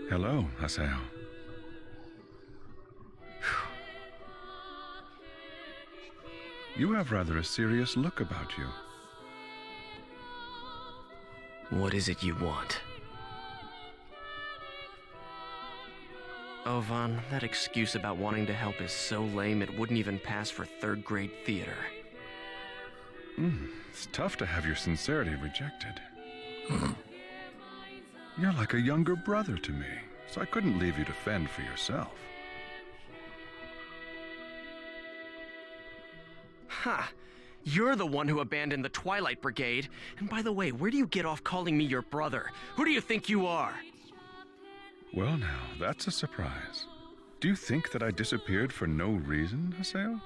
Hello, Haseo. You have rather a serious look about you. What is it you want? Ovan, that excuse about wanting to help is so lame it wouldn't even pass for third-grade theater. It's tough to have your sincerity rejected. You're like a younger brother to me, so I couldn't leave you to fend for yourself. Ha! You're the one who abandoned the Twilight Brigade. And by the way, where do you get off calling me your brother? Who do you think you are? Well now, that's a surprise. Do you think that I disappeared for no reason, Haseo?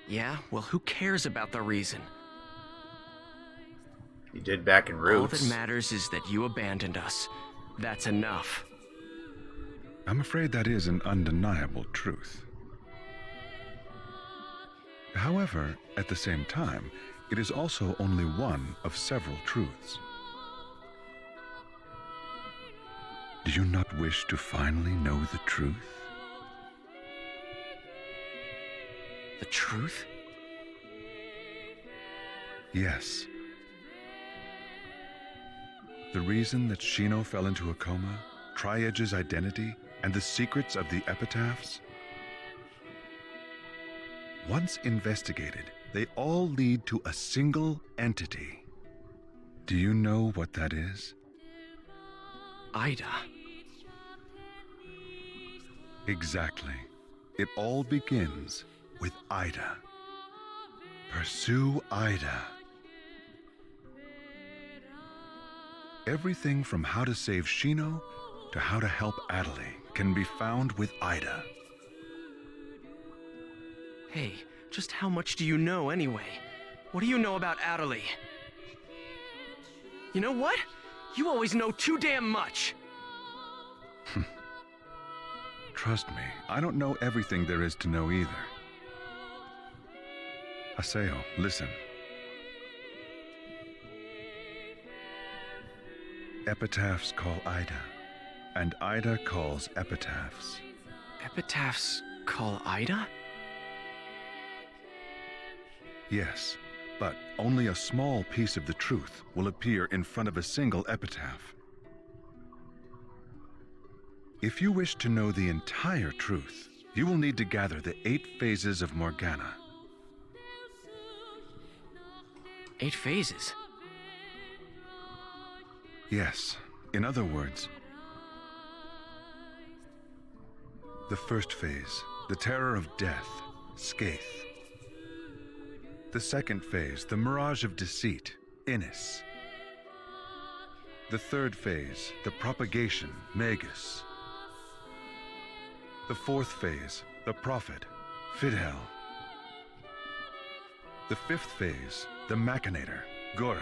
Yeah, well, who cares about the reason? You did back in Roots. All that matters is that you abandoned us. That's enough. I'm afraid that is an undeniable truth. However, at the same time, it is also only one of several truths. Do you not wish to finally know the truth? The truth? Yes. The reason that Shino fell into a coma, Tri-Edge's identity, and the secrets of the epitaphs? Once investigated, they all lead to a single entity. Do you know what that is? Ida. Exactly. It all begins with Ida. Pursue Ida. Everything from how to save Shino to how to help Adelie can be found with Ida. Hey, just how much do you know anyway? What do you know about Adelie? You know what? You always know too damn much! Trust me, I don't know everything there is to know either. Haseo, listen. Epitaphs call Ida, and Ida calls epitaphs. Epitaphs call Ida? Yes, but only a small piece of the truth will appear in front of a single epitaph. If you wish to know the entire truth, you will need to gather the 8 phases of Morgana. 8 phases? Yes, in other words, the first phase, the terror of death, Skaith. The second phase, the mirage of deceit, Innis. The third phase, the propagation, Magus. The fourth phase, the prophet, Fidel. The fifth phase, the machinator, Gore.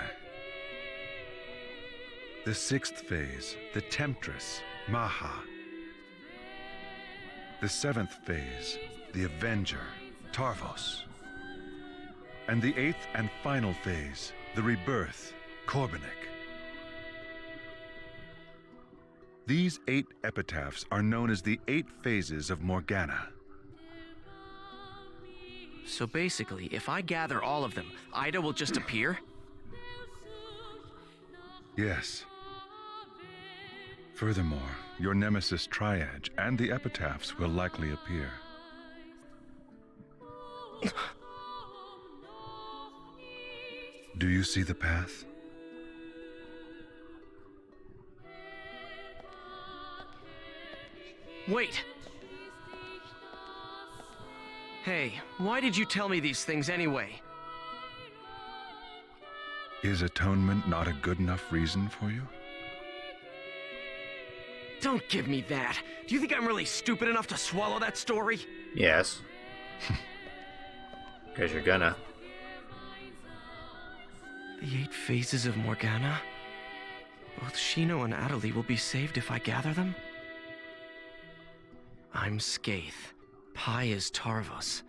The sixth phase, the temptress, Maha. The seventh phase, the avenger, Tarvos. And the 8th and final phase, the rebirth, Korbanik. These 8 epitaphs are known as the 8 phases of Morgana. So basically, if I gather all of them, Ida will just appear? Yes. Furthermore, your nemesis Triage and the epitaphs will likely appear. Do you see the path? Wait! Hey, why did you tell me these things anyway? Is atonement not a good enough reason for you? Don't give me that. Do you think I'm really stupid enough to swallow that story? Yes. Because you're gonna. The 8 phases of Morgana? Both Shino and Adelie will be saved if I gather them? I'm Skaith. Pi is Tarvos.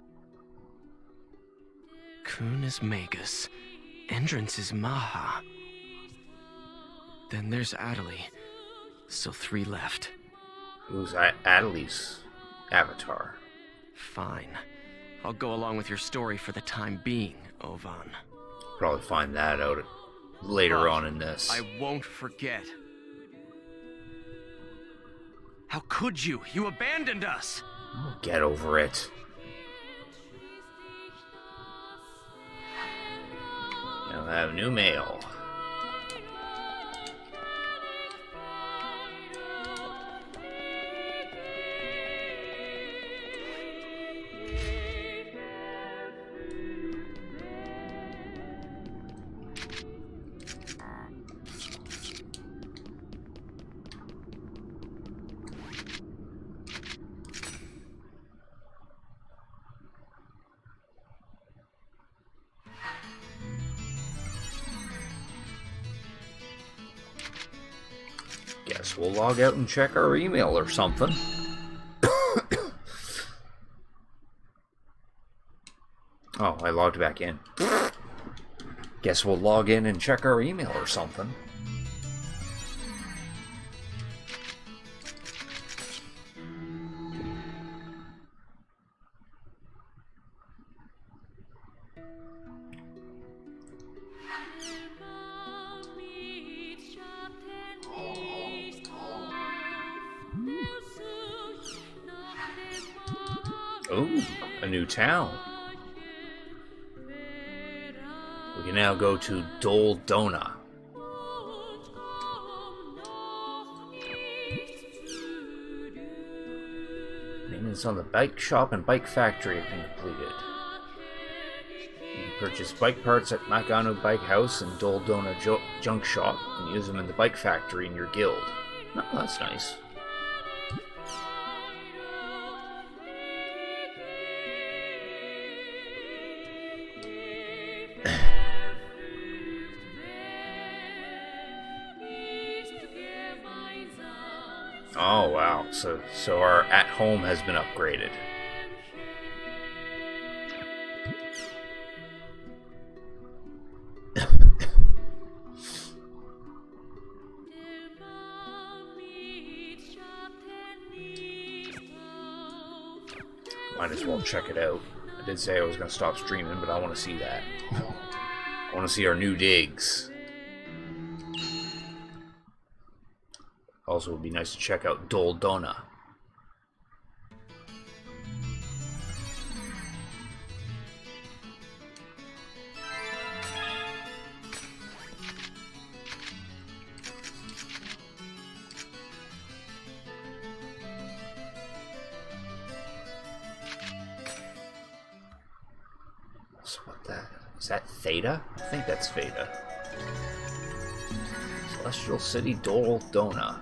Kun is Magus. Endrance is Maha. Then there's Adelie. So 3 left. Who's Adelie's avatar? Fine. I'll go along with your story for the time being, Ovan. Probably find that out later on in this. I won't forget. How could you? You abandoned us! Get over it. You'll have new mail. Guess we'll log out and check our email or something. Oh, I logged back in. Guess we'll log in and check our email or something. Ooh, a new town. We can now go to Dol Dona. Maintenance on the bike shop and bike factory have been completed. You can purchase bike parts at Makano Bike House and Dol Dona Junk Shop and use them in the bike factory in your guild. Oh, that's nice. Oh wow, so our at-home has been upgraded. Might as well check it out. I did say I was going to stop streaming, but I want to see that. I want to see our new digs. Also, it would be nice to check out Dol Dona. So what that? Is that Theta? I think that's Theta. Celestial City Dol Dona.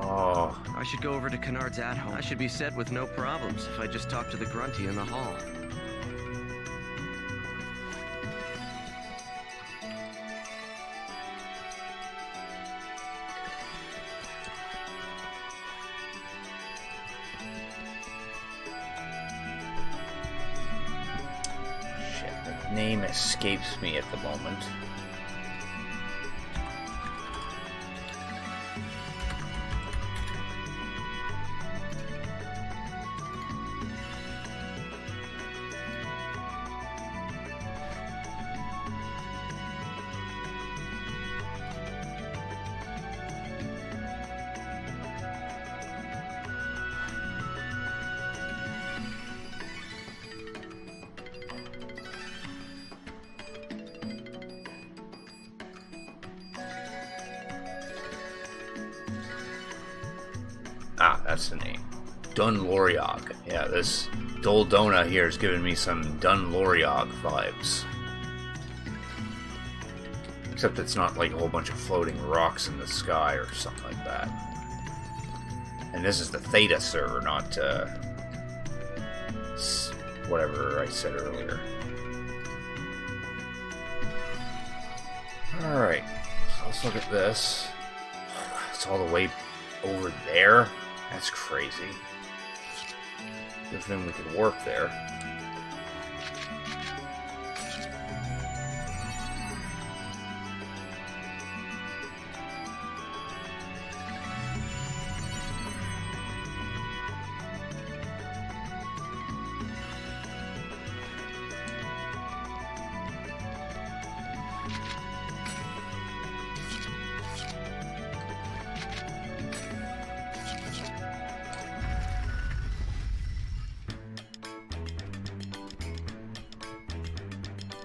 Oh. I should go over to Kennard's at-home. I should be set with no problems if I just talk to the grunty in the hall. Shit. name escapes me at the moment. Ah, that's the name. Dunloriog. Yeah, this Doldona here is giving me some Dunloriog vibes. Except it's not like a whole bunch of floating rocks in the sky or something like that. And this is the Theta server, not whatever I said earlier. Alright, so let's look at this. It's all the way over there? That's crazy. Good thing we could work there.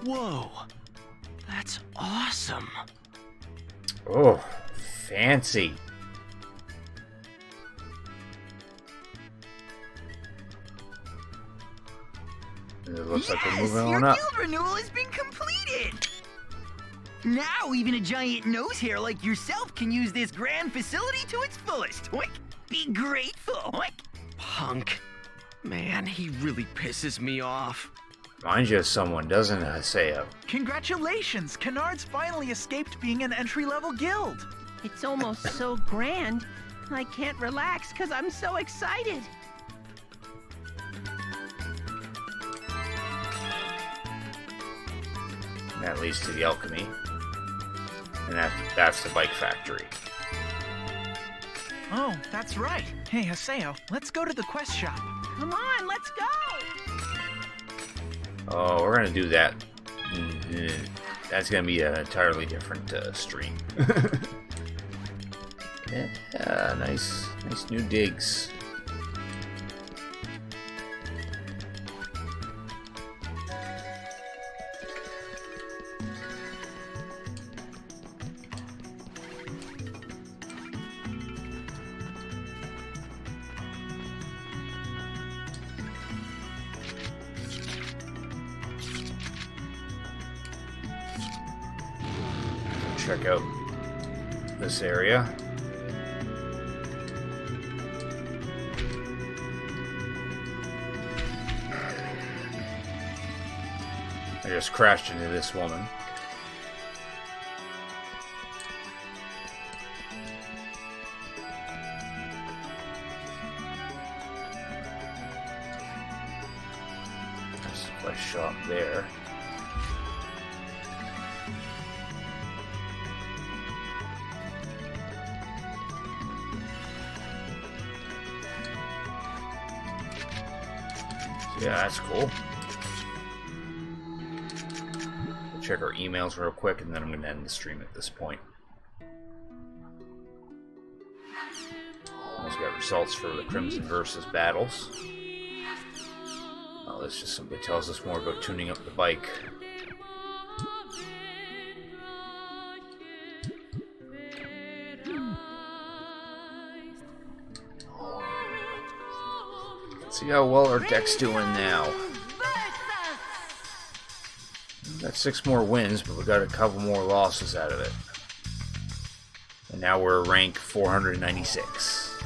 Whoa, that's awesome. Oh, fancy. It looks like we're moving your on up. guild renewal has been completed! Now even a giant nose hair like yourself can use this grand facility to its fullest. Oink. Be grateful. Oink. Punk. Man, he really pisses me off. Mind you, someone, doesn't it, Haseo? Congratulations! Canard's finally escaped being an entry-level guild! It's almost so grand, I can't relax because I'm so excited. That leads to the alchemy. And that's the bike factory. Oh, that's right. Hey, Haseo, let's go to the quest shop. Come on, let's go! Oh, we're gonna do that. That's gonna be an entirely different stream. Yeah, nice new digs. Check out this area. I just crashed into this woman. There's a quest shop there. Yeah, that's cool. We'll check our emails real quick, and then I'm going to end the stream at this point. Also got results for the Crimson versus battles. Oh, this just simply tells us more about tuning up the bike. See how well our deck's doing now. We've got 6 more wins, but we got a couple more losses out of it. And now we're rank 496.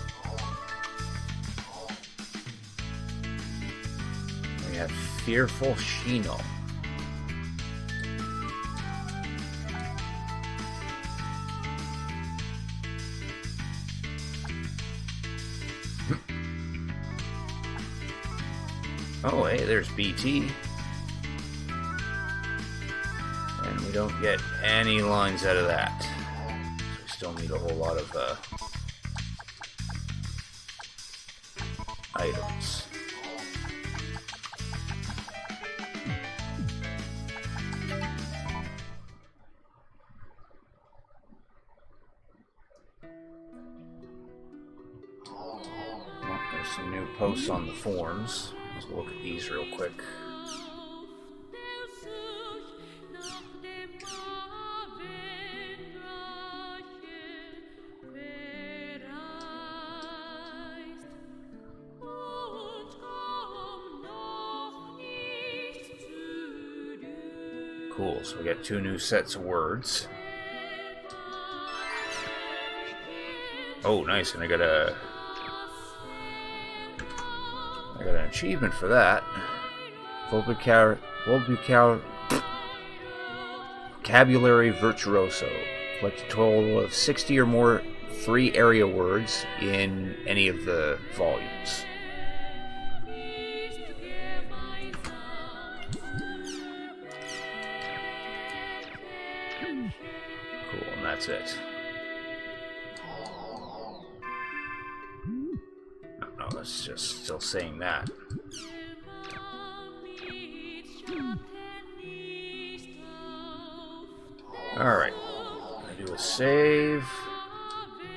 We have Fearful Shino. Oh, hey, there's BT. We don't get any lines out of that. So we still need a whole lot of items. Well, there's some new posts on the forums. Let's look at these real quick. Cool, so we got 2 new sets of words. Oh, nice, and I got an achievement for that. Vocabulary Virtuoso. Collect a total of 60 or more 3 area words in any of the volumes. Cool, and that's it. No, it's just still saying that. Alright, I'm gonna do a save.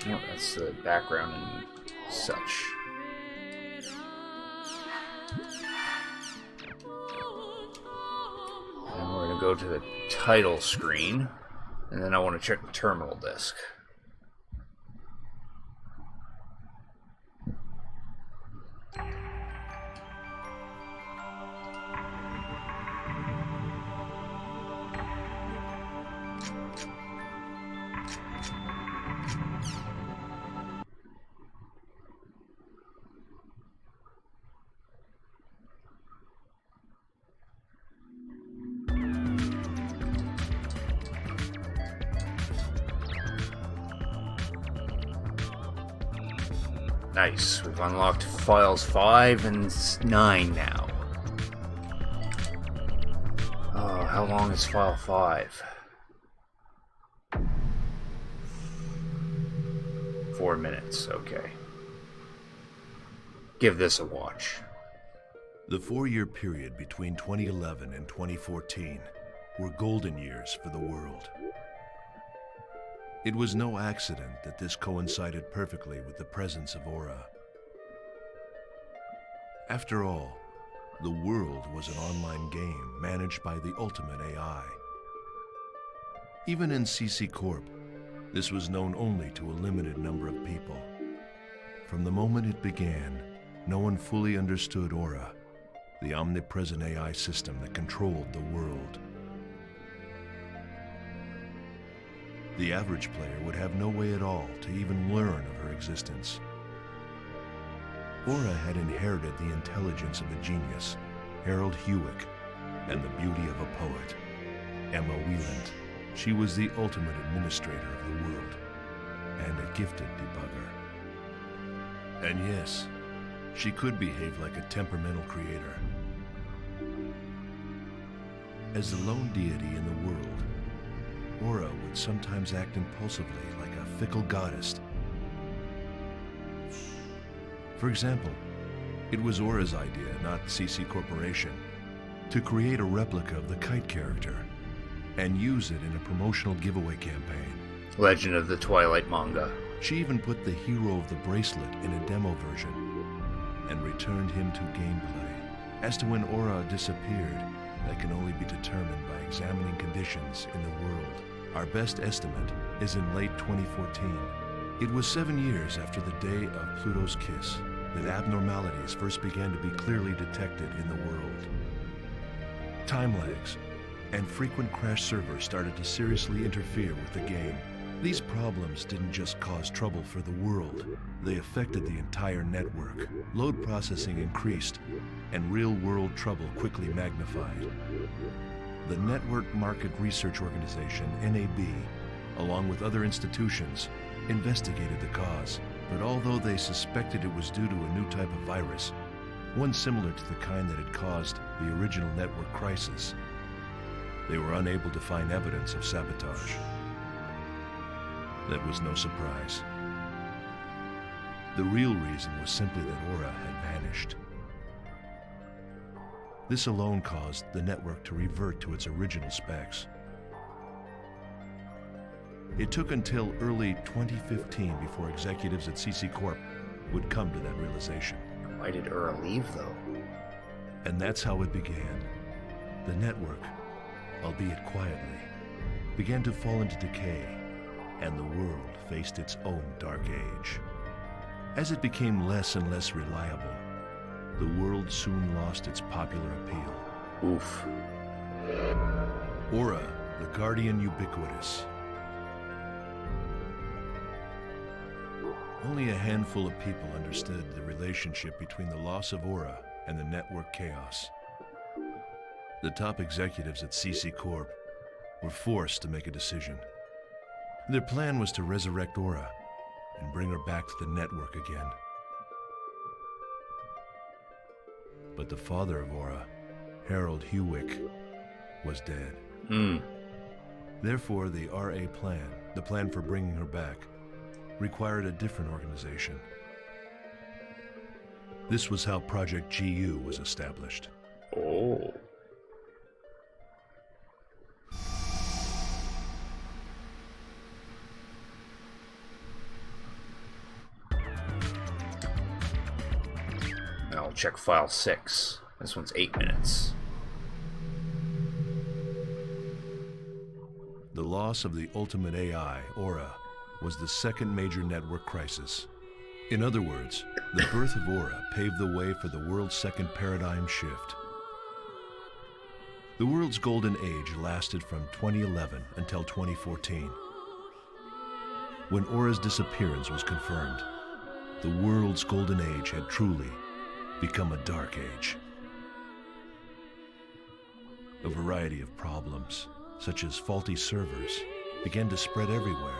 No, that's the background and such. And we're gonna go to the title screen, and then I want to check the terminal disk. Nice, we've unlocked files 5 and 9 now. Oh, how long is file 5? 4 minutes, okay. Give this a watch. The 4-year period between 2011 and 2014 were golden years for the world. It was no accident that this coincided perfectly with the presence of Aura. After all, the world was an online game managed by the ultimate AI. Even in CC Corp, this was known only to a limited number of people. From the moment it began, no one fully understood Aura, the omnipresent AI system that controlled the world. The average player would have no way at all to even learn of her existence. Aura had inherited the intelligence of a genius, Harold Hewick, and the beauty of a poet, Emma Wieland. She was the ultimate administrator of the world, and a gifted debugger. And yes, she could behave like a temperamental creator. As the lone deity in the world, Aura would sometimes act impulsively like a fickle goddess. For example, it was Aura's idea, not CC Corporation, to create a replica of the Kite character and use it in a promotional giveaway campaign. Legend of the Twilight manga. She even put the hero of the bracelet in a demo version and returned him to gameplay. As to when Aura disappeared, that can only be determined by examining conditions in the world. Our best estimate is in late 2014. It was 7 years after the day of Pluto's kiss that abnormalities first began to be clearly detected in the world. Time lags and frequent crash servers started to seriously interfere with the game. These problems didn't just cause trouble for the world, they affected the entire network. Load processing increased, and real-world trouble quickly magnified. The Network Market Research Organization, NAB, along with other institutions, investigated the cause. But although they suspected it was due to a new type of virus, one similar to the kind that had caused the original network crisis, they were unable to find evidence of sabotage. That was no surprise. The real reason was simply that Aura had vanished. This alone caused the network to revert to its original specs. It took until early 2015 before executives at CC Corp would come to that realization. Why did Ura leave, though? And that's how it began. The network, albeit quietly, began to fall into decay, and the world faced its own dark age. As it became less and less reliable, the world soon lost its popular appeal. Oof. Aura, the guardian ubiquitous. Only a handful of people understood the relationship between the loss of Aura and the network chaos. The top executives at CC Corp were forced to make a decision. Their plan was to resurrect Aura and bring her back to the network again. But the father of Aura, Harold Hewick, was dead. Therefore, the RA plan, the plan for bringing her back, required a different organization. This was how Project GU was established. Oh. I'll check file 6. This one's 8 minutes. The loss of the ultimate AI, Aura, was the second major network crisis. In other words, the birth of Aura paved the way for the world's second paradigm shift. The world's golden age lasted from 2011 until 2014. When Aura's disappearance was confirmed, the world's golden age had truly become a dark age. A variety of problems, such as faulty servers, began to spread everywhere.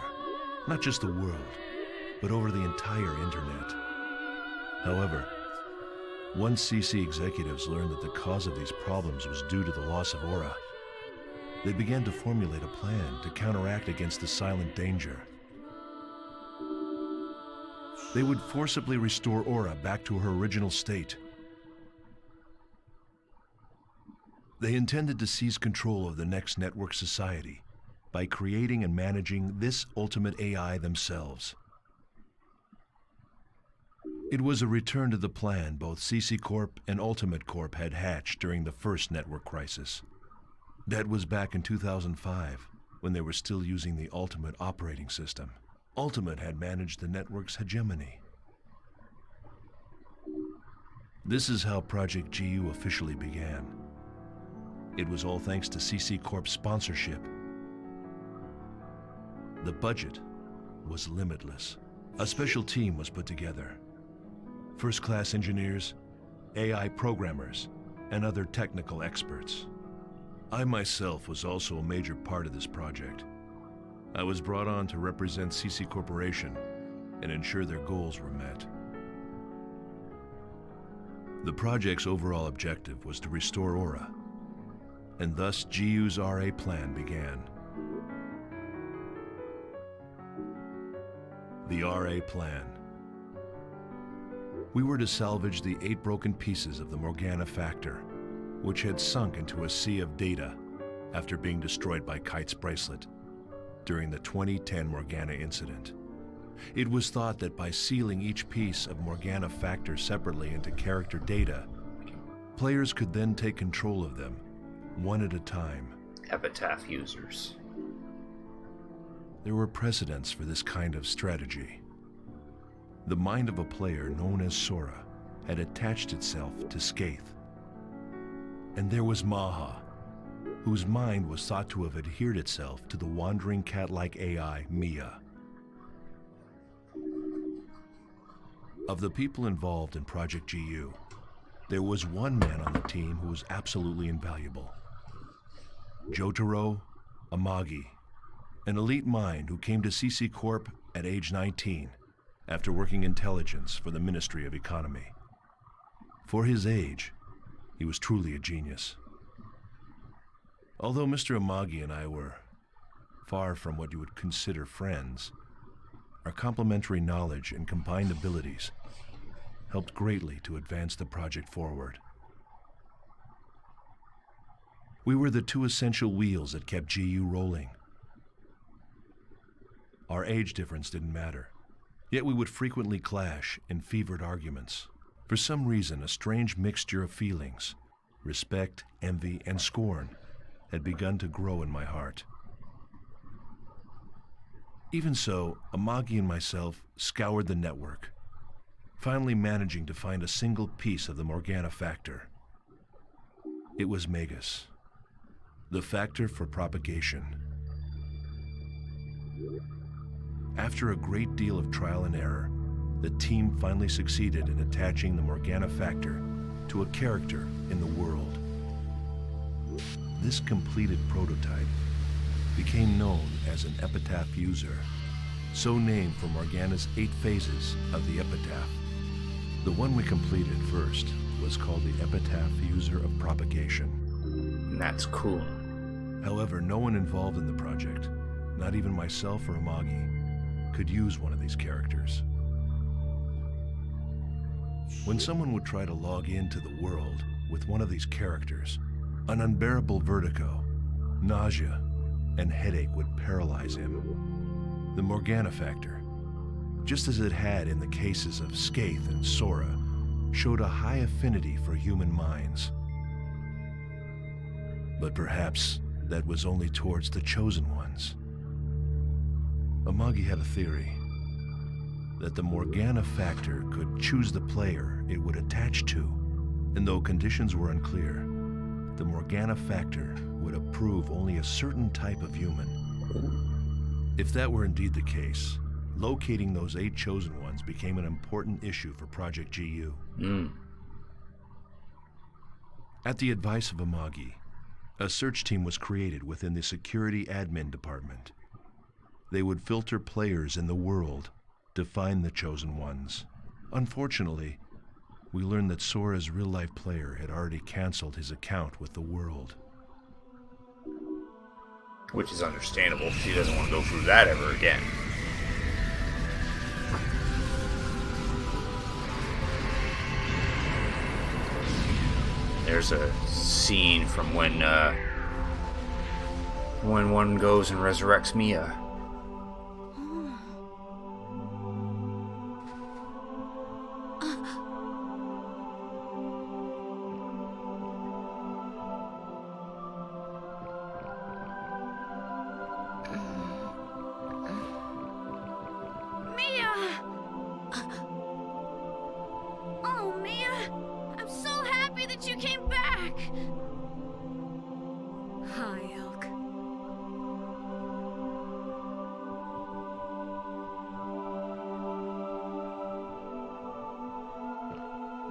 Not just the world, but over the entire internet. However, once CC executives learned that the cause of these problems was due to the loss of Aura, they began to formulate a plan to counteract against the silent danger. They would forcibly restore Aura back to her original state. They intended to seize control of the next network society by creating and managing this ultimate AI themselves. It was a return to the plan both CC Corp and Ultimate Corp had hatched during the first network crisis. That was back in 2005, when they were still using the Ultimate operating system. Ultimate had managed the network's hegemony. This is how Project GU officially began. It was all thanks to CC Corp's sponsorship. The budget was limitless. A special team was put together. First-class engineers, AI programmers, and other technical experts. I myself was also a major part of this project. I was brought on to represent CC Corporation and ensure their goals were met. The project's overall objective was to restore Aura, and thus GU's RA plan began. The RA plan. We were to salvage the 8 broken pieces of the Morgana Factor, which had sunk into a sea of data after being destroyed by Kite's bracelet during the 2010 Morgana incident. It was thought that by sealing each piece of Morgana Factor separately into character data, players could then take control of them, one at a time. Epitaph users. There were precedents for this kind of strategy. The mind of a player known as Sora had attached itself to Skaith. And there was Maha, whose mind was thought to have adhered itself to the wandering cat-like AI, Mia. Of the people involved in Project GU, there was one man on the team who was absolutely invaluable. Jotaro Amagi, an elite mind who came to CC Corp at age 19 after working intelligence for the Ministry of Economy. For his age, he was truly a genius. Although Mr. Amagi and I were far from what you would consider friends, our complementary knowledge and combined abilities helped greatly to advance the project forward. We were the two essential wheels that kept GU rolling. Our age difference didn't matter, yet we would frequently clash in fevered arguments. For some reason, a strange mixture of feelings, respect, envy, and scorn, had begun to grow in my heart. Even so, Amagi and myself scoured the network, finally managing to find a single piece of the Morgana factor. It was Magus, the factor for propagation. After a great deal of trial and error, the team finally succeeded in attaching the Morgana factor to a character in the world. This completed prototype became known as an Epitaph user, so named for Morgana's 8 phases of the Epitaph. The one we completed first was called the Epitaph User of Propagation. That's cool. However, no one involved in the project, not even myself or Amagi, could use one of these characters. When someone would try to log into the world with one of these characters, an unbearable vertigo, nausea, and headache would paralyze him. The Morgana factor, just as it had in the cases of Skaith and Sora, showed a high affinity for human minds. But perhaps that was only towards the chosen ones. Amagi had a theory that the Morgana factor could choose the player it would attach to, and though conditions were unclear, the Morgana factor would approve only a certain type of human. If that were indeed the case, locating those 8 chosen ones became an important issue for Project GU. At the advice of Amagi, a search team was created within the security admin department. They would filter players in the world to find the chosen ones. Unfortunately, we learned that Sora's real-life player had already canceled his account with the world. Which is understandable. She doesn't want to go through that ever again. There's a scene from when one goes and resurrects Mia.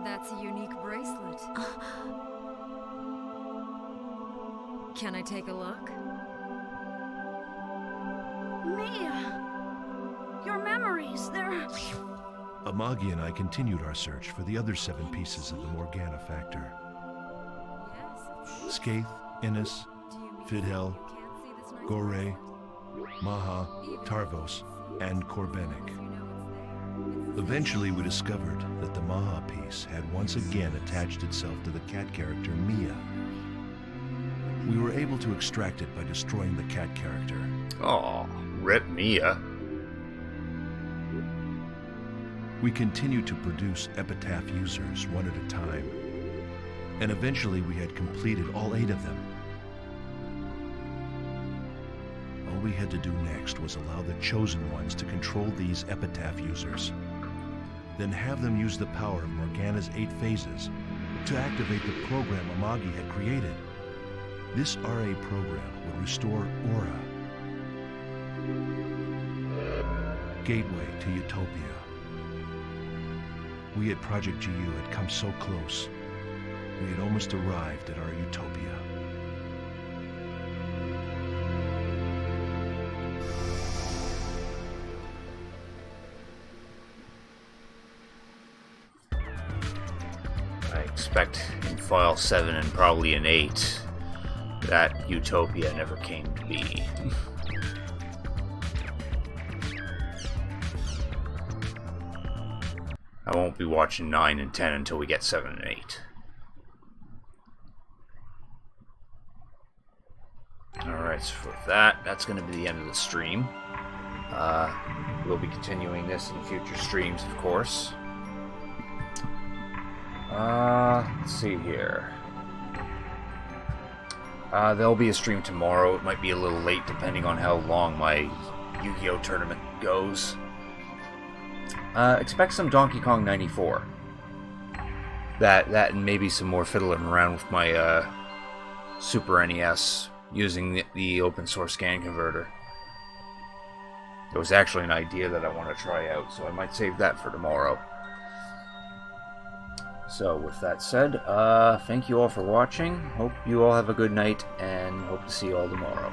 That's a unique bracelet. Can I take a look? Mia! Your memories, they're... Amagi and I continued our search for the other 7 pieces of the Morgana factor. Skaith, Innis, Fidhel, Gore, Maha, Tarvos, and Korbenik. Eventually, we discovered that the Maha piece had once again attached itself to the cat character Mia. We were able to extract it by destroying the cat character. Oh, rip Mia. We continued to produce Epitaph users one at a time, and eventually we had completed all 8 of them. All we had to do next was allow the chosen ones to control these Epitaph users, then have them use the power of Morgana's 8 phases to activate the program Amagi had created. This RA program would restore Aura, gateway to Utopia. We at Project GU had come so close. We had almost arrived at our Utopia. I expect in File 7 and probably in 8, that utopia never came to be. I won't be watching 9 and 10 until we get 7 and 8. Alright, so for that's going to be the end of the stream. We'll be continuing this in future streams, of course. Let's see here. There'll be a stream tomorrow. It might be a little late depending on how long my Yu-Gi-Oh! Tournament goes. Expect some Donkey Kong 94. That and maybe some more fiddling around with my Super NES using the open source scan converter. It was actually an idea that I want to try out, so I might save that for tomorrow. So with that said, thank you all for watching. Hope you all have a good night, and hope to see you all tomorrow.